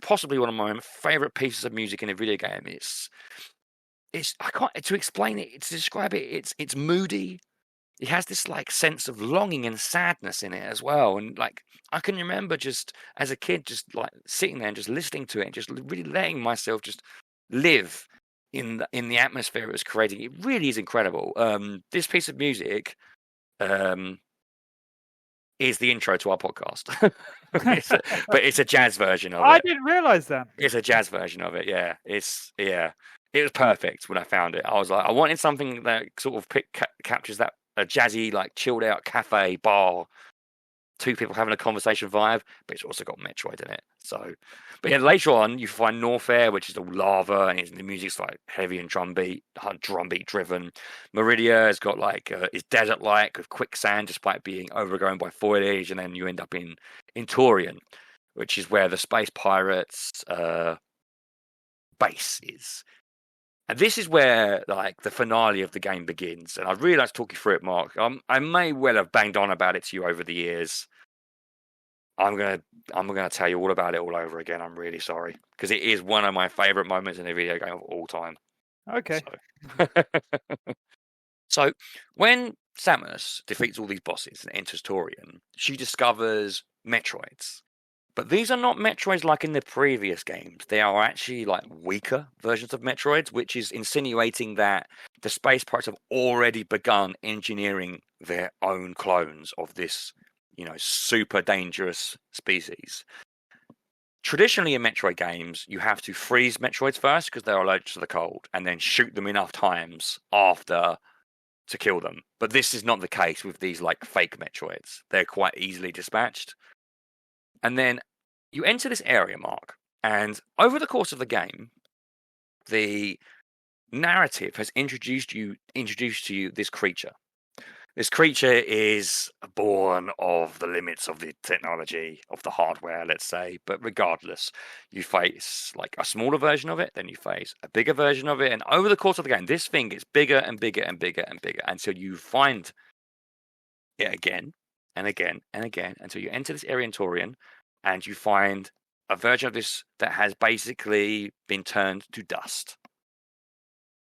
possibly one of my favorite pieces of music in a video game. It's I can't to explain it, to describe it. It's moody. It has this like sense of longing and sadness in it as well. And like I can remember just as a kid, just like sitting there and just listening to it and just really letting myself just live in the atmosphere it was creating. It really is incredible. This piece of music is the intro to our podcast. But it's a jazz version of it. I didn't realize that. It's a jazz version of it, yeah. It was perfect when I found it. I was like, I wanted something that sort of captures that a jazzy, like chilled out cafe bar, two people having a conversation vibe, but it's also got Metroid in it. So, but yeah, later on you find Norfair, which is all lava, and the music's like heavy and drumbeat driven. Meridia has got like is desert-like with quicksand, despite being overgrown by foliage, and then you end up in Torian, which is where the space pirates base is. And this is where like the finale of the game begins. And I'd really like to talk you through it, Mark. I may well have banged on about it to you over the years. I'm gonna tell you all about it all over again. I'm really sorry, because it is one of my favorite moments in a video game of all time. Okay. So when Samus defeats all these bosses and enters Torian, she discovers Metroids. But these are not Metroids like in the previous games. They are actually like weaker versions of Metroids, which is insinuating that the space pirates have already begun engineering their own clones of this, super dangerous species. Traditionally in Metroid games, you have to freeze Metroids first because they're allergic to the cold, and then shoot them enough times after to kill them. But this is not the case with these like fake Metroids. They're quite easily dispatched. And then you enter this area, Mark, and over the course of the game, the narrative has introduced to you this creature. This creature is born of the limits of the technology, of the hardware, let's say. But regardless, you face like a smaller version of it, then you face a bigger version of it. And over the course of the game, this thing gets bigger and bigger and bigger and bigger until you find it again and again and again until you enter this Aryan Taurian and you find a version of this that has basically been turned to dust.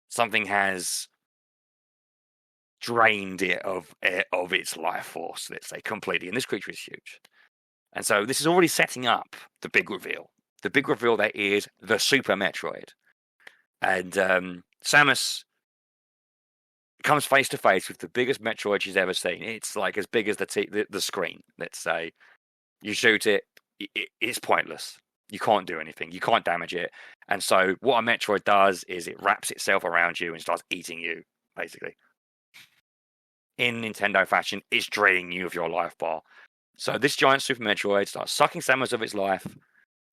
Something has drained it of its life force, let's say, completely. And this creature is huge. And so this is already setting up the big reveal. The big reveal that is the Super Metroid. And Samus comes face to face with the biggest Metroid she's ever seen. It's like as big as the screen, let's say. You shoot it, it's pointless. You can't do anything. You can't damage it. And so what a Metroid does is it wraps itself around you and starts eating you, basically. In Nintendo fashion, it's draining you of your life bar. So this giant Super Metroid starts sucking Samus of its life,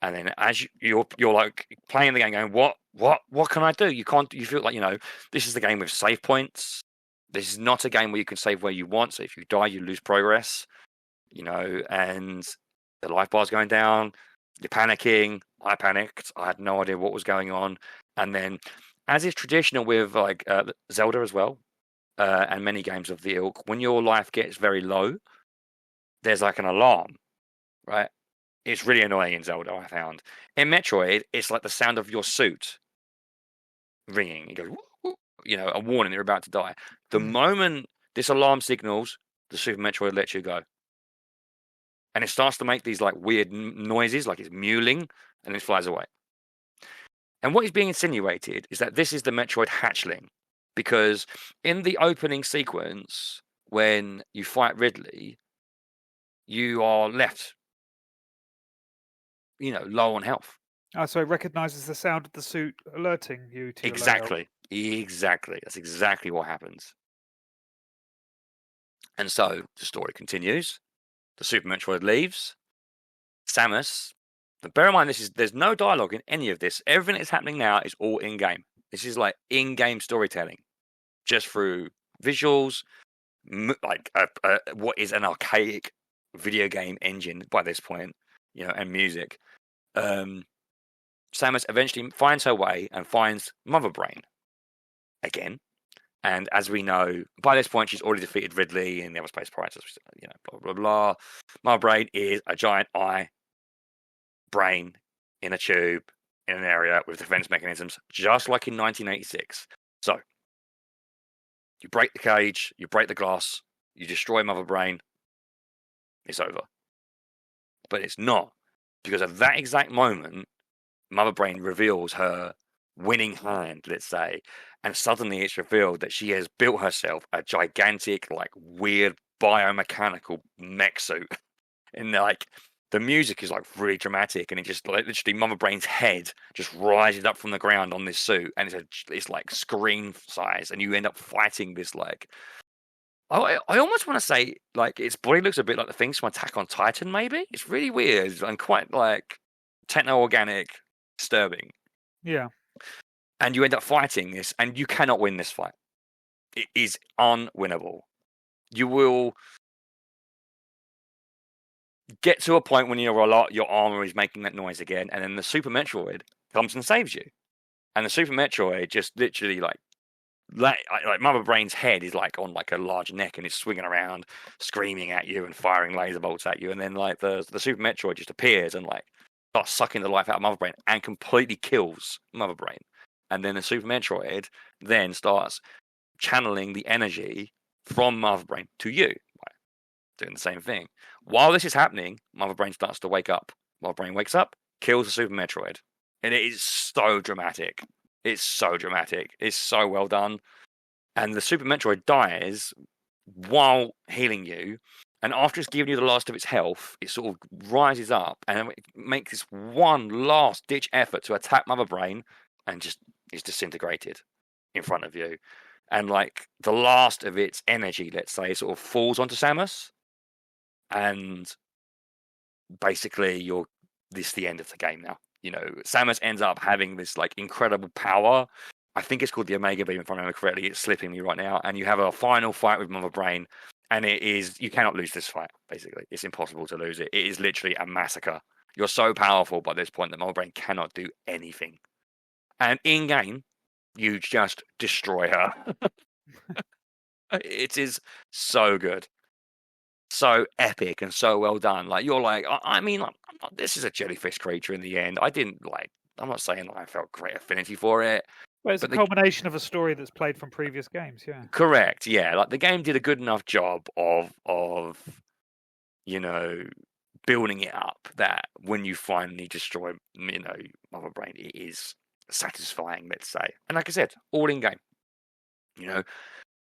and then as you're like playing the game, going, what can I do? You can't. You feel like this is the game with save points. This is not a game where you can save where you want. So if you die, you lose progress. And the life bar's going down. You're panicking. I panicked. I had no idea what was going on. And then, as is traditional with like Zelda as well. And many games of the ilk, when your life gets very low, there's like an alarm, right? It's really annoying in Zelda, I found. In Metroid, it's like the sound of your suit ringing. It goes, whoop, whoop, a warning that you're about to die. The moment this alarm signals, the Super Metroid lets you go. And it starts to make these like weird noises, like it's mewling, and it flies away. And what is being insinuated is that this is the Metroid hatchling. Because in the opening sequence, when you fight Ridley, you are left, low on health. Oh, so it recognizes the sound of the suit alerting you to Exactly. That's exactly what happens. And so the story continues. The Super Metroid leaves. Samus. But bear in mind, there's no dialogue in any of this. Everything that's happening now is all in-game. This is like in-game storytelling, just through visuals, like what is an archaic video game engine by this point, and music. Samus eventually finds her way and finds Mother Brain again. And as we know, by this point, she's already defeated Ridley and the other space pirates, blah, blah, blah. Mother Brain is a giant eye brain in a tube in an area with defense mechanisms, just like in 1986. So, you break the cage, you break the glass, you destroy Mother Brain, it's over. But it's not, because at that exact moment, Mother Brain reveals her winning hand, let's say, and suddenly it's revealed that she has built herself a gigantic, like, weird biomechanical mech suit. And, like, the music is, like, really dramatic, and it just, like, literally Mother Brain's head just rises up from the ground on this suit, and it's like, screen size, and you end up fighting this, like... I almost want to say, like, its body looks a bit like the things from Attack on Titan, maybe? It's really weird and quite, like, techno-organic, disturbing. Yeah. And you end up fighting this, and you cannot win this fight. It is unwinnable. You will get to a point when your armor is making that noise again, and then the Super Metroid comes and saves you. And the Super Metroid just literally, like Mother Brain's head is like on like a large neck, and it's swinging around, screaming at you and firing laser bolts at you. And then like the Super Metroid just appears and like starts sucking the life out of Mother Brain and completely kills Mother Brain. And then the Super Metroid then starts channeling the energy from Mother Brain to you, like, doing the same thing. While this is happening, Mother Brain starts to wake up. Mother Brain wakes up, kills the Super Metroid, and it is so dramatic. It's so dramatic. It's so well done. And the Super Metroid dies while healing you. And after it's given you the last of its health, it sort of rises up and it makes this one last ditch effort to attack Mother Brain and just is disintegrated in front of you. And like the last of its energy, let's say, sort of falls onto Samus. And basically this is the end of the game now. Samus ends up having this like incredible power I think it's called the Omega Beam, if I remember correctly. It's slipping me right now. And you have a final fight with Mother Brain, and you cannot lose this fight, basically. It's impossible to lose it. It is literally a massacre. You're so powerful by this point that Mother Brain cannot do anything. And in-game, you just destroy her. It is so good. So epic and so well done. Like, you're like, I mean, this is a jellyfish creature in the end. I'm not saying that I felt great affinity for it. Well, it's a culmination of a story that's played from previous games, yeah. Correct, yeah. Like, the game did a good enough job of building it up that when you finally destroy, Mother Brain, it is satisfying, let's say. And like I said, all in game.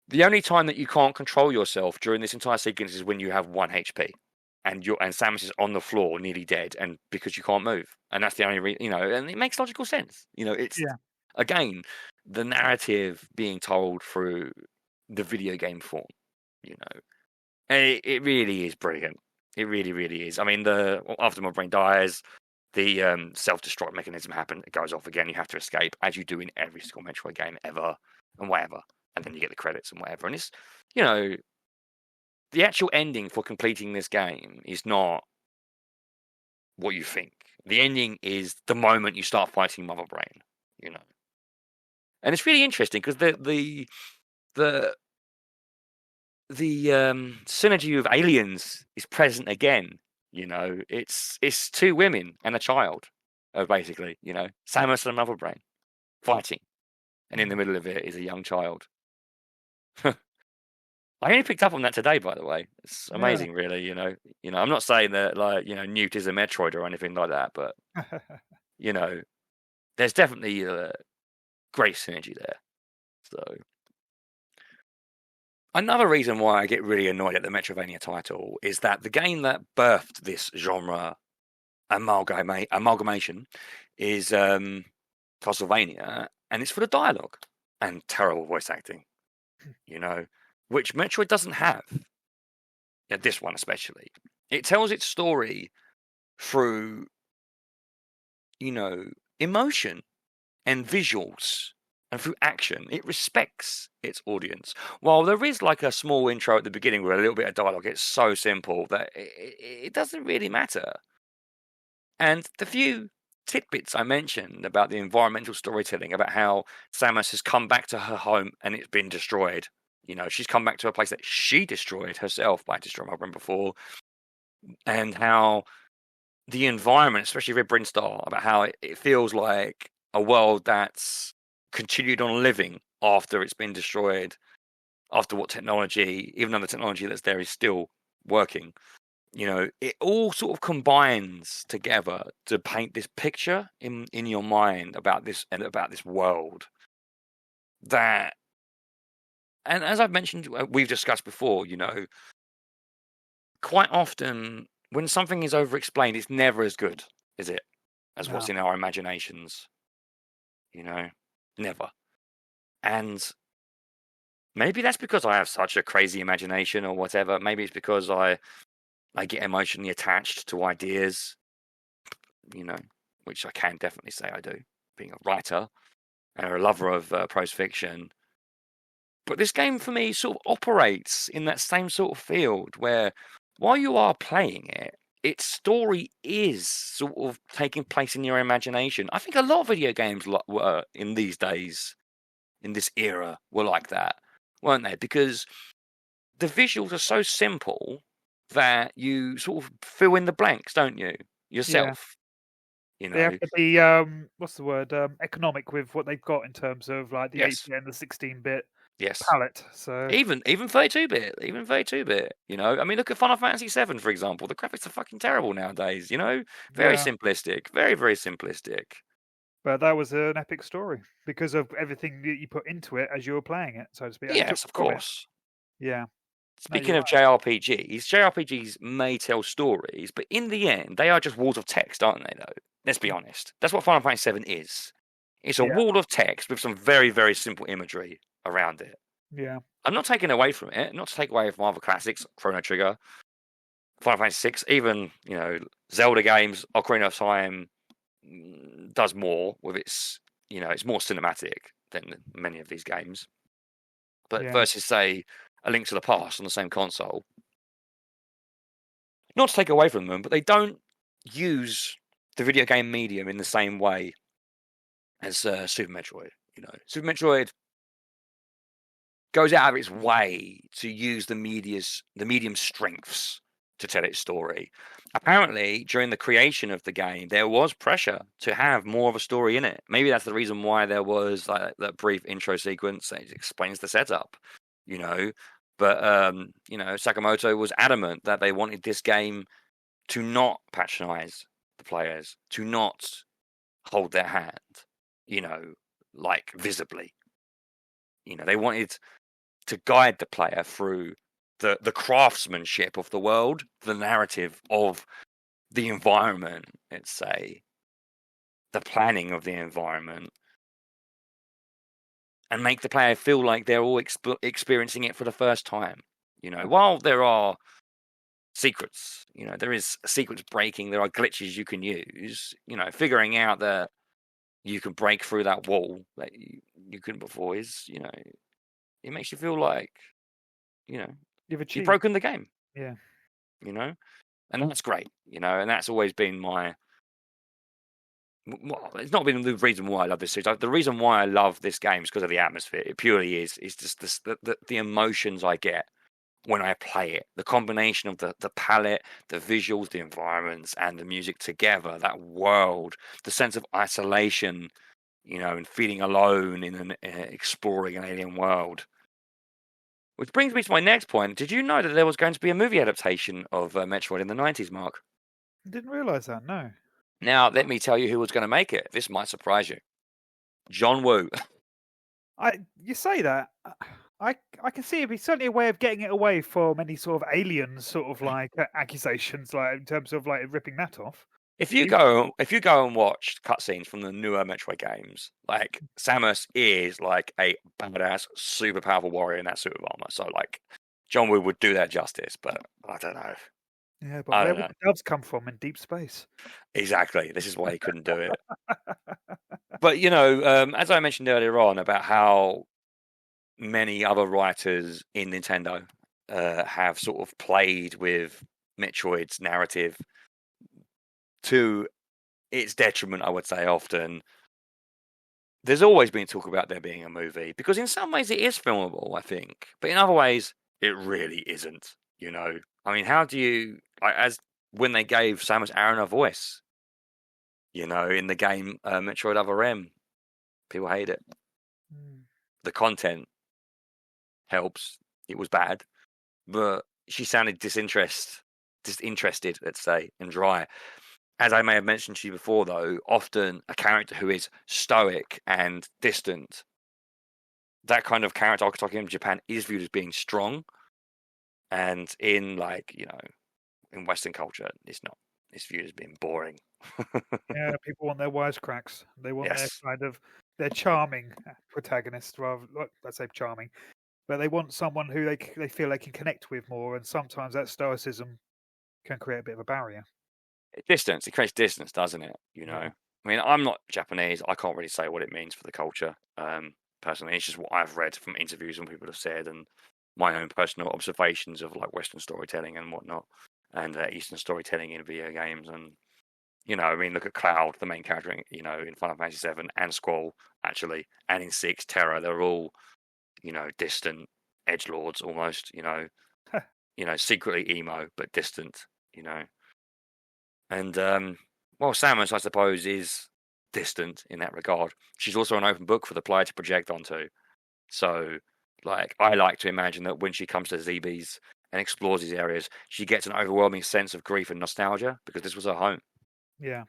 The only time that you can't control yourself during this entire sequence is when you have 1 HP. And Samus is on the floor, nearly dead, and because you can't move, and that's the only reason, and it makes logical sense. It's again the narrative being told through the video game form, and it really is brilliant. It really, really is. I mean, after my brain dies, the self-destruct mechanism happens. It goes off again. You have to escape, as you do in every single Metroid game ever, and whatever, and then you get the credits and whatever. And it's the actual ending for completing this game is not what you think. The ending is the moment you start fighting Mother Brain, And it's really interesting because the synergy with aliens is present again. It's 2 women and a child, basically. Samus and Mother Brain fighting, and in the middle of it is a young child. I only picked up on that today, by the way. It's amazing, really. I'm not saying that Newt is a Metroid or anything like that, but there's definitely a great synergy there. So another reason why I get really annoyed at the Metroidvania title is that the game that birthed this genre amalgamation is Castlevania, and it's for the dialogue and terrible voice acting. Which Metroid doesn't have. This one especially. It tells its story through, emotion and visuals and through action. It respects its audience. While there is like a small intro at the beginning with a little bit of dialogue, it's so simple that it doesn't really matter. And the few tidbits I mentioned about the environmental storytelling, about how Samus has come back to her home and it's been destroyed. She's come back to a place that she destroyed herself by destroying Mother Brain before, and how the environment, especially with Brinstar, about how it feels like a world that's continued on living after it's been destroyed, after what technology, even though the technology that's there is still working. It all sort of combines together to paint this picture in your mind about this world that. And as I've mentioned, we've discussed before, quite often when something is over-explained, it's never as good, is it, as what's in our imaginations. Never. And maybe that's because I have such a crazy imagination or whatever. Maybe it's because I get emotionally attached to ideas, which I can definitely say I do, being a writer and a lover of prose fiction. But this game, for me, sort of operates in that same sort of field where, while you are playing it, its story is sort of taking place in your imagination. I think a lot of video games were in these days, in this era, were like that, weren't they? Because the visuals are so simple that you sort of fill in the blanks, don't you, yourself? They have to be what's the word? Economic with what they've got in terms of like the 8-bit and the 16-bit. Palette. So even 32-bit, I mean, look at Final Fantasy VII, for example. The graphics are fucking terrible nowadays. Very simplistic, very, very simplistic. But that was an epic story because of everything that you put into it as you were playing it, so to speak. Yes, of course. Yeah. Speaking of JRPGs may tell stories, but in the end, they are just walls of text, aren't they? Though, let's be honest. That's what Final Fantasy VII is. It's a wall of text with some very, very simple imagery around it. Yeah. I'm not taking away from it, not to take away from other classics, Chrono Trigger, Final Fantasy VI, even, Zelda games, Ocarina of Time does more with its, it's more cinematic than many of these games. But Yeah. versus, say, A Link to the Past on the same console, not to take away from them, but they don't use the video game medium in the same way as Super Metroid. Super Metroid goes out of its way to use the medium's strengths to tell its story. Apparently, during the creation of the game, there was pressure to have more of a story in it. Maybe that's the reason why there was like that brief intro sequence that explains the setup, But Sakamoto was adamant that they wanted this game to not patronize the players, to not hold their hand, like visibly. They wanted to guide the player through the craftsmanship of the world, the narrative of the environment, let's say, the planning of the environment, and make the player feel like they're all experiencing it for the first time. While there are secrets, there is sequence breaking, there are glitches you can use, figuring out that you can break through that wall that you couldn't before is, it makes you feel like, you've broken the game. Yeah. And that's great, and that's always been it's not been the reason why I love this series. The reason why I love this game is because of the atmosphere. It purely is just the emotions I get when I play it. The combination of the palette, the visuals, the environments, and the music together, that world, the sense of isolation, and feeling alone in exploring an alien world. Which brings me to my next point. Did you know that there was going to be a movie adaptation of Metroid in the 90s, Mark? I didn't realise that, no. Now, let me tell you who was going to make it. This might surprise you. John Woo. You say that. I can see it's certainly a way of getting it away from any sort of alien sort of like accusations, like in terms of like ripping that off. If you go and watch cutscenes from the newer Metroid games, like Samus is like a badass, super powerful warrior in that suit of armor. So like John Woo would do that justice, but I don't know. Yeah, but where would the doves come from in deep space? Exactly. This is why he couldn't do it. But as I mentioned earlier on about how many other writers in Nintendo have sort of played with Metroid's narrative to its detriment, I would say often. There's always been talk about there being a movie, because in some ways it is filmable, I think. But in other ways, it really isn't, I mean, how do you, as when they gave Samus Aran a voice, in the game Metroid Other M, people hate it. The content helps. It was bad, but she sounded disinterested, let's say, and dry. As I may have mentioned to you before, though, often a character who is stoic and distant, that kind of character archetype in Japan is viewed as being strong, and in in Western culture, it's not. It's viewed as being boring. Yeah, people want their wisecracks. They want their charming protagonist, rather. Let's say charming, but they want someone who they feel they can connect with more, and sometimes that stoicism can create a bit of a barrier. Distance. It creates distance, doesn't it? I mean, I'm not Japanese. I can't really say what it means for the culture. Personally, it's just what I've read from interviews and people have said, and my own personal observations of like Western storytelling and whatnot, and Eastern storytelling in video games. And I mean, look at Cloud, the main character, in Final Fantasy VII, and Squall, actually, and in 6, Terra. They're all, distant edgelords almost. Secretly emo but distant. And Samus, I suppose, is distant in that regard. She's also an open book for the player to project onto. So, I like to imagine that when she comes to ZBs and explores these areas, she gets an overwhelming sense of grief and nostalgia, because this was her home. Yeah.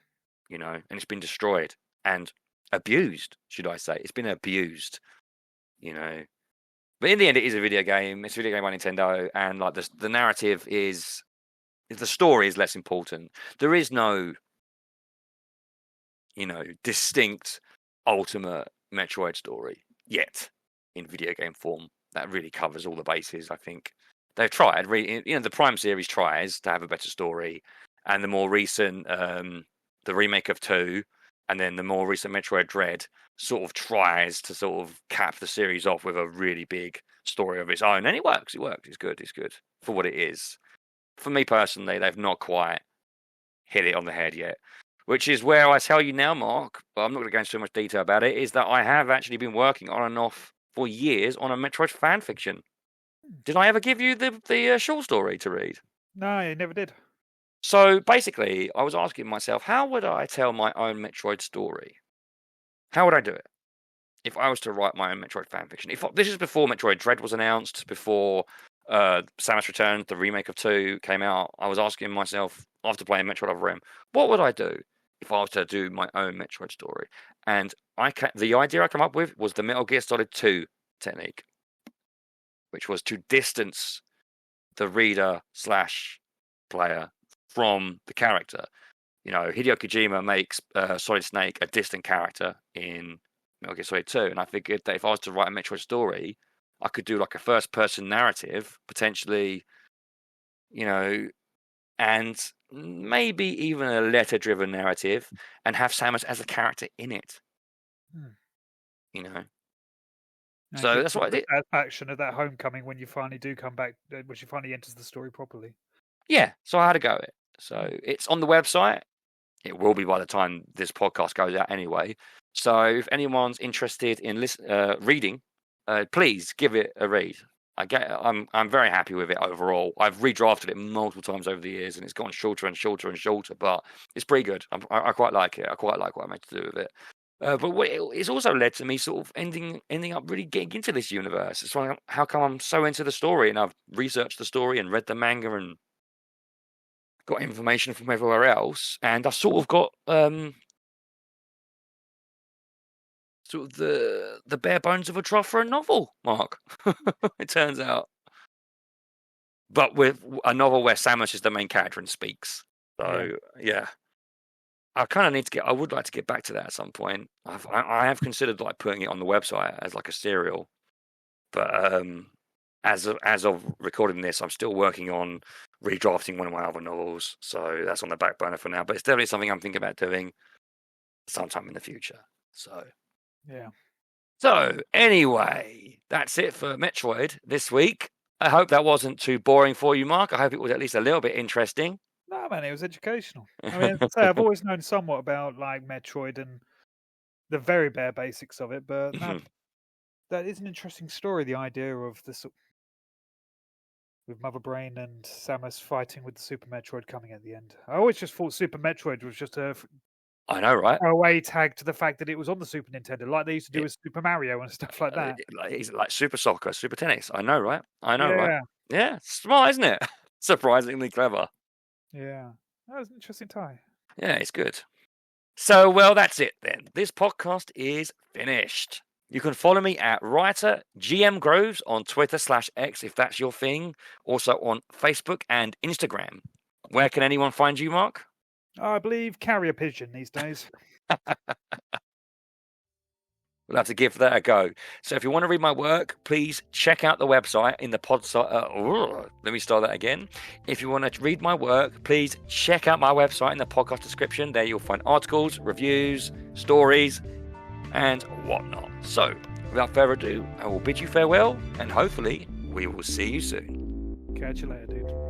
And it's been destroyed and abused, should I say. It's been abused, But in the end, it is a video game. It's a video game by Nintendo, and the narrative is... the story is less important. There is no, distinct ultimate Metroid story yet in video game form that really covers all the bases. I think they've tried. The Prime series tries to have a better story, and the more recent, the remake of 2, And then the more recent Metroid Dread sort of tries to sort of cap the series off with a really big story of its own. And it works. It's good for what it is. For me personally, they've not quite hit it on the head yet. Which is where I tell you now, Mark, but I'm not going to go into too much detail about it, is that I have actually been working on and off for years on a Metroid fan fiction. Did I ever give you the short story to read? No, you never did. So basically, I was asking myself, how would I tell my own Metroid story? How would I do it if I was to write my own Metroid fan fiction? This is before Metroid Dread was announced, before Samus Returns, the remake of 2, came out. I was asking myself, after playing Metroid Other M, what would I do if I was to do my own Metroid story? And the idea I came up with was the Metal Gear Solid 2 technique, which was to distance the reader/player from the character. You know, Hideo Kojima makes Solid Snake a distant character in Metal Gear Solid 2, and I figured that if I was to write a Metroid story, I could do like a first-person narrative, potentially, you know, and maybe even a letter-driven narrative, and have Samus as a character in it. You know. So that's what I did. Action of that homecoming when you finally do come back, when she finally enters the story properly. Yeah, so I had to go it. So it's on the website. It will be by the time this podcast goes out anyway. So if anyone's interested in reading, please give it a read. I'm very happy with it overall. I've redrafted it multiple times over the years, and it's gotten shorter and shorter and shorter. But it's pretty good. I quite like it. I quite like what I made to do with it. But it's also led to me sort of ending up really getting into this universe. It's like, how come I'm so into the story, and I've researched the story and read the manga and got information from everywhere else, and I sort of got sort of the bare bones of a trough for a novel, Mark. It turns out, but with a novel where Samus is the main character and speaks. So yeah. I kind of need to get. I would like to get back to that at some point. I have considered like putting it on the website as like a serial, but as of recording this, I'm still working on redrafting one of my other novels, so that's on the back burner for now. But it's definitely something I'm thinking about doing sometime in the future. So yeah. So anyway, that's it for Metroid this week. I hope that wasn't too boring for you, Mark. I hope it was at least a little bit interesting. No, man, it was educational. I mean, as I say, I've always known somewhat about like Metroid and the very bare basics of it, but that is an interesting story. The idea of this with Mother Brain and Samus fighting with the Super Metroid coming at the end. I always just thought Super Metroid was just I know, right? A way tag to the fact that it was on the Super Nintendo, like they used to do with Super Mario and stuff like that. Like Super Soccer, Super Tennis. I know, right? Right? Yeah, smart, isn't it? Surprisingly clever. Yeah, that was an interesting tie. Yeah, it's good. So, well, that's it then. This podcast is finished. You can follow me at writer GM Groves on Twitter/X if that's your thing. Also on Facebook and Instagram. Where can anyone find you, Mark? I believe Carrier Pigeon these days. We'll have to give that a go. So if you want to read my work, please check out the website in the pod. Let me start that again. If you want to read my work, please check out my website in the podcast description. There you'll find articles, reviews, stories, and whatnot. So without further ado, I will bid you farewell, and hopefully we will see you soon. Catch you later, dude.